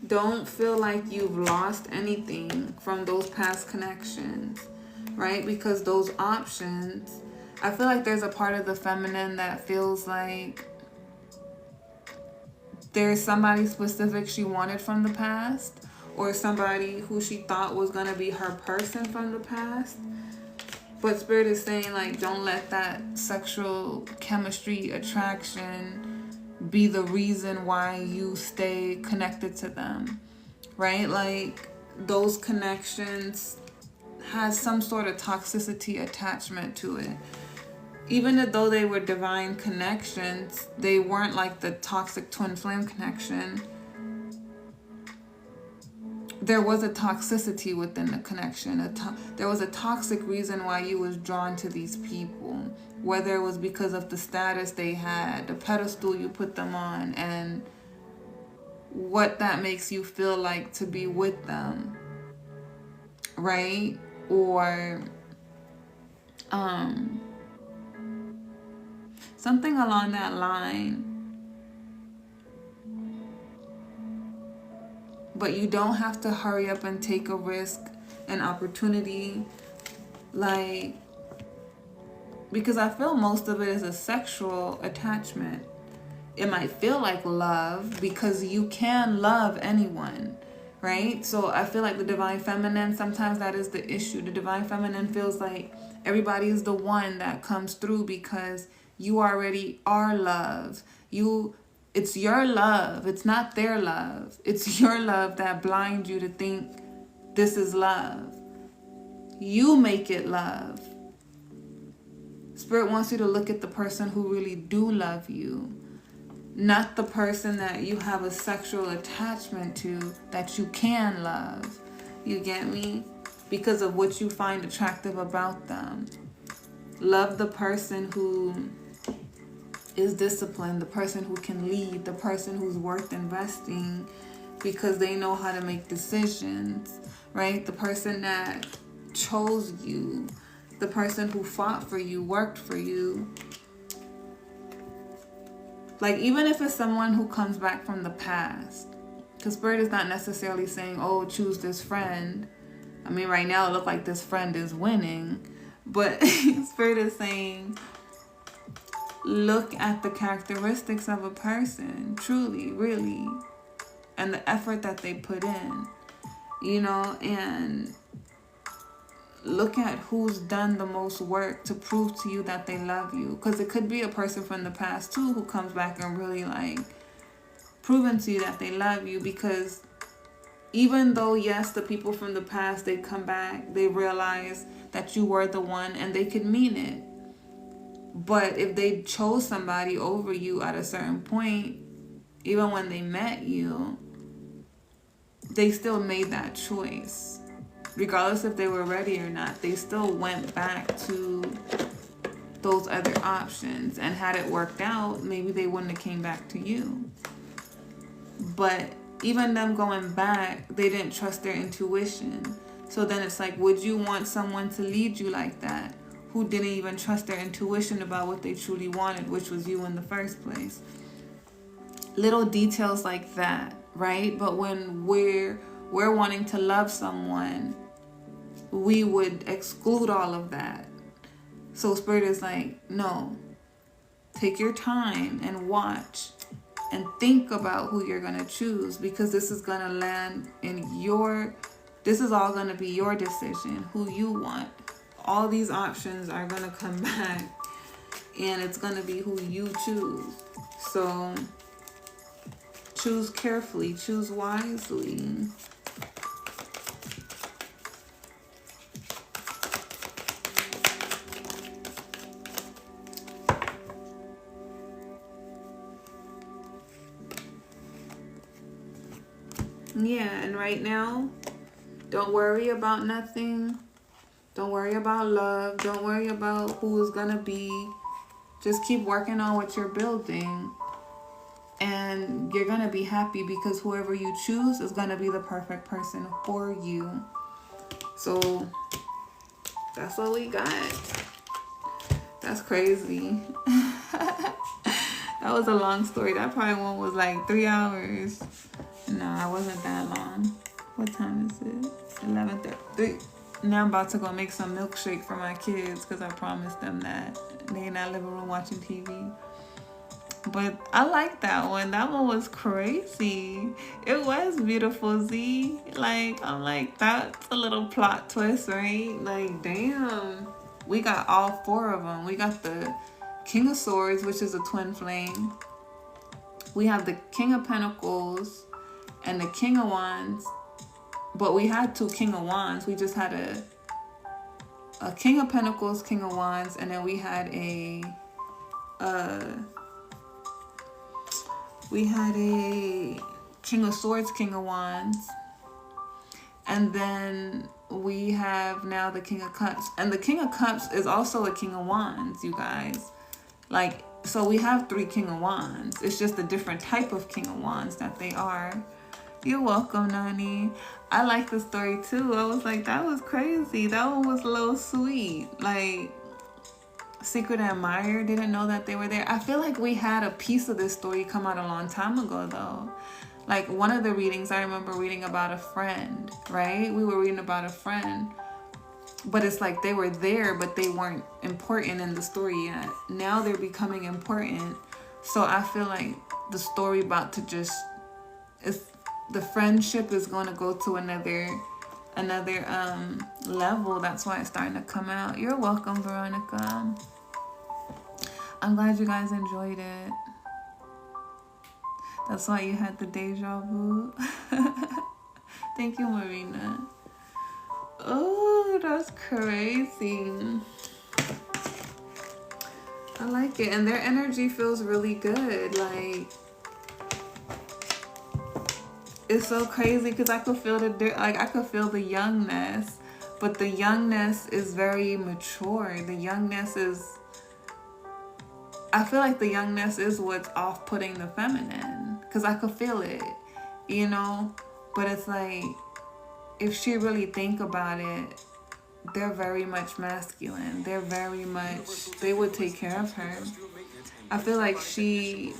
S1: Don't feel like you've lost anything from those past connections, right? Because those options, I feel like there's a part of the feminine that feels like there's somebody specific she wanted from the past, or somebody who she thought was going to be her person from the past. But Spirit is saying, like, don't let that sexual chemistry, attraction be the reason why you stay connected to them, right? Like, those connections has some sort of toxicity attachment to it. Even though they were divine connections, they weren't like the toxic twin flame connection. There was a toxicity within the connection. There was a toxic reason why you was drawn to these people. Whether it was because of the status they had, the pedestal you put them on, and what that makes you feel like to be with them, right? Or something along that line. But you don't have to hurry up and take a risk, an opportunity, like, because I feel most of it is a sexual attachment. It might feel like love because you can love anyone, right? So I feel like the divine feminine, sometimes that is the issue. The divine feminine feels like everybody is the one that comes through because you already are love. It's your love. It's not their love. It's your love that blinds you to think this is love. You make it love. Spirit wants you to look at the person who really do love you, not the person that you have a sexual attachment to that you can love. You get me? Because of what you find attractive about them. Love the person who is disciplined, the person who can lead, the person who's worth investing because they know how to make decisions, right? The person that chose you, the person who fought for you, worked for you. Like, even if it's someone who comes back from the past, because Spirit is not necessarily saying, oh, choose this friend. I mean, right now it looks like this friend is winning, but Spirit is saying, look at the characteristics of a person, truly, really, and the effort that they put in, you know, and look at who's done the most work to prove to you that they love you. Because it could be a person from the past too who comes back and really like proving to you that they love you. Because even though, yes, the people from the past, they come back, they realize that you were the one and they could mean it. But if they chose somebody over you at a certain point, even when they met you, they still made that choice. Regardless if they were ready or not, they still went back to those other options. And had it worked out, maybe they wouldn't have came back to you. But even them going back, they didn't trust their intuition. So then it's like, would you want someone to lead you like that, who didn't even trust their intuition about what they truly wanted, which was you in the first place? Little details like that, right? But when we're wanting to love someone, we would exclude all of that. So Spirit is like, no, take your time and watch and think about who you're going to choose, because this is going to land in this is all going to be your decision, who you want. All these options are going to come back and it's going to be who you choose. So choose carefully, choose wisely. Yeah, and right now, don't worry about nothing. Don't worry about love. Don't worry about who is going to be. Just keep working on what you're building. And you're going to be happy, because whoever you choose is going to be the perfect person for you. So that's what we got. That's crazy. That was a long story. That probably one was like 3 hours. No, it wasn't that long. What time is it? 11:30. Now I'm about to go make some milkshake for my kids, because I promised them that. They in that living room watching TV. But I like that one. That one was crazy. It was beautiful, Z. Like, I'm like, that's a little plot twist, right? Like, damn. We got all 4 of them. We got the King of Swords, which is a twin flame. We have the King of Pentacles and the King of Wands. But we had 2 King of Wands. We just had a King of Pentacles, King of Wands, and then we had a King of Swords, King of Wands. And then we have now the King of Cups. And the King of Cups is also a King of Wands, you guys. Like, so we have 3 King of Wands. It's just a different type of King of Wands that they are. You're welcome, Nani. I like the story too. I was like, that was crazy. That one was a little sweet. Like, Secret Admirer, didn't know that they were there. I feel like we had a piece of this story come out a long time ago, though. Like, one of the readings, I remember reading about a friend, right? We were reading about a friend. But it's like they were there, but they weren't important in the story yet. Now they're becoming important. So I feel like the story about to just... the friendship is going to go to another level. That's why it's starting to come out. You're welcome, Veronica. I'm glad you guys enjoyed it. That's why you had the deja vu. Thank you, Marina. Oh, that's crazy. I like it. And their energy feels really good. Like, it's so crazy because I could feel I could feel the youngness, but the youngness is very mature. The youngness is, I feel like the youngness is what's off-putting the feminine, because I could feel it, you know. But it's like, if she really think about it, they're very much masculine. They're very much, they would take care of her. I feel like she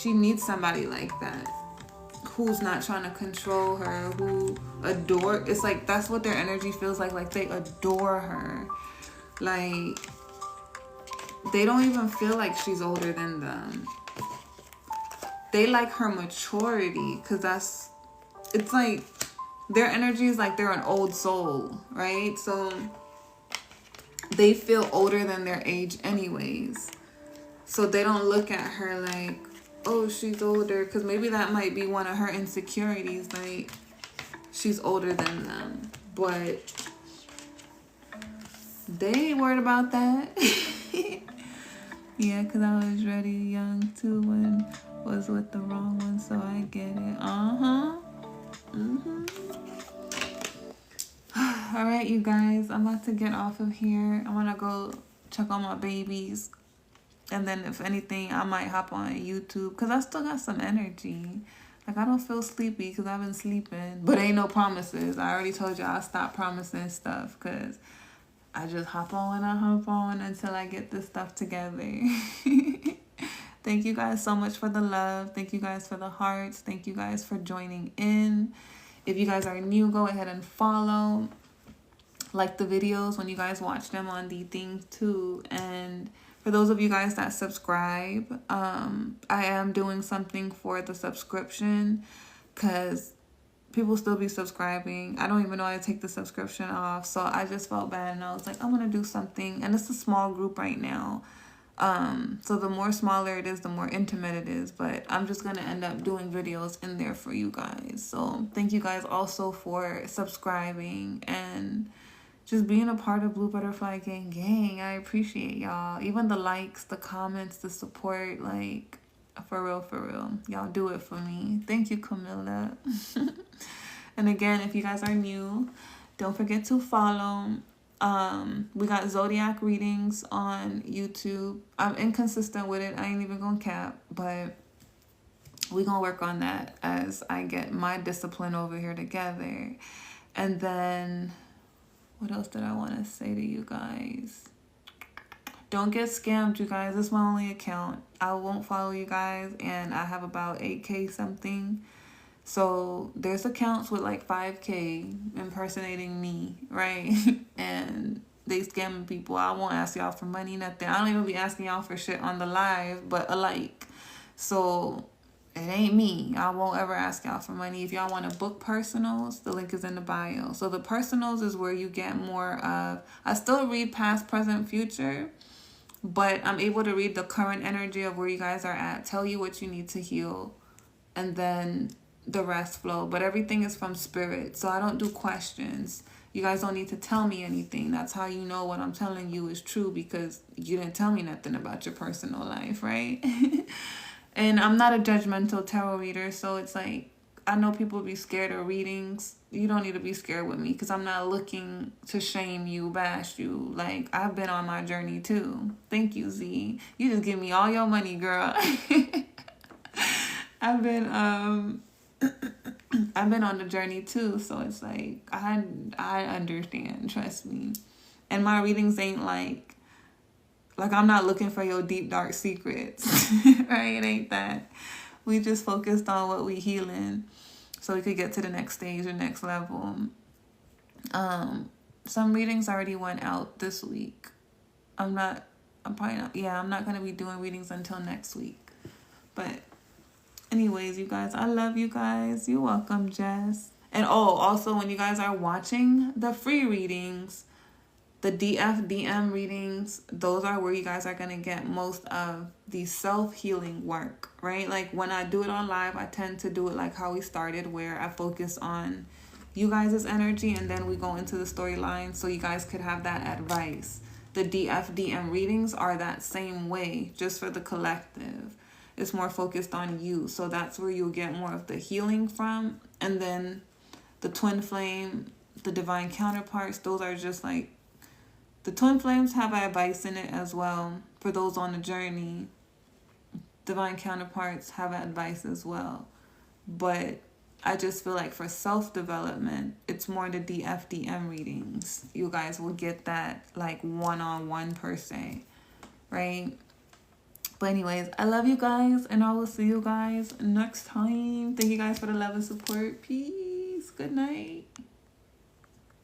S1: needs somebody like that, who's not trying to control her, who adore. It's like, that's what their energy feels like they adore her. Like, they don't even feel like she's older than them. They like her maturity, because it's like, their energy is like they're an old soul, right? So they feel older than their age anyways. So they don't look at her like, oh, she's older, because maybe that might be one of her insecurities, like she's older than them. But they ain't worried about that. Yeah, because I was ready young too and was with the wrong one, so I get it. All right, you guys, I'm about to get off of here. I'm gonna go check on my babies, and then if anything, I might hop on YouTube, because I still got some energy. Like, I don't feel sleepy because I've been sleeping, but ain't no promises. I already told you I'll stop promising stuff, because I just hop on when I hop on until I get this stuff together. Thank you guys so much for the love. Thank you guys for the hearts. Thank you guys for joining in. If you guys are new, go ahead and follow. Like the videos when you guys watch them on the thing too. And for those of you guys that subscribe, I am doing something for the subscription, because people still be subscribing. I don't even know how to take the subscription off. So I just felt bad, and I was like, I'm going to do something. And it's a small group right now. So the more smaller it is, the more intimate it is. But I'm just going to end up doing videos in there for you guys. So thank you guys also for subscribing and just being a part of Blue Butterfly Gang. I appreciate y'all. Even the likes, the comments, the support. Like, for real. Y'all do it for me. Thank you, Camilla. And again, if you guys are new, don't forget to follow. We got zodiac readings on YouTube. I'm inconsistent with it. I ain't even gonna cap, but we gonna work on that as I get my discipline over here together. And then, what else did I want to say to you guys? Don't get scammed, you guys. This is my only account. I won't follow you guys, and I have about 8K something. So there's accounts with like 5K impersonating me, right? And they scamming people. I won't ask y'all for money, nothing. I don't even be asking y'all for shit on the live, but alike. So it ain't me. I won't ever ask y'all for money. If y'all want to book personals, the link is in the bio. So the personals is where you get more of, I still read past, present, future, but I'm able to read the current energy of where you guys are at, tell you what you need to heal, and then the rest flow. But everything is from spirit, so I don't do questions. You guys don't need to tell me anything. That's how you know what I'm telling you is true, because you didn't tell me nothing about your personal life, right? And I'm not a judgmental tarot reader, so it's like, I know people be scared of readings. You don't need to be scared with me, because I'm not looking to shame you, bash you. Like, I've been on my journey too. Thank you, Z. You just give me all your money, girl. I've been on the journey too, so it's like, I understand, trust me. And my readings ain't like I'm not looking for your deep dark secrets. Right? It ain't that. We just focused on what we healing, so we could get to the next stage or next level. Some readings already went out this week. I'm not gonna be doing readings until next week. But anyways, you guys, I love you guys. You're welcome, Jess. And also, when you guys are watching the free readings, The DFDM readings, those are where you guys are going to get most of the self-healing work, right? Like when I do it on live, I tend to do it like how we started, where I focus on you guys' energy and then we go into the storyline so you guys could have that advice. The DFDM readings are that same way, just for the collective. It's more focused on you. So that's where you'll get more of the healing from. And then the twin flame, the divine counterparts, those are just like, the twin flames have advice in it as well for those on the journey. Divine counterparts have advice as well. But I just feel like for self-development, it's more the DFDM readings. You guys will get that like one-on-one per se, right? But anyways, I love you guys, and I will see you guys next time. Thank you guys for the love and support. Peace. Good night.